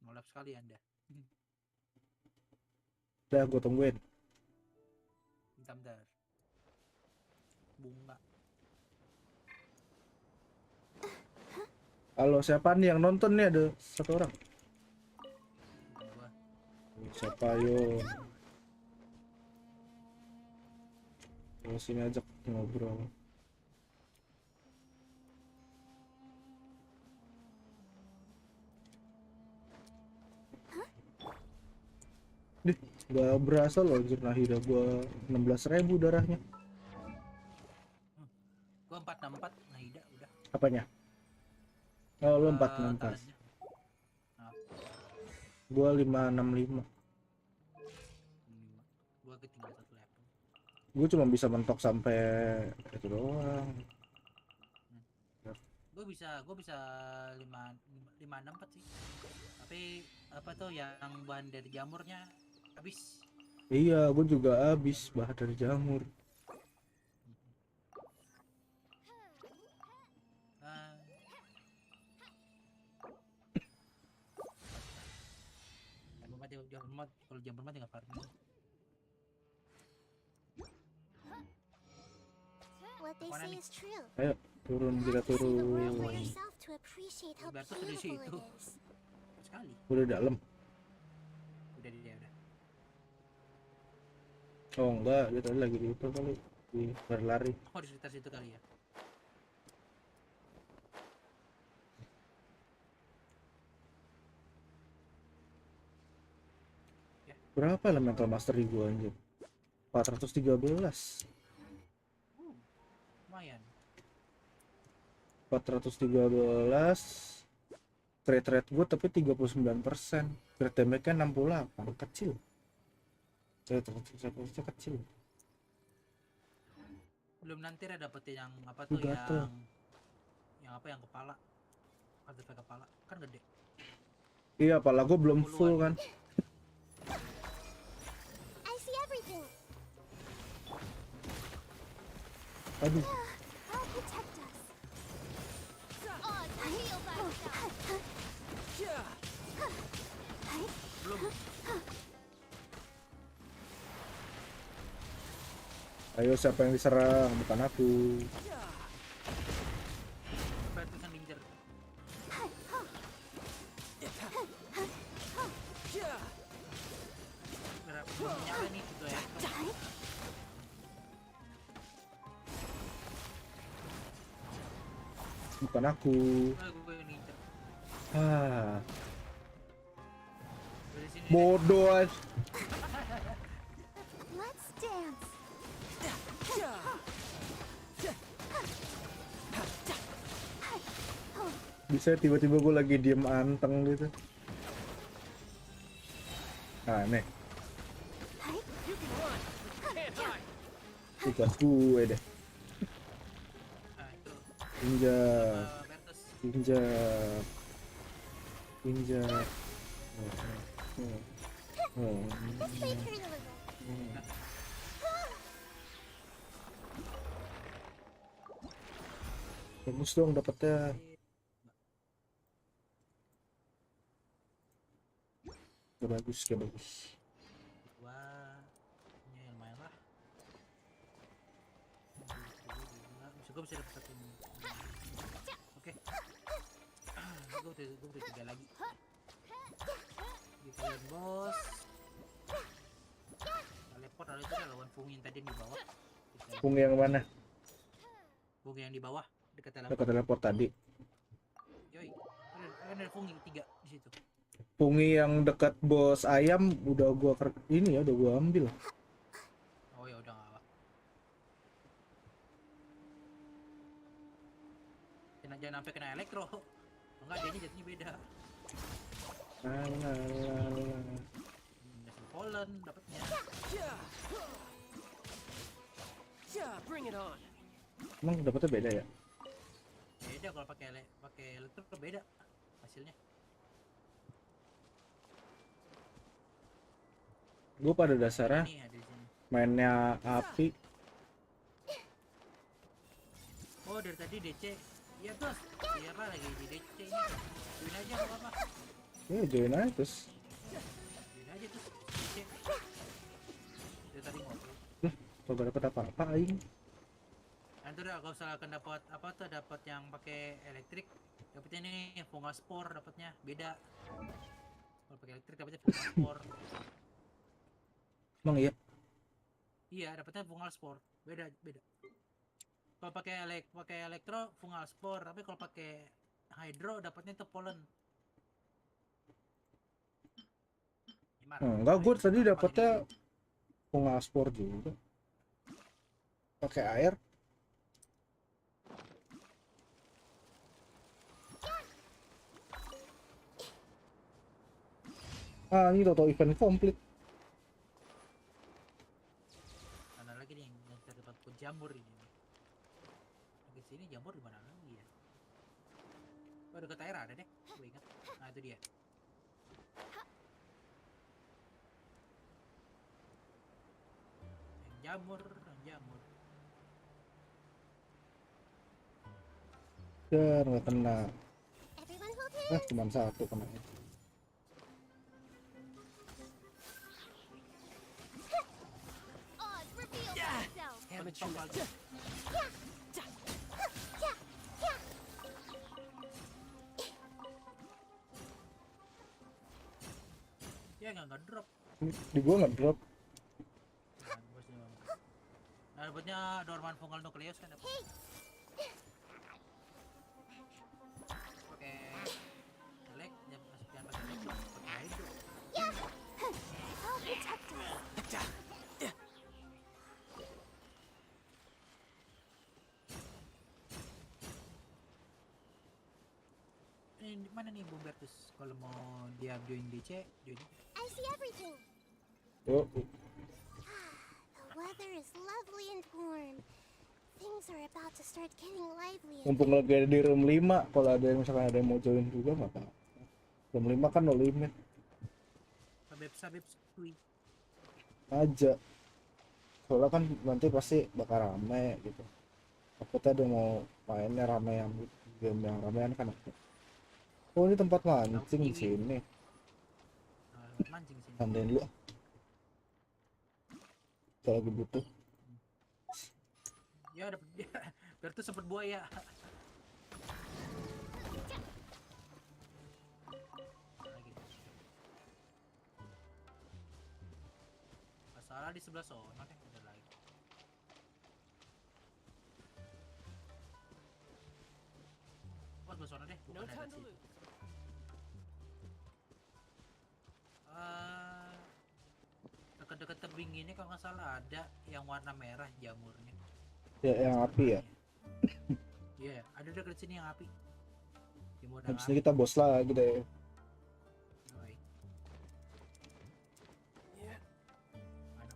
Nolep sekali Anda. Udah gue tungguin. Bentar. Bunga. Halo, siapa nih yang nonton nih? Ada satu orang. Siapa yo? Sini ajak ngobrol. Dih, gak berasa loh anjir Nahida gua 16.000 darahnya. Gua 464 Nahida udah. Apanya? Oh, lu 464. Gua 565. Gua ketinggalan satu level. Gua cuma bisa mentok sampai itu doang. Gua bisa 564 sih. Tapi apa tuh yang bahan dari jamurnya habis. Iya, gue juga habis bahan dari jamur. Kalau jamur mati nggak farming. What they say is true. Ayo turun, kita turun. Berarti di situ. Sekali. Udah dalam. Udah dia udah. Oh enggak, dia tadi lagi di itu kali, di berlari. Oh, di sekitar situ kali ya. Berapa elemental mastery gua anjir? 413. Lumayan. 413. Crit rate gue tapi 39%. Crit damage-nya 68, kecil. Crit rate kecil. Belum nanti ada dapetin yang apa tuh yang apa yang kepala. Artefak kepala kan gede. Iya, kepala gue belum full kan. I see everything. Aduh. I'll protect us. Belum. Ayo siapa yang diserang? Bukan aku. Prioritaskan danger. Belum nyala nih gitu ya. Bukan aku. Gue yang ngincer. Dari sini. Bodoh. Let's dance. Bisa tiba-tiba gue lagi diem anteng gitu. Aneh. Tugas gue deh. Injak. Injak. Injak. Bagus dong dapetnya. Bagus, kayak bagus. Wah, ini lumayan lah. Gue bisa dapat satu. Oke. Gue udah 3 lagi. Di kalian bos. Teleport lalu itu lawan Fungi yang tadi di bawah. Fungi yang mana? Fungi yang di bawah dekat teleport. Dekat teleport tadi. Yoi, ada Fungi 3 di situ. Fungi yang dekat bos ayam udah gua ini ya udah gua ambil. Oh ya udah nggak apa. Jangan sampai kena elektro. Enggak, dia jatuhnya beda. Dasar Poland dapatnya. Bring it on. Emang dapetnya beda ya? Beda kalau pakai elektro beda hasilnya. Gue pada dasarnya mainnya api. Oh dari tadi DC. Iya bos. Iya apa lagi di DC ini? Join aja nggak apa-apa. Join aja terus. Join aja terus DC. Dari tadi ngobrol. Kagak dapet apa-apa aing. Nanti udah kalau misalkan dapat apa tuh, dapat yang pakai elektrik, dapatnya nih fungal spore, dapatnya beda. Kalau pakai elektrik dapatnya fungal spore. Emang iya? Iya, dapatnya fungal spore. Beda. Kalau pakai elektro fungal spore, tapi kalau pakai hydro dapatnya itu pollen. Enggak, gue tadi dapetnya fungal spore juga. Pakai air. Ini toto event komplit. Mana lagi nih yang terdapat jamur ini? Di sini jamur di mana lagi ya? Oh dekat air ada deh, gue ingat. Nah itu dia. Jamur. Dan nggak kena. Cuma satu kena. Ya nggak drop. Di gua nggak drop. Nah, dapatnya dorman fungal nucleus kan dapat. Pakai elek, jangan pakai elektro, pakai hydro. Ini mana nih Bombertus? Kalau mau dia join DC, join. I see everything. Oh. The weather is lovely and warm. Things are about to start getting lively. Mumpung lagi ada di room 5, kalau ada yang misalkan ada yang mau join juga nggak apa-apa. Room 5 kan no limit. Sabep kui. Aja. Soalnya kan nanti pasti bakal rame gitu. Aku tadi mau mainnya rame yang game yang ramean kan. Oh ini tempat mancing di sini. mancing sini. Tandain dulu. Kalau lagi butuh. Ya dapet biar tuh sempet buaya. Lagi. Masalah di sebelah sana deh, ada lagi. Oh, sebelah sana deh, bukan ada sih. Dekat-dekat tebing ini kalau nggak salah ada yang warna merah jamurnya. Ya, yang api ya. Iya, ada dekat sini yang api. Jamur Habis ini kita bos lagi deh.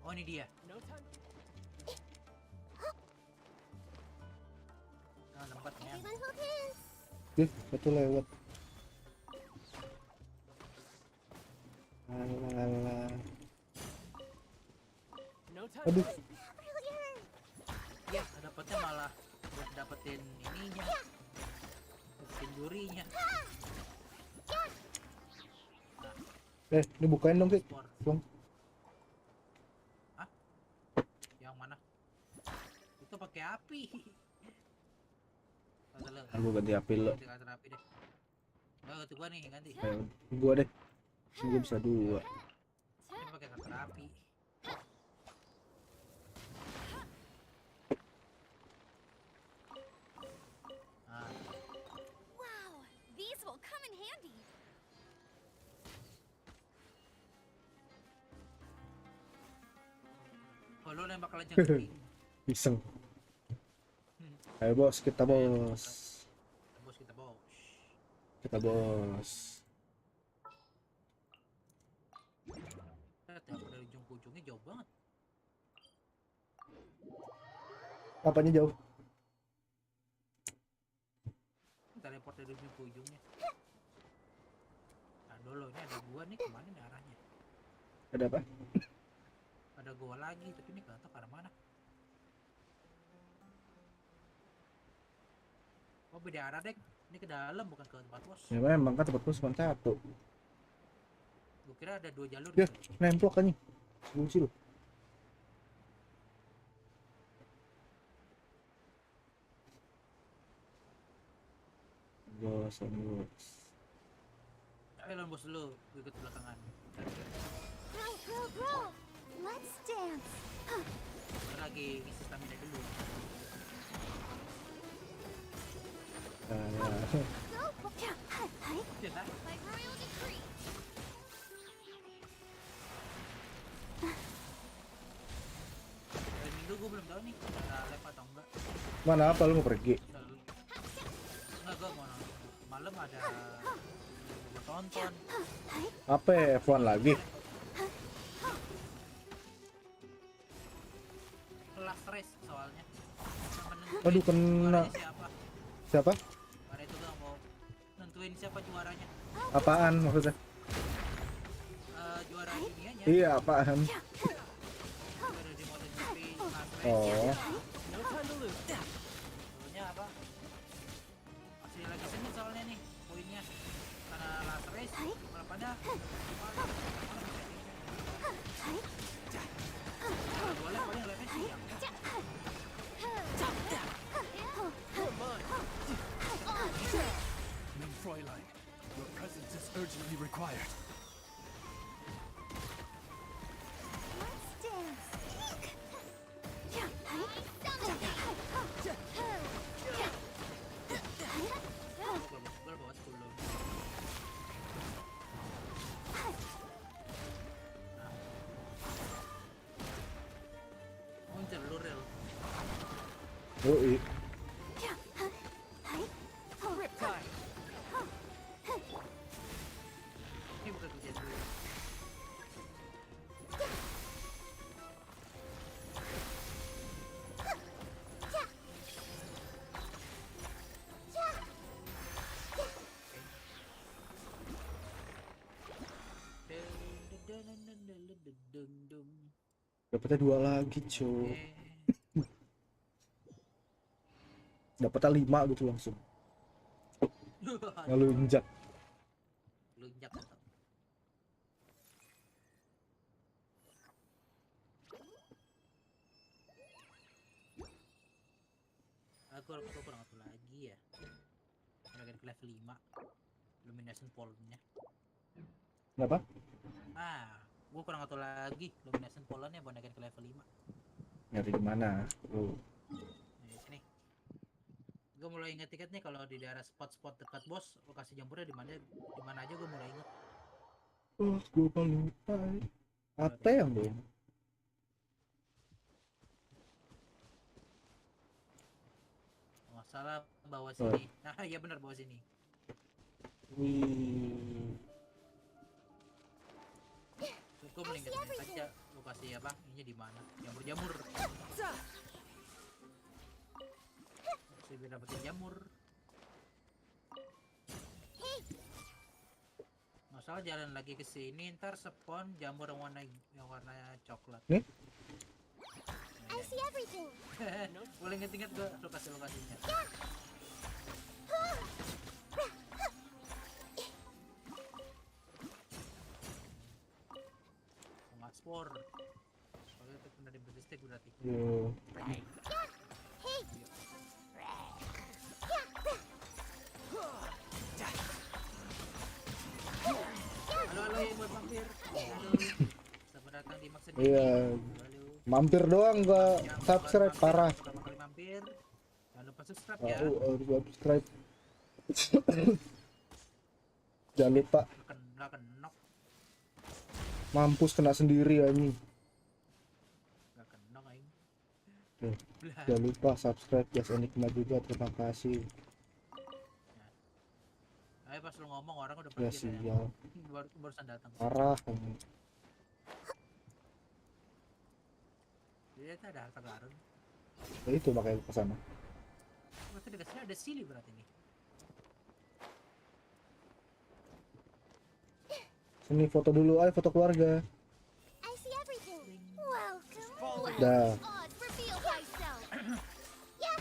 Oh, ini dia. Nah, tempatnya. Betul lewat. Alah. Aduh. Ya, dapetnya malah buat dapetin ininya. Dapetin jurinya. Ini bukain dong, Kik. Dong. Hah? Yang mana? Itu pakai api. Aku ganti api lo. Ganti api deh. Nah, ganti gua nih, ganti. Gua deh. Gua bisa dua. Ini pakai kater api. Wow, these will come in handy. Oh, lo nembak lejang api. Iseng. Ayo bos, kita bos. Bos kita bos. Kita bos. Dari ujung ke ujungnya jauh banget. Apanya jauh? Teleport dari ujung ke ujungnya. Nah dulu ini ada gua nih, kemana nih arahnya? Ada apa? Ada gua lagi, tapi ini gak tau ke arah mana. Oh beda arah deh, ini ke dalam bukan ke tempat bos. Ya memang kan tempat bos cuma satu. Gua kira ada 2 jalur. Ya, nemplok kan nih. Kunci lo. Bos. Ayo lawan bos dulu, gue ikut belakangan. Bro, let's dance. Gue lagi ngisi stamina dulu. By royal decree. Hari Minggu gue belum tahu nih ada live atau enggak. Mana apa lu mau pergi? Enggak, gue mau nonton. Malam ada gue tonton. Apa ya, F1 lagi? Kelas race soalnya. Aduh, kena. Siapa? Karena itu gue mau nentuin siapa juaranya. Apaan maksudnya? Juara dunianya. Iya, apaan? Juara di MotoGP, kelas race. Oh. Soalnya apa? Masih lagi sengit soalnya nih poinnya. Karena last race malah pada boleh paling levelnya siang. Fräulein, your presence is urgently required. Let's dance. Gue bawa 10. Oh, jalur rel. Oh, iya. Ini bukan kerjaan gue. Dapatnya 2 lagi, cuy. Dapatnya 5 gitu langsung. Lalu injak. Lunjak atau Aku kurang satu lagi ya. Lagi ke level 5. Illumination polnya. Kenapa? Gue kurang satu lagi. Illumination polnya buat naikin ke level 5. Nyari di mana? Lu. Di sini. Gue mulai inget-inget nih kalau di daerah spot-spot dekat bos, lokasi jamurnya di mana aja gue mulai inget. Oh, gue lupa. Apa yang belum? Nggak salah bawah sini. Nah, iya benar bawah sini. Wih. Gue mulai inget-inget aja lokasi apa? Ini di mana? Jamur-jamur. Masih bisa dapetin jamur. Masalah jalan lagi ke sini ntar spawn jamur yang warna coklat. I see everything. Boleh inget-inget gue lokasinya. Spor. Kalau itu pernah di beristik berarti. Yo. Halo yang buat mampir. Selamat datang di Maksud. Iya. Mampir doang gak subscribe parah. Mampir. Jangan lupa subscribe ya. Subscribe. Jangan lupa. Kenok. Mampus kena sendiri anjing. Gak kenok aing. Jangan lupa subscribe ya Enigma juga, terima kasih. Ayo pas lu ngomong orang udah Ya pergi sial. Barusan datang. Parah anjing. Jadi itu ada harta karun. Ya itu makanya ke sana. Berarti dekat sini ada sili berarti nih. Sini foto dulu, ayo foto keluarga. I see everything. Welcome. Dah. Reveal thyself. Yeah.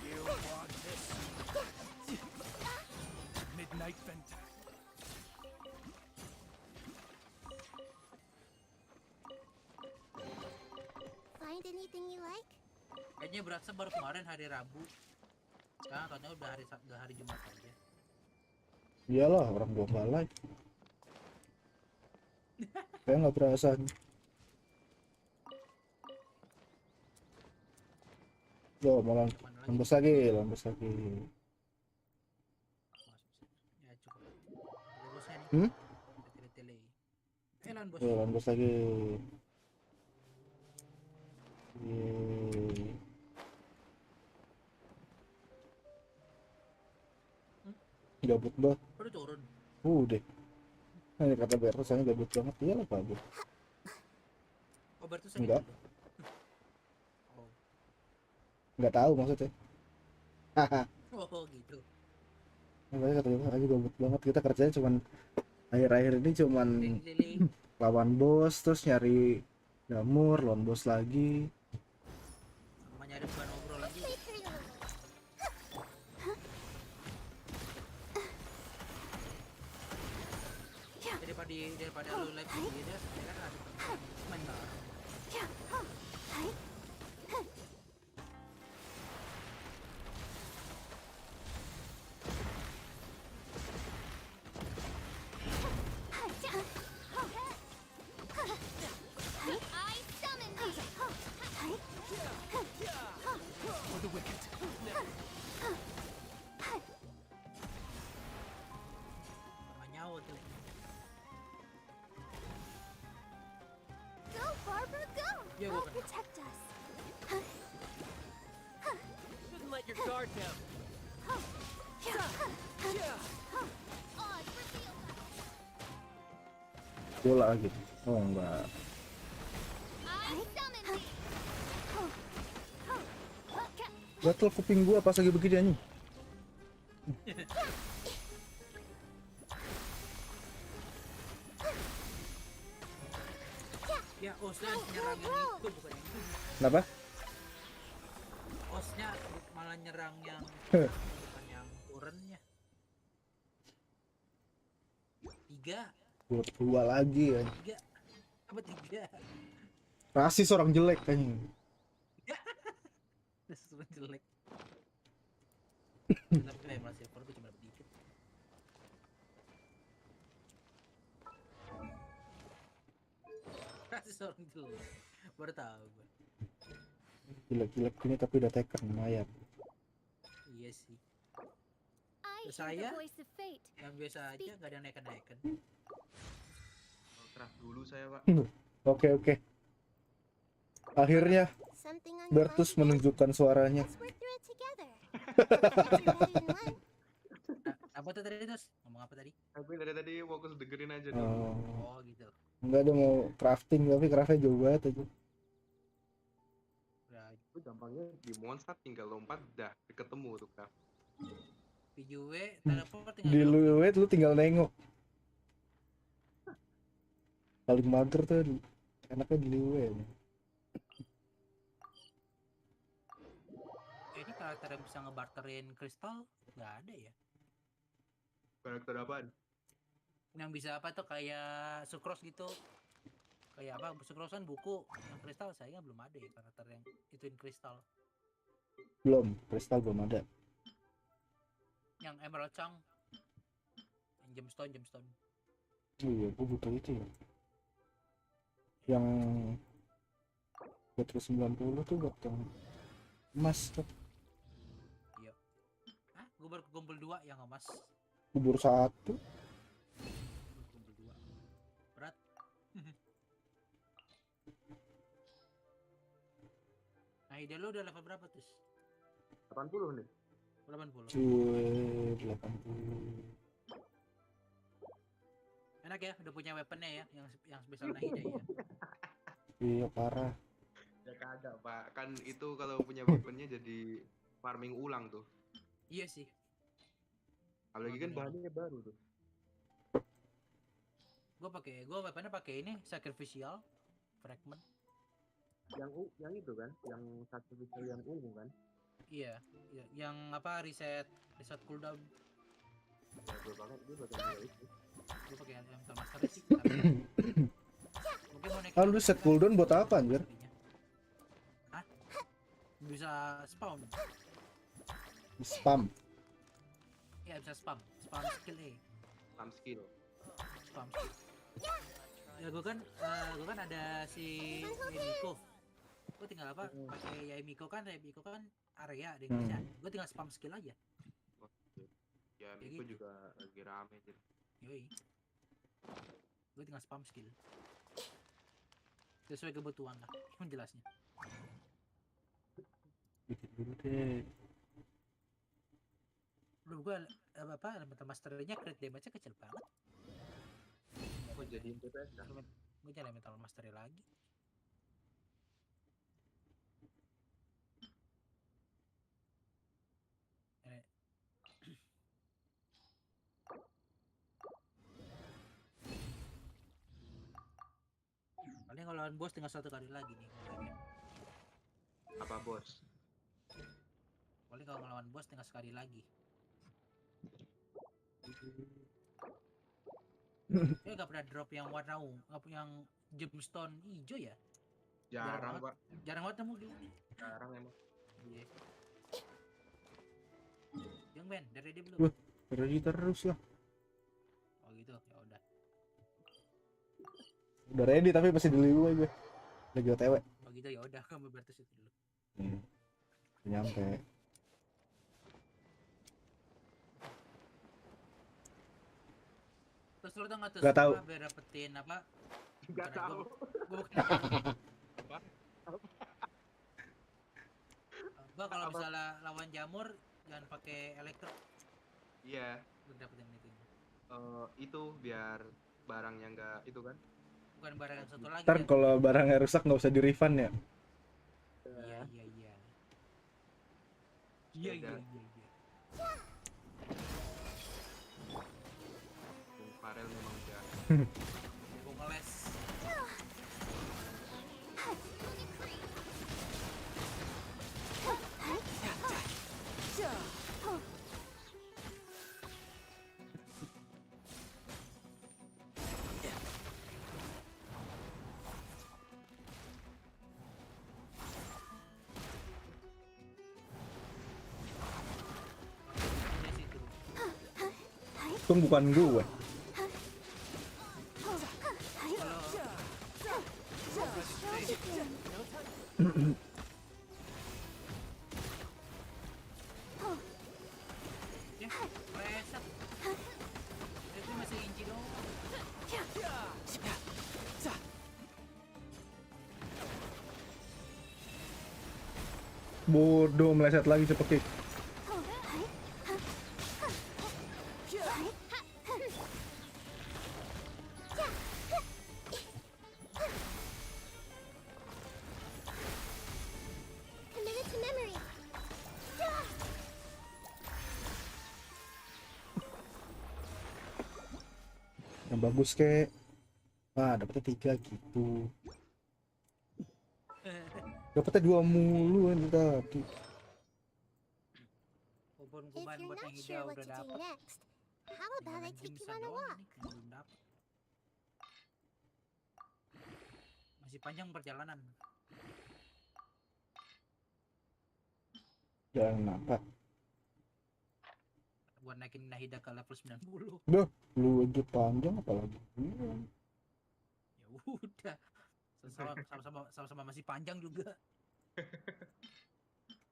You want this? Midnight Venta. Find anything you like? Kayaknya berasa baru kemarin hari Rabu. Sekarang katanya udah hari Jumat aja. Iyalah, orang gua nggak live. Kayak nggak berasa. Yo, mau lambus lagi. Ya cukup. Bosnya nih. Tele-tele. Lan bos. Yo, lambus lagi. Yeay. Gabut banget. Udah turun. Udah. Nah, ini kata Bertus saya gabut banget. Iyalah gabut. Oh Bertus Enggak. Oh. Enggak tahu maksudnya. Haha. Oh gitu. Makanya kata Bertus aja gabut banget. Kita kerjanya cuman akhir-akhir ini cuman lawan bos, terus nyari jamur, lawan bos lagi. Sama nyari bukan ngobrol lagi. Daripada lu live gitu ya kan ada main bareng. I summon thee. For the wicked. Sama nyawa tuh. Go, Barbara, go. Yeah, I'll we're gonna- protect us. Shouldn't let your guard down. Oz, reveal. Bola lagi. Oh enggak. I summon thee. Gatel kuping gua pas lagi begini anjing. Ya Osnya nyerang yang itu bukan yang itu. Kenapa? Osnya malah nyerang yang bukan yang turunnya. 3. Dua lagi ya. 3. Apa 3? Rasis orang jelek kayaknya. Sesuatu jelek. Tapi kayak Emerald Silver gue cuma dapet dikit. Rasis orang jelek. Baru tahu gue. Jelek-jelek gini tapi udah tekan lumayan. Iya sih. I Terus hear saya the voice of fate. yang biasa aja gak ada yang naikan-naikan. Craft dulu saya, Pak. Oke. Akhirnya Something on your Bertus mind? menunjukkan suaranya. Let's work through it together. Apa tuh tadi terus? Ngomong apa tadi? Aku dari tadi fokus dengerin aja Oh. dulu. Oh gitu. Enggak ada mau crafting tapi craftnya jauh banget aja. Itu gampangnya di monster tinggal lompat dah ketemu tuh craft. Di Juwe teleport tinggal Di Luwet lu tinggal nengok. Paling mager tuh enaknya di Luwet. ini karakter yang bisa ngebarterin kristal nggak ada ya? Karakter apaan? Yang bisa apa tuh kayak Sucrose gitu? Kayak apa? Sucrose kan buku, yang kristal saya belum ada ya karakter yang ituin kristal. Belum, kristal belum ada. Yang Emerald Chang, yang gemstone. Oh iya, gua butuh itu ya. Yang 290 tuh buat yang emas tuh. Iya. Hah? Gue baru kumpul 2 yang emas. Kubur 1. Kumpul 2. Berat. Nah, ide lu udah level berapa tuh? 80 nih. 80. Wih, 80. Enak ya, udah punya weaponnya ya, yang spesial Nahida ya. Iya parah. Ya kagak, Pak. Kan itu kalau punya weaponnya jadi farming ulang tuh. Iya sih. Apalagi kan bahannya baru tuh. Gue weaponnya pakai ini sacrificial fragment. Yang itu kan, yang satu bisa yang ungu kan. Iya, yang apa reset cooldown. Ya, gue banget gue pakai itu. Gue pakai yang master sih. Mungkin mau naik. Lu set cooldown buat apa anjir? Hah? Bisa spawn. Spam. Iya bisa spam skill Spam skill. Ya gue kan ada si Yaimiko. Gue tinggal apa? Pakai Yaimiko kan area di Indonesia. Gue tinggal spam skill aja. Ya, Miko juga lagi rame jadi. Yoi. Gue tinggal spam skill. Sesuai kebutuhan lah, menjelasnya. Bikin dulu deh. Belum gue elemental masternya crit damage-nya kecil banget. Kok jadiin TPS dah? Gue jadi elemental mastery lagi. Paling kalau lawan bos tinggal 1 kali lagi nih. Apa bos? Paling kalau ngelawan bos tinggal sekali lagi. Dia gak pernah drop yang warna ungu, yang gemstone hijau ya? Jarang, Pak. Jarang banget nemu gila. Jarang emang. Iya. Yang Ben, dari dia belum? Wah, ready terus lah. Oh gitu, ya udah. Udah ready tapi masih di liu gue. Lagi OTW. Oh gitu ya udah, kamu berarti itu dulu. Nyampe. Terus lu tau gak tuh Gak tahu. biar dapetin apa? Gak tahu. Gue Bah kalau misalnya lawan jamur jangan pakai elektro. Iya. Lu dapetin itu. Itu biar barangnya nggak itu kan? Bukan barang yang satu lagi. Ntar kalau barangnya rusak nggak usah di refund ya. Iya. Bung Farel memang udah. Gue ngeles. Untung bukan gue. Bodoh, meleset lagi cepet kick. Committed to memory. Yang bagus kek. Ah, dapetnya 3 gitu. Dapetnya 2 mulu ini tadi. Kupon If you're buat not yang sure hijau what udah to do dapet. next, how about I take you Bisa on a doang walk? ini yang belum dapet. Masih panjang perjalanan. Jangan nampak. Buat naikin Nahida ke level 90. Duh, lu aja panjang apalagi. Ya udah. Sama-sama masih panjang juga.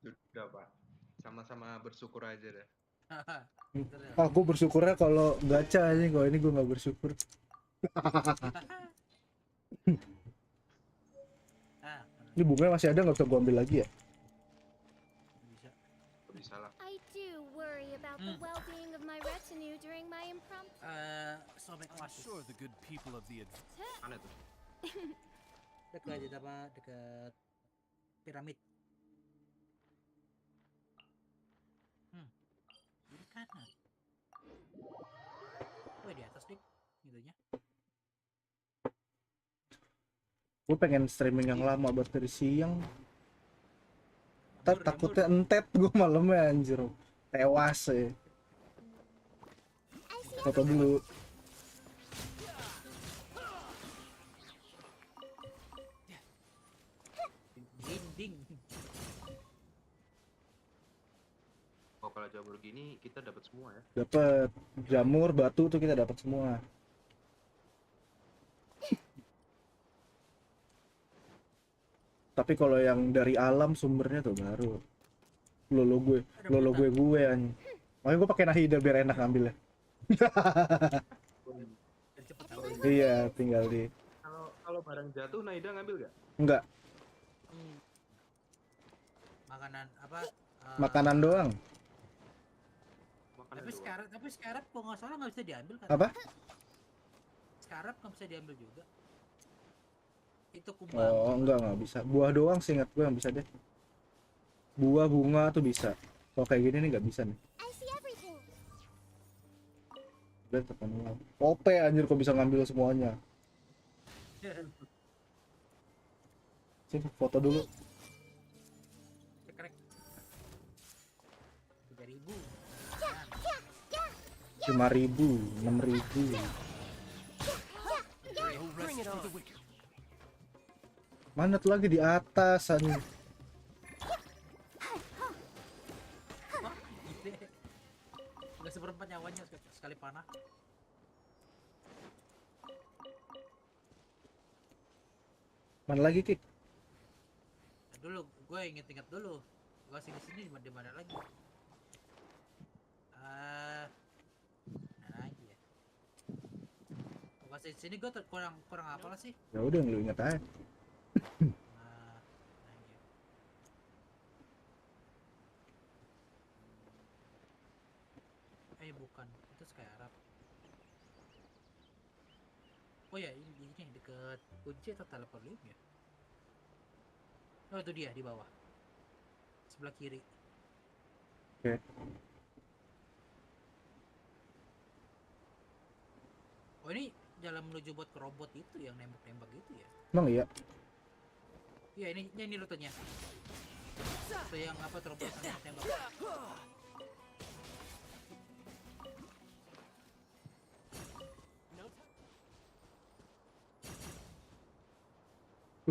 Udah Pak, sama-sama bersyukur aja deh. Aku bersyukurnya kalau gacha aja, kalau ini gue nggak bersyukur. Ini bunganya masih ada, nggak bisa gue ambil lagi ya? Bisa lah. I do worry about the well-being of my retinue during my impromptu. Sobek I'm sure the good people of the Mana tuh? dekat apa? Dekat piramid. Ini kanan. Oh, di atas dik, itunya. Gue pengen streaming yang lama buat dari siang. Ntar takutnya entet gue malamnya anjir. Tewas ya. Foto dulu. Dinding. Oh, kalau jamur gini kita dapat semua ya. Dapat jamur, batu tuh kita dapat semua. Tapi kalau yang dari alam sumbernya tuh baru. Lolo gue an. Makanya gue pakai Nahida biar enak ngambilnya. Iya, tinggal di. Kalau barang jatuh Naida ngambil gak? Enggak, Makanan apa? makanan doang. Tapi scarab kok nggak salah nggak bisa diambil kan? Apa? Scarab nggak bisa diambil juga. Itu kumbang. Oh, nggak bisa. Buah doang sih ingat gue yang bisa deh. Buah, bunga tuh bisa. Kalau kayak gini nih nggak bisa nih. Udah terkenal. Ope anjir kok bisa ngambil semuanya. Sini foto dulu. Cekrek. 3.000. 5.000, 6.000. Mana tuh lagi di atas anjir. Nggak seperempat nyawanya sekali panah. Mana lagi Kik? Dulu gue inget dulu. Gue sini di mana lagi? Mana lagi ya? Gue sini gue kurang apa lah sih? Ya udah lu inget aja. Bukan, itu Skyarab. Oh ya, ini deket kunci atau telepon ya? Oh itu dia di bawah, sebelah kiri. Oke. Oh ini jalan menuju buat ke robot itu yang nembak gitu ya? Emang iya? Iya ini rutenya. Itu yang apa robot nembak.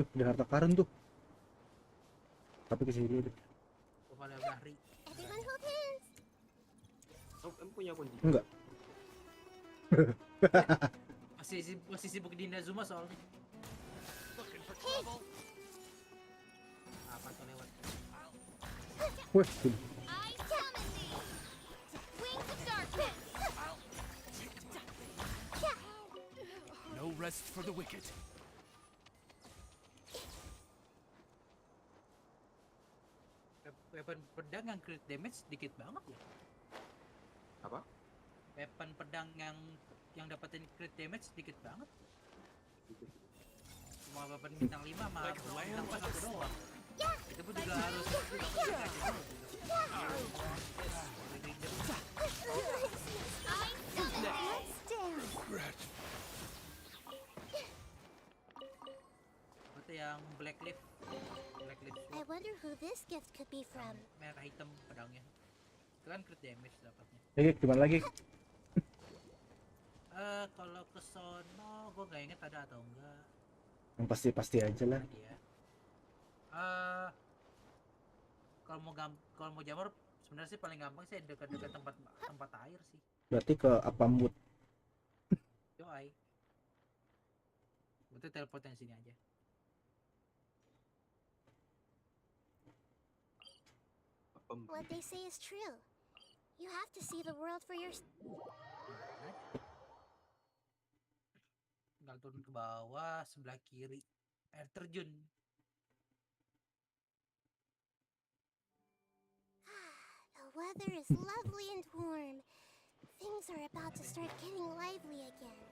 Ada harta karun tuh. Tapi kesini dulu deh. Kepala Bahri. Everyone hold hands. Oh, em punya kunci? Enggak. Masih sibuk di Inazuma soalnya. Apa tuh lewat? Wih, No rest for the wicked. Weapon pedang yang crit damage dikit banget ya. Apa? Weapon pedang yang dapetin crit damage dikit banget. Cuma weapon bintang 5 sama bintang 4 satu doang. Itu pun juga harus Itu yang black leaf I wonder who this gift could be from. merah hitam pedangnya. Itu kan crit damage dapatnya. gimana lagi? Kalau ke sono gue nggak inget ada atau enggak. Yang pasti aja lah. Ya. Kalau mau jamur sebenarnya sih paling gampang sih dekat-dekat tempat air sih. Berarti ke apa mood? Yoi. Berarti teleport yang sini aja. What they say is true. You have to see the world for yourself. Tinggal turun ke bawah sebelah kiri air terjun. The weather is lovely and warm. Things are about to start getting lively again.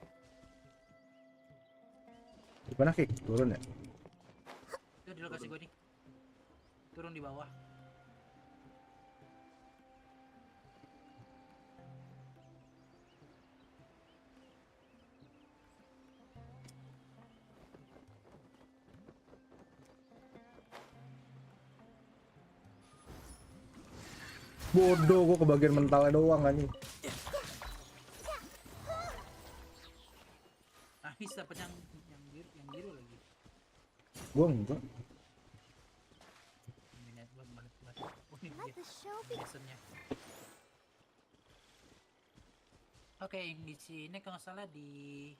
Gimana Kik? Turun ya? Itu di lokasi gue nih. Turun di bawah. Bodoh, gua kebagian mentalnya doang anjing. Habis dapat yang biru lagi. Gua enggak. Let the show be. Oke, di sini kalau nggak salah di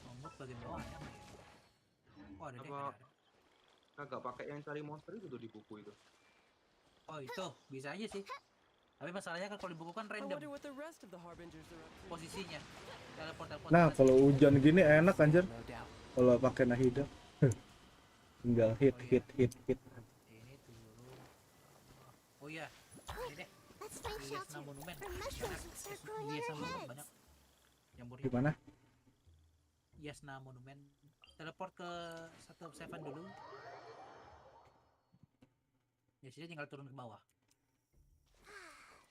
nomor bagian bawah ya. Oh, ada deh. Kagak pakai yang cari monster itu tuh di buku itu. Oh, itu bisa aja sih. Tapi masalahnya kan kalau di buku kan random posisinya. Teleport. Nah, kalau hujan gini enak anjir. Kalau pakai Nahida. Tinggal hit. Ini turun. Oh iya. Ini deh. Yes, monumen. Yes, monumen banyak. Jambornya. Gimana? Yes, monumen. Teleport ke 1-7 dulu. Ya sini tinggal turun ke bawah.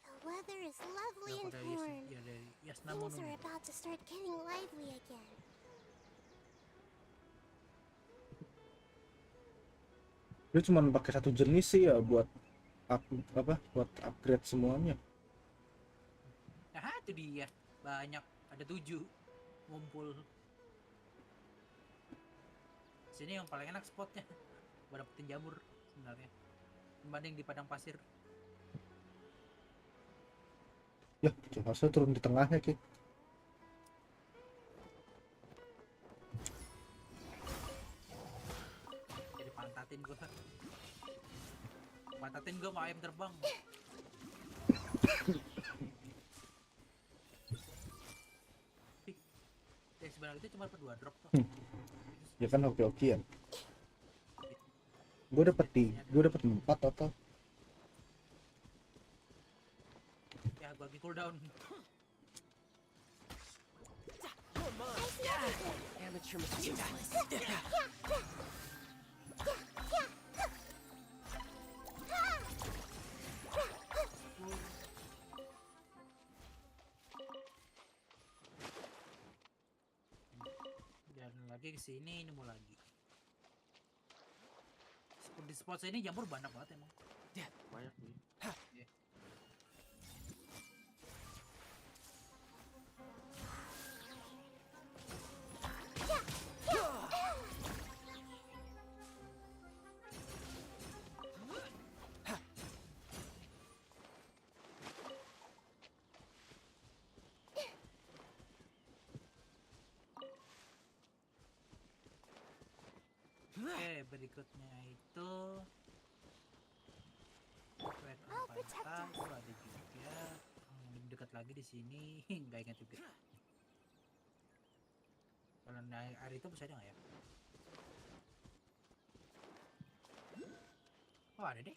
The weather is lovely and warm. Things are about to start getting lively again. Dia cuma pakai satu jenis sih ya buat buat upgrade semuanya. Nah, itu dia. Banyak, ada 7 ngumpul. Sini yang paling enak spotnya buat dapetin jamur sebenarnya. Dibanding di padang pasir. Ya, harusnya turun di tengahnya Ki. Jadi pantatin gua sama ayam terbang. Sebenarnya itu cuma 2 drop tuh. Ya kan oke-okean. Gue dapet 4 total. Ya, gua lagi cooldown. Amateur mosquito. Jalan lagi ke sini, nemu lagi. Di spot ini jamur banyak banget emang. Banyak nih. Yeah. berikutnya itu Red Alpha itu ada juga. Dekat lagi di sini, nggak ingat juga. Kalau naik air itu bisa aja nggak ya? Oh ada deh.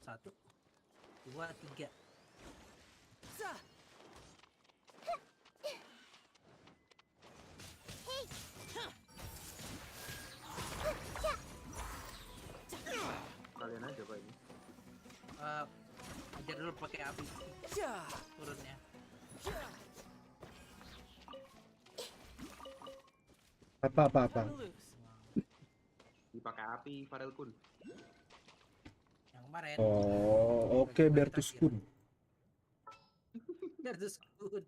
1, 2, 3. Kalian aja Pak ini. Ajar dulu pakai api. Turunnya. Apa? Dipakai api Farel Kun. Yang kemarin. Oh, oke, Bertus Kun. Bertus Kun.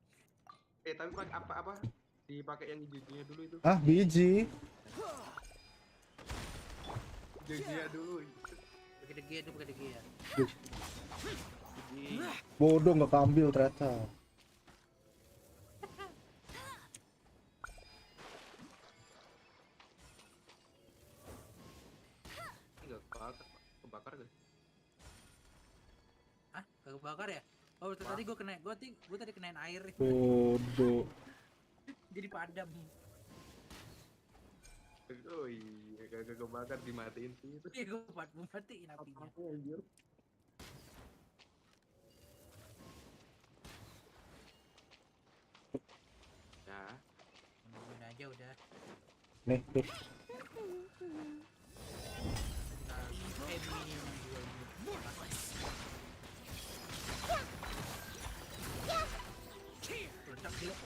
Tapi pakai apa? Dipakai yang hijau-hijaunya dulu itu. Ah, biji. Hijau-hijaunya dulu. Pakai DG itu, pakai DG ya. Bodoh, nggak keambil ternyata. Enggak kebakar gak? Hah? Kebakar ya? Oh, tadi gue tadi kenain air. Bodoh. Jadi padam. Oh iya, kagak kebakar, dimatiin sih itu. Iya, gue matiin apinya. Ya. Nungguin aja udah. Nih.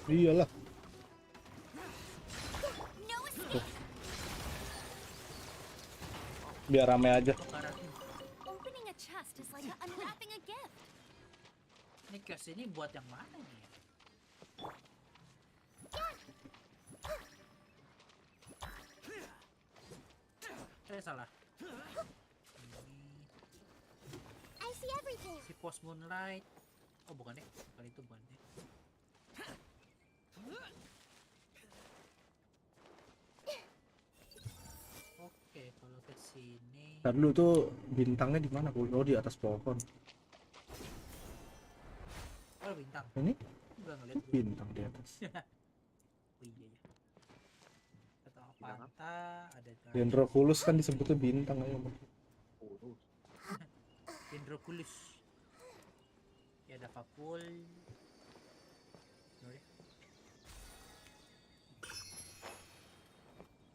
Iyalah. Biar rame aja. Opening a chest is like unwrapping a gift. Ini gas ini buat yang mana nih? Salah. I see everything. Si Post Moonlight. Oh bukan deh, bukan itu bukan deh. Oke, kalau ke sini. Ntar dulu tuh bintangnya di mana? Oh, di atas pohon. Oh, bintang. Ini? Gua ngeliat Bintang di atas. Oh iya ya. Atau Panta, ada Dendroculus kan disebutnya bintang aja. Dendroculus. Ya ada Fakul.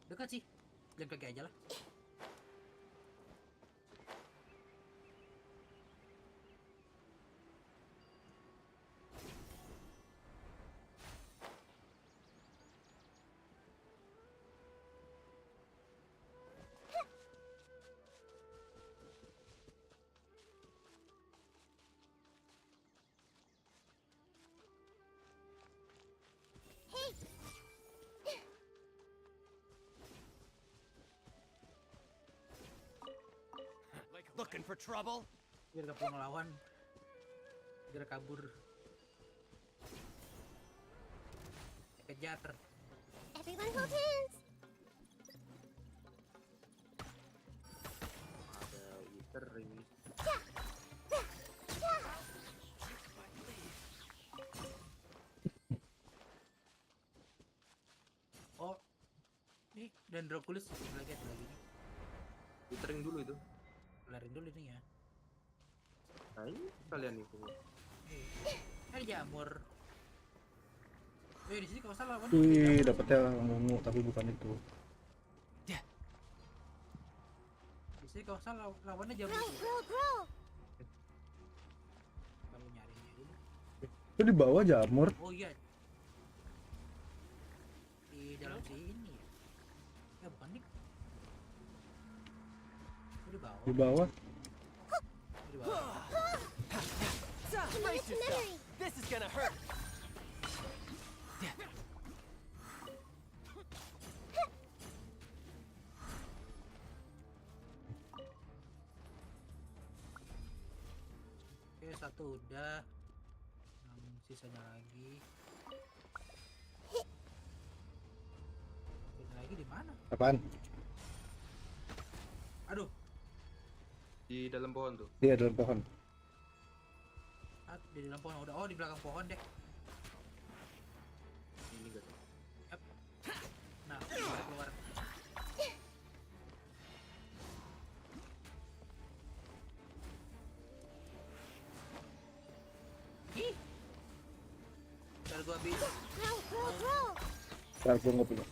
Dekat sih. Jalan kaki aja lah. Looking for trouble? Biar gak perlu ngelawan. Biar kabur. Kejar. Everyone hold hands. Ada Wither ini. Oh. Nih, Dendroculus lagi nih. Withering dulu itu. Kelarin dulu ini ya. Nah ini kalian itu. Ada jamur. Di sini kalau salah lawan. Wih, dapetnya ungu tapi bukan itu. Di sini kalau salah lawannya jamur. Grow. Kamu nyarinya dulu. Itu di bawah jamur. Oh iya. Di dalam sini ya. Ya bukan nih. Di bawah. Di bawah. Di bawah. Brace yourself. This is gonna hurt. Oke, satu udah. Sisanya lagi. Sisanya lagi di mana? Apaan? Di dalam pohon tuh. Iya, dalam pohon. Ah, di dalam pohon udah. Oh, di belakang pohon deh. Ini enggak tuh. Yap. Nah, keluar. Ih. Ntar gua habis. Ntar gue nggak punya.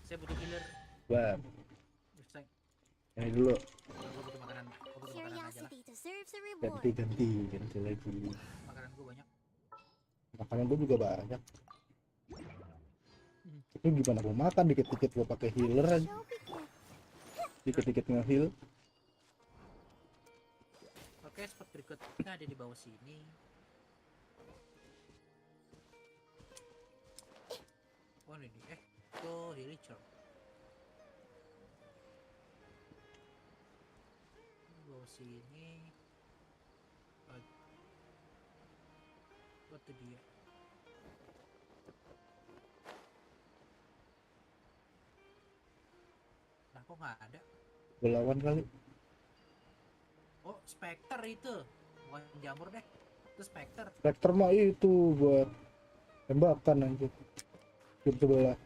Saya butuh healer. Wah, Bisa. ini dulu. Gua butuh makanan. Gua butuh makanan aja lah. Curiosity deserves a reward. Ganti lagi. Makanan gua banyak. Makanan gue juga banyak. Tapi gimana gue makan dikit-dikit gue pakai healer aja. Dikit-dikit nge-heal. Oke, spot berikutnya ada di bawah sini. Oh ini, itu healing charm. Di bawah sini. What tuh dia? Nah, kok nggak ada? Gue lawan kali. Oh, Spectre itu. Bukan jamur deh. Itu Spectre. Vector mah itu buat tembakan anjir. Tim sebelah.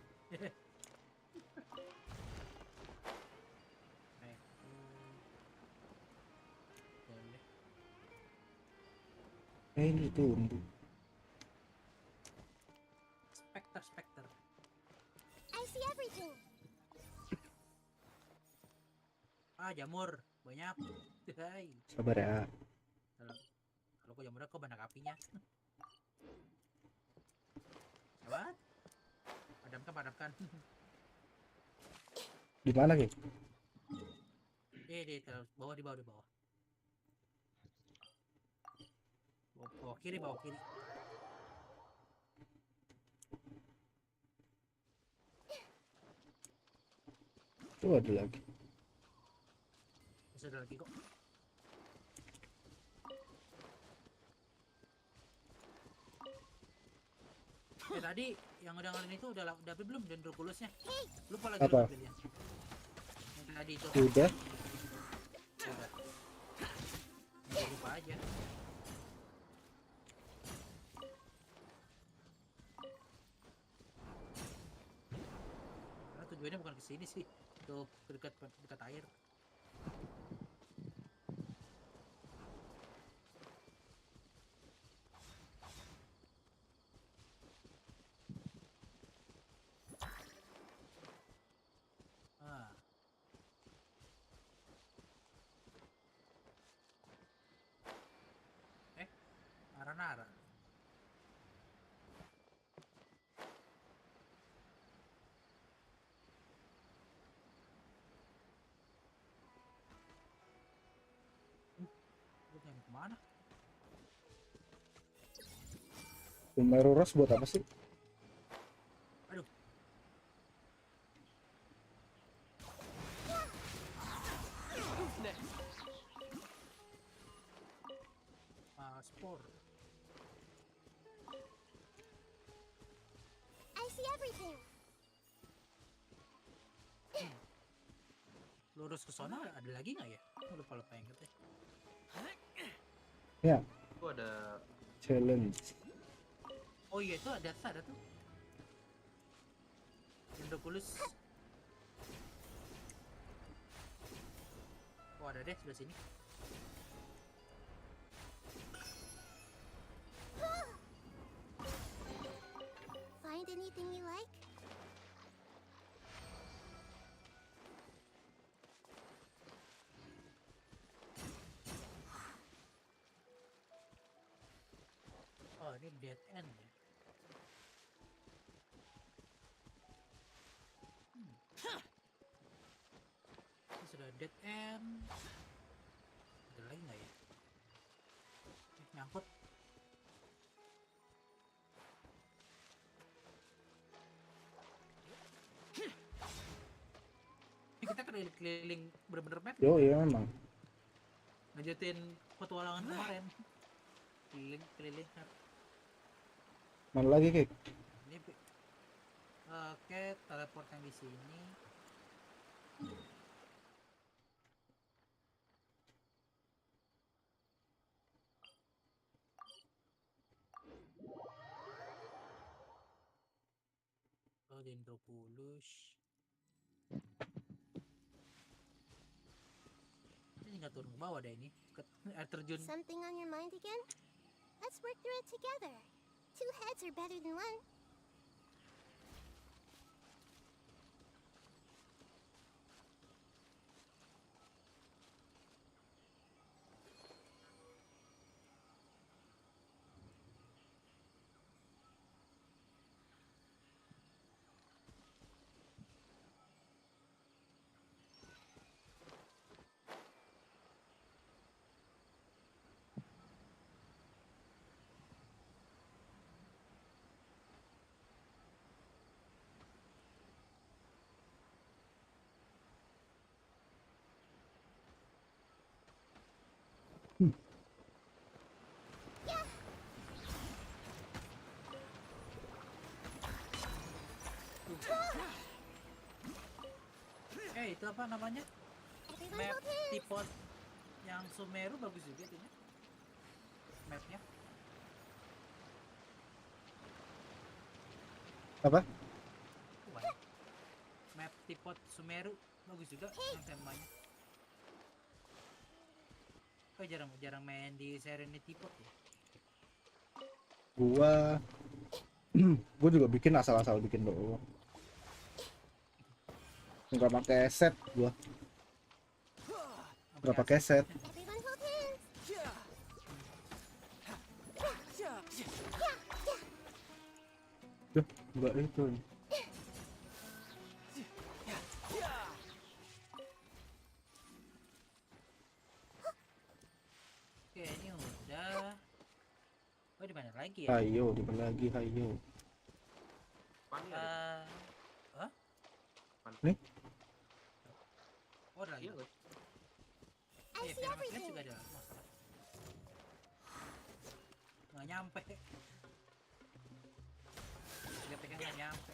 Ini tumbuh. Spectre. I see everything. Ah, jamur. Banyak. Hai. Sabar ya. Kalau kok jamurnya kok banyak apinya. Apa? Padamkan. Di mana, Ki? Di bawah. Bawah kiri. Tuh ada lagi. Masih ada lagi kok. Tadi yang udah ngalahin itu udah belum dendrokulusnya? Lupa lagi Apa? pilihnya. Yang tadi itu. Udah. Lupa aja. Karena tujuannya bukan kesini sih, untuk dekat air. Nara. Lu yang kemana? Meruras buat apa sih? Aduh. Paspor. I see everything. Lurus ke sana ada lagi nggak ya? Lupa yang kata. Ya. Itu ada challenge. Oh iya itu ada tuh. Endoculus. Oh ada deh sebelah sini. Find anything you like? Oh ini dead end ya. Ini sudah dead end. Ada lagi nggak ya? Nyangkut. Ini kita keliling bener-bener map. Yo iya memang. Lanjutin petualangan kemarin. Keliling map. Mana lagi, Ki? Ini Oke, teleport yang di sini. Oh, Dendropulus. Ini nggak turun ke bawah deh ini. Ke air terjun. Something on your mind again? Let's work through it together. Two heads are better than one. Itu apa namanya? Map tipot yang Sumeru bagus juga tuh. Mapnya. Apa? Map tipot Sumeru bagus juga yang temanya. Kok jarang main di Serenity Pot ya? Gua juga bikin asal-asal bikin doang. Nggak pakai set gua. Nggak pakai set. Duh, nggak itu. Oke, ini udah. Oh, di mana lagi ya? Hayo, di mana lagi? Hayo. Hah? Nih? Oh, ada lagi. Iya, Pyramid juga ada masalah. Nggak nyampe. Dia pegang nggak nyampe.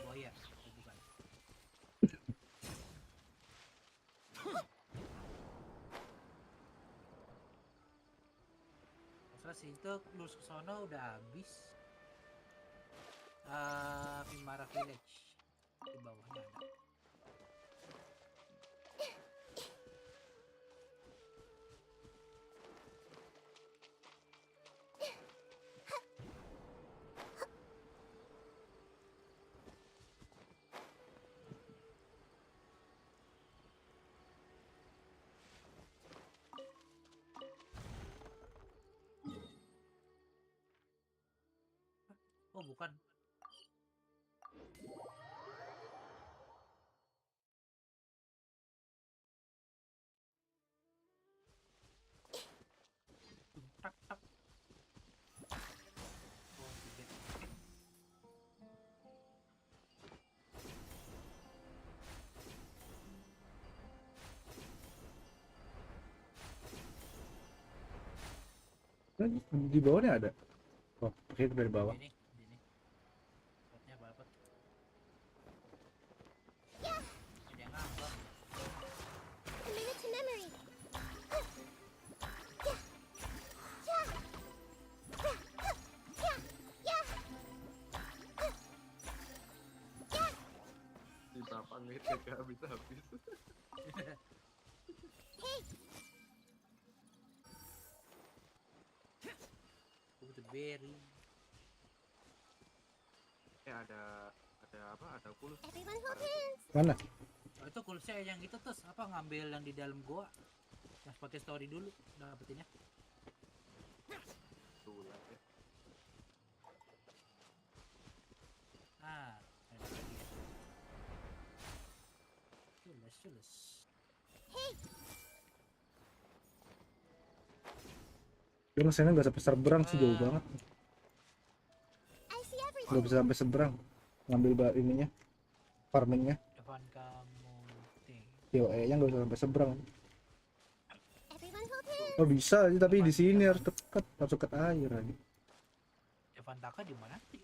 Oh iya, bukan. Masalah sih itu lurus ke sono udah habis. Pimara Village di bawahnya ada. Oh, bukan. Tak tak. Oh, tiga. Di bawahnya ada. Oh, pakai itu dari bawah. Ini. Buatnya apa? Dia ngambang. Commit it to memory. Di papan meja gak habis-habis. Butuh berry. Ada apa? Ada kulus. Everyone hold hands. Mana? Oh, itu kulsnya yang itu terus apa ngambil yang di dalam goa. Yang pakai story dulu dapetinnya. Tuh lah ya. Ah, ada lagi ya. Culus. Dia ngesennya nggak sampai seberang sih, jauh banget. Nggak bisa sampai seberang. Ngambil ininya, farmingnya. Depan kamu. Yo, nya nggak bisa sampai seberang. Everyone hold hands. Oh bisa aja, tapi di sini harus dekat, masuk ke air aja. Evan Taka di mana sih?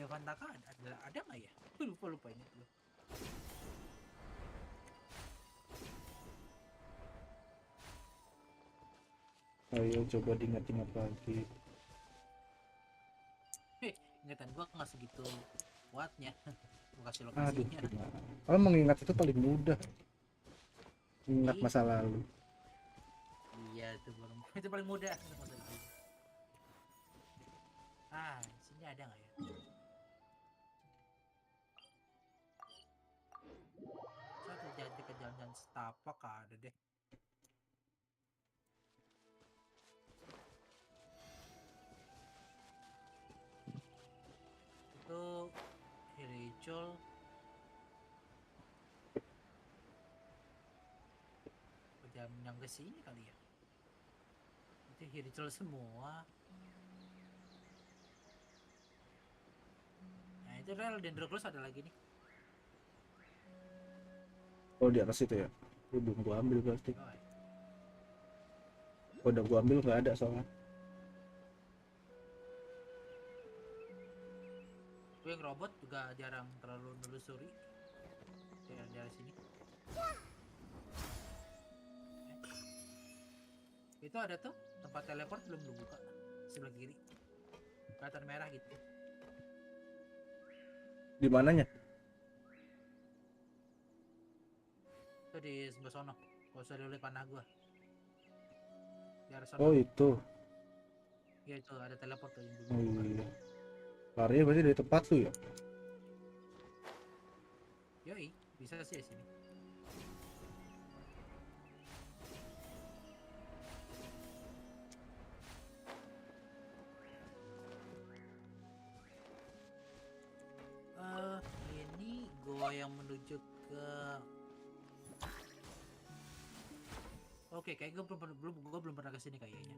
Devantaka ada nggak ya? Lupa ini dulu. Ayo coba diingat-ingat lagi. Ingatan gua nggak segitu kuatnya. Gua kasih Aduh, lokasinya. gimana? Kalau mengingat itu paling mudah. Ingat Iya. masa lalu. Iya itu paling mudah. Sini ada nggak ya? Saya ke jalan-jalan setapak ada deh. Itu Hiricul. Jam yang ke sini kali ya. Itu Hiricul semua. Nah itu rel Dendroculus ada lagi nih. Oh di atas itu ya? Belum gua ambil berarti. Oh, ya. Udah gua ambil nggak ada soalnya. Gue yang robot juga jarang terlalu nelusuri dari sini. Itu ada tuh tempat teleport belum lu buka sebelah kiri. Kelihatan merah gitu. Di mananya? Itu di sebelah sono. Kalau usah dilihat panah gua. Di arah sono. Oh itu. Ya itu ada teleport tuh yang belum Oh buka. iya. Larinya berarti dari tempat lu ya? Yoi, bisa sih di sini. Ini gua yang menuju ke. Oke, kayak gue belum pernah kesini kayaknya.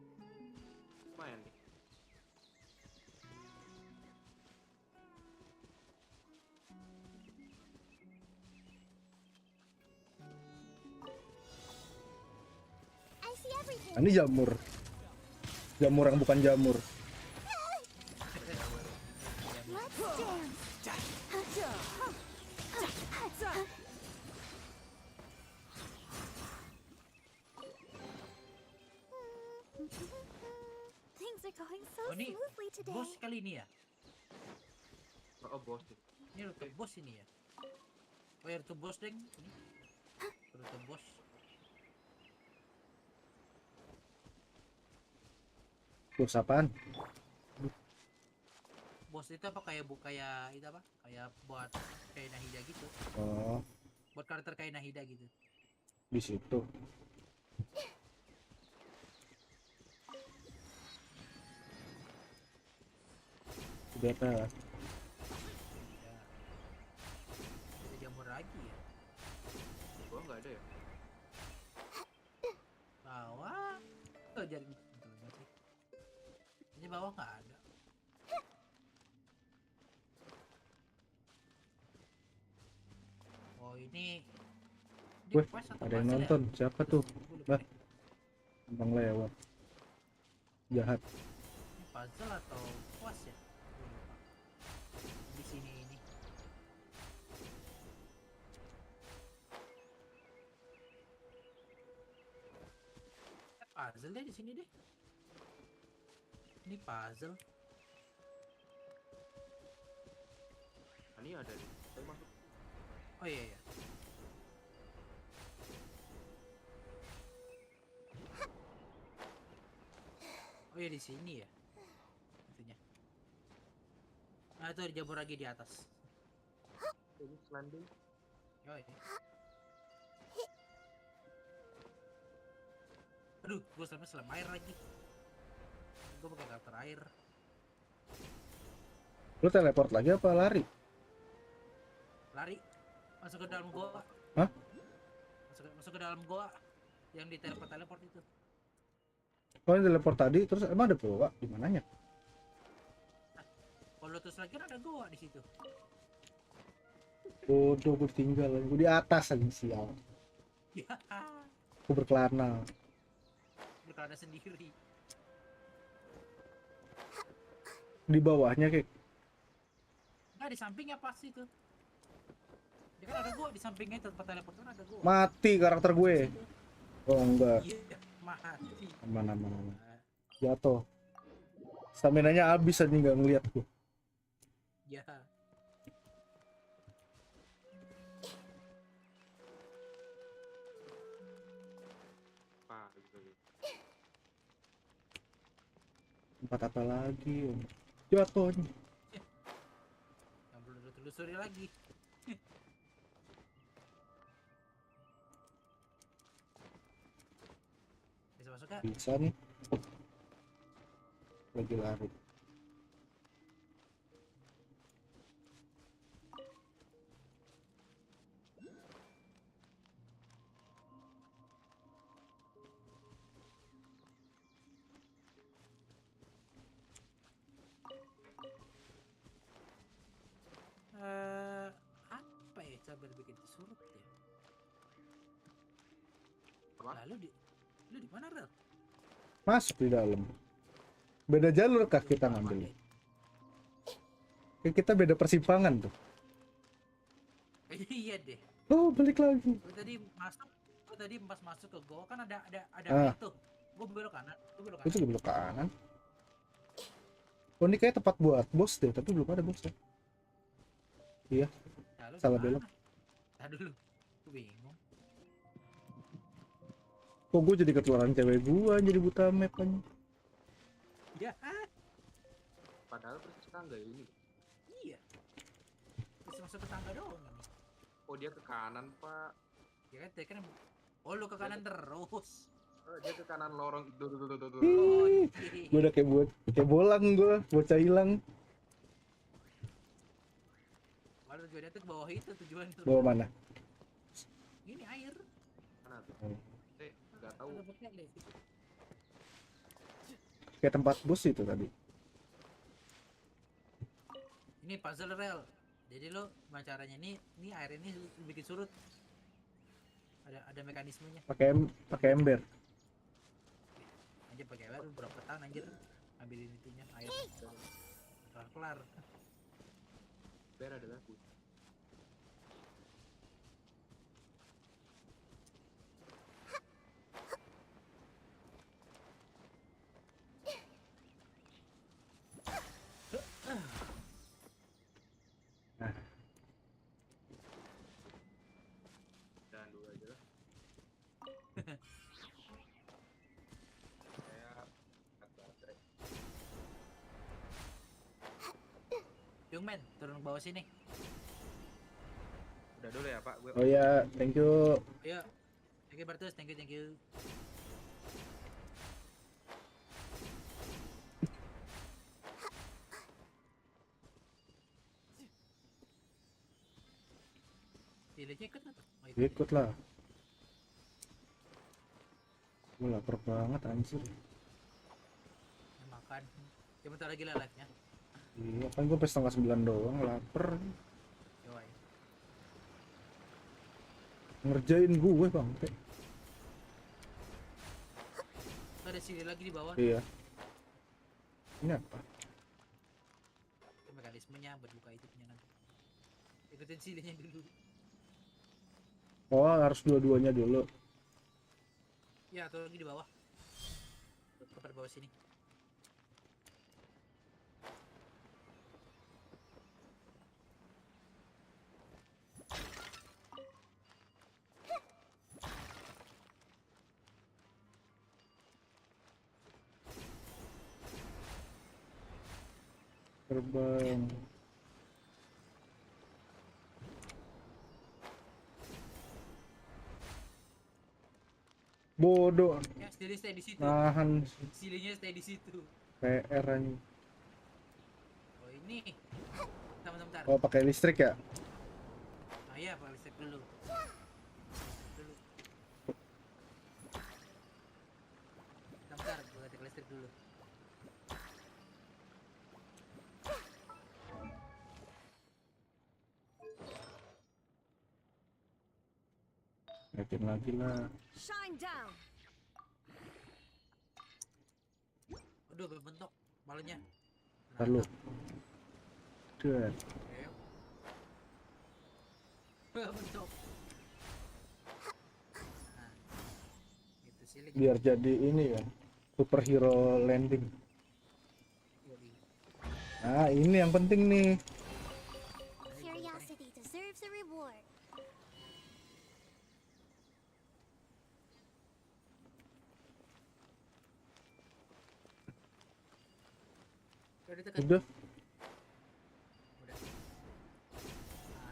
Lumayan nih. I see everything. Ini jamur. Jamur yang bukan jamur. Let's dance. Things are going so Oh, ini smoothly today. bos kali ini ya? Oh bos nih. Ini rute bos ini ya? Oh ya rute bos deng. Ini rute bos. Bos apaan? Bos itu apa kayak itu apa? Kayak buat kayak Nahida gitu. Oh, Buat karakter kayak Nahida gitu. di situ. Udah apa? Ya. Ada jamur lagi ya. Gua nggak ada ya. Bawah. Oh jadi betulnya sih. Ini bawah nggak ada. Oh ini. Wih, quest atau ada yang puzzle ya? nonton. Siapa tuh? Gua lupa Bah, deh. abang lewat. Jahat. Ini puzzle atau quest ya? Gua lupa. Di sini ini. Puzzle deh di sini deh. Ini puzzle. Ini ada nih. Ayo masuk. Oh iya iya. Oh iya di sini ya. Itunya. Nah itu ada jamur lagi di atas. Ini landing. Oh iya. Aduh, gue selam air lagi. Gue pakai karakter air. Lu teleport lagi apa lari? Lari. Masuk ke dalam goa. Hah? Masuk ke dalam goa. Yang di teleport itu. Oh ini teleport tadi, terus emang ada goa di mananya? Kalau terus lagi ada goa di situ. Bodoh, gue tinggal, gue di atas lagi sial. Ya, Gue berkelana. berkelana sendiri. Di bawahnya kayak Nggak, di sampingnya pas itu. Dia kan ada gua di sampingnya tempat teleport kan ada gua. Mati karakter gue. Oh enggak. Iya, mati. Aman. Jatuh. Stamina-nya habis aja nggak ngeliat gue. Ya. Tempat apa lagi? Jatuhnya. Yang perlu ditelusuri lagi. Bisa masuk gak? Bisa nih. Lagi lari. Apa ya cara bikin surut ya? Lalu lu di mana, Rel? Masuk di dalam. Beda jalur kah kita ngambil? Kayak kita beda persimpangan tuh. Iya deh. Oh, balik lagi. Gua tadi pas masuk ke gua kan ada Ah. itu. Gua belok kanan, Itu juga belok kanan. Oh, ini kayak tempat buat bos deh, tapi belum ada bos ya. Iya. Nah, lu Salah gimana? belok. Nah dulu. Gua bingung. Kok gue jadi ketularan cewek gua jadi buta map kan. Ya. Padahal persis tangga ini. Iya. Bisa masuk ke tangga doang ini. Oh dia ke kanan pak. Ya kan oh lu ke kanan terus. Oh, dia ke kanan lorong tuh. Gue udah kayak bolang gue, bocah hilang. Malah tujuannya tuh ke bawah itu tujuan. Bawa mana? Ini air. Mana tuh? Nggak tahu. Kayak tempat bos itu tadi. Ini puzzle rel. Jadi lo caranya ini air ini bikin surut. Ada mekanismenya. Pakai ember. Anjir pakai ember berapa tahun anjir ambilin itunya air. Kelar. Ember adalah putih. Dan dulu aja lah. Saya angkat baterai. Yung men, turun ke bawah sini. Udah dulu ya pak. Oh ya, thank you. Ayo. Thank you Bartus, thank you. Pilihnya ikut nggak tuh? Oh, Ikut lah. Gue lapar banget anjir. Makan. Ya bentar lagi lah live-nya. Iya kan gue pas 8:30 doang, lapar. Yoi. Ngerjain gue bang. Ada sini lagi di bawah. Iya. Ini apa? Itu mekanismenya buat buka itu punya nanti. Ikutin silinya dulu. Oh harus dua-duanya dulu. Ya, atau lagi di bawah. Kepada bawah sini. Terbang. Bodoh. Ya, stay di situ. Nahan. Silinya stay di situ. PR aja. Oh, ini. Bentar. Oh pakai listrik ya? Oh iya, pakai listrik dulu. Bentar, gue ganti ke listrik dulu. Naikin lagi lah. Shine down. Aduh, belum bentuk balonnya. Ntar lu. Duh. Ayo. Bentuk. Nah, gitu sih. Biar jadi ini ya, superhero landing. Nah, ini yang penting nih. Curiosity deserves a reward. Udah.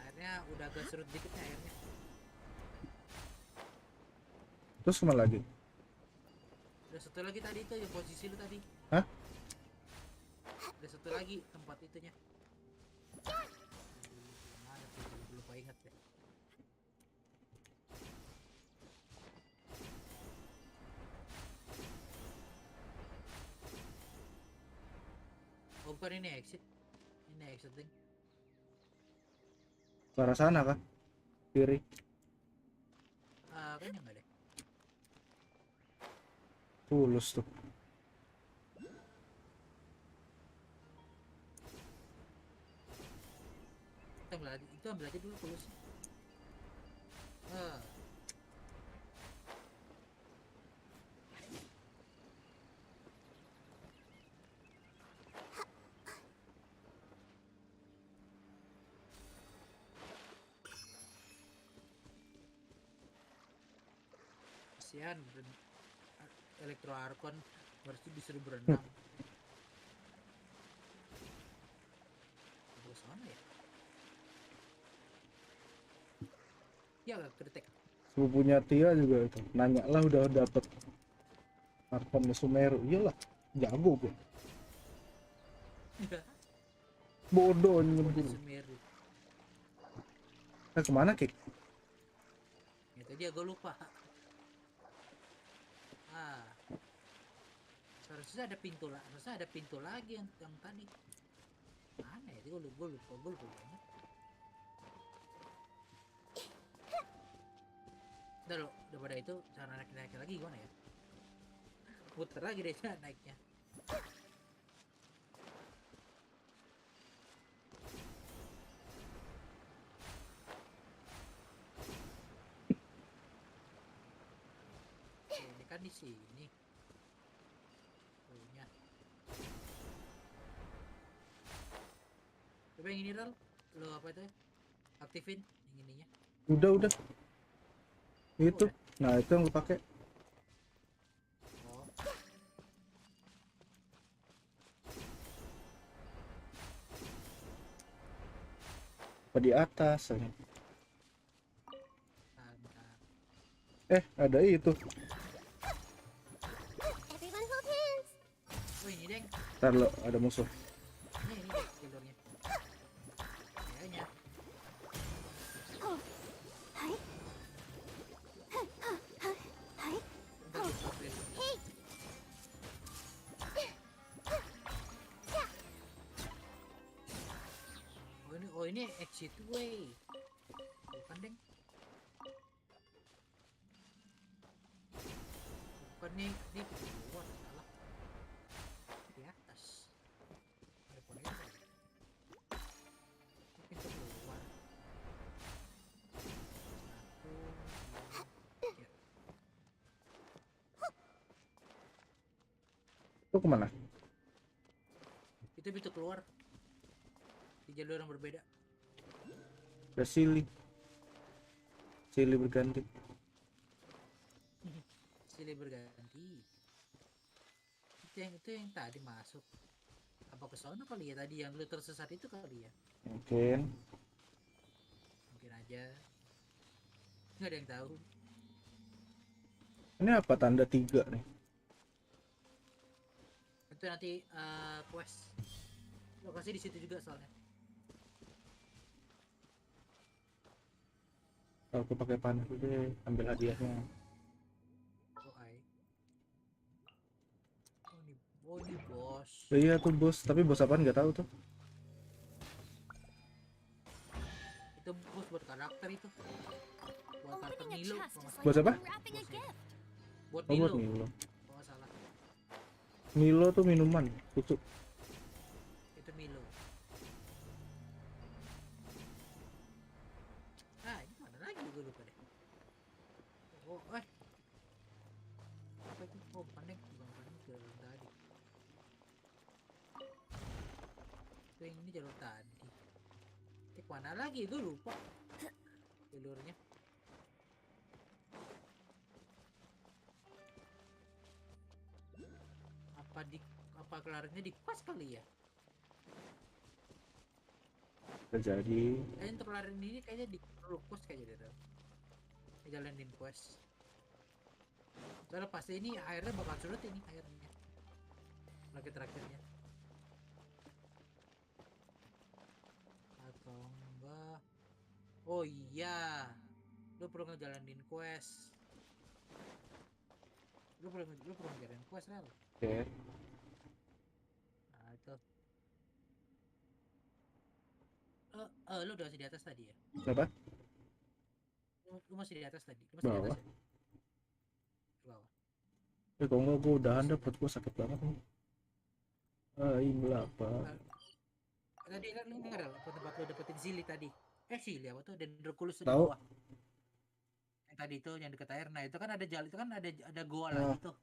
Airnya udah agak surut dikit nih airnya. Terus kemana lagi? Udah satu lagi tadi itu yang posisi lu tadi. Hah? Udah satu lagi tempat itunya. Mana tuh? Lupa ingat deh. Oh, bukan ini exit. Ini exit ding. Ke arah sana kah? Kiri. Kayaknya enggak deh. Tulus tuh. Itu ambil aja dulu tulus. Kasihan elektro arkon harus disuruh berenang. Ke sana ya? Ya kedetek. Sepupunya Tia juga itu. Nanya lah udah dapet arkonnya Sumeru. Iyalah, jago gue. Bodoh nyebur. Sumeru. Kemana Kik? Itu dia gue lupa. Harusnya ada pintu lah. Harusnya ada pintu lagi yang tadi. Mana ya? Gue lupa banget. Udah pada itu cara naik lagi gimana ya? Puter lagi deh cara naiknya. Ini kan di sini. Punya. Coba yang ini Ral, lo apa itu? Aktifin yang ininya. Udah. Itu. Nah, itu yang lu pakai. Apa di atas? Ada itu. Everyone hold hands. Oh ini deng. Ntar lo, ada musuh. Ini deh jalurnya. Kayaknya. Hai. Hey. Oh ini exit way. Bukan deng. Bukan nih keluar salah. Di atas. Ada poinnya. Pintu keluar. Itu kemana? Itu pintu keluar. Di jalur yang berbeda. Ada silih berganti. Silih berganti. Itu yang tadi masuk. Apa ke sana kali ya tadi yang lu tersesat itu kali ya? Mungkin Aja. Nggak ada yang tahu. Ini apa tanda 3 nih? Itu nanti quest. Lokasi di situ juga soalnya. Kalau aku pakai panah deh, ambil hadiahnya. Oh ini bos. Iya tuh bos, tapi bos apaan nggak tahu tuh. Itu bos buat karakter itu. Buat karakter Milo. Bos apa? Buat Oh, Milo. buat Milo. Kalau salah. Milo tuh minuman, susu. Itu Milo. Ini Oh, apa itu? Oh, panik bang, panik jalur tadi. Itu yang ini jalur tadi. Mana lagi itu lupa jalurnya. Apa kelarnya di quest kali ya? Terjadi. Kayaknya untuk kelarin ini kayaknya di quest kayaknya deh. Jalanin quest. Soalnya pasti ini airnya bakal surut ini airnya. Lagi terakhirnya. Atau enggak? Oh iya, lu perlu ngejalanin quest. Lu perlu ngejalanin quest Rel. Oke. Nah itu. Lu udah masih di atas tadi ya? Apa? Lu masih di atas tadi? Lu masih Bawah. di atas ya? Bawah. Kalau nggak gue udahan deh, perut gue sakit banget nih. Ini apa? Tadi kan lu nggak Rel, tempat lu dapetin Zili tadi. Zili apa tuh? Dendroculus di Tahu. bawah. Yang tadi itu yang deket air. Nah itu kan ada jalan, itu kan ada goa Ah. lagi tuh.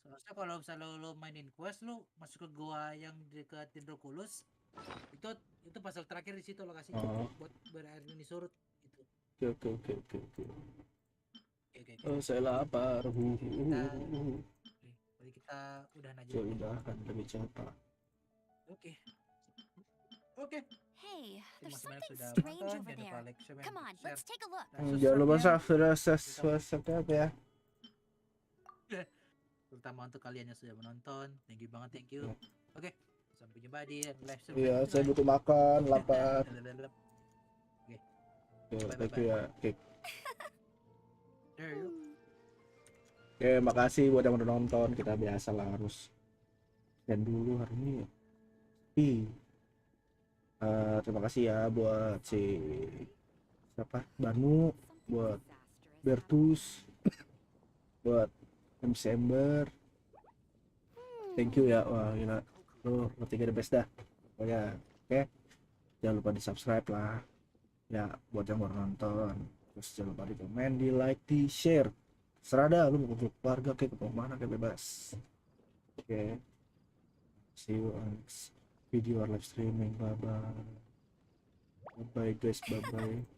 Soalnya kalau misalnya lu mainin quest, lu masuk ke goa yang dekat Dendroculus, itu pasal terakhir di situ lokasinya buat berair ini surut gitu. Oke. Saya lapar. Jadi kita udahan aja. Udahan demi siapa? Oke. Hey, there's Terima kasih something sudah strange menonton. over Jangan lupa there. like, share, Come on, share. let's take a look. Jangan lupa subscribe ya. Terutama untuk kalian yang sudah menonton, thank you banget, thank you. Oke, sampai jumpa di live stream. Iya, saya butuh makan, lapar. Oke. Thank you ya. There you. Oke, makasih buat yang udah nonton. Kita biasa lah harus dan dulu hari ini. Terima kasih ya buat siapa? Banu, buat Bertus, buat Desember. Thank you ya. Wah, gila. Lu bertiga the best dah. Pokoknya, oke. Jangan lupa di subscribe lah. Ya, buat yang baru nonton. Terus jangan lupa di komen, di like, di share. Serah dah, lu mau ke keluarga kayak ke mana kayak bebas. Oke. See you on next video or live streaming. Bye bye. Bye bye guys, bye bye.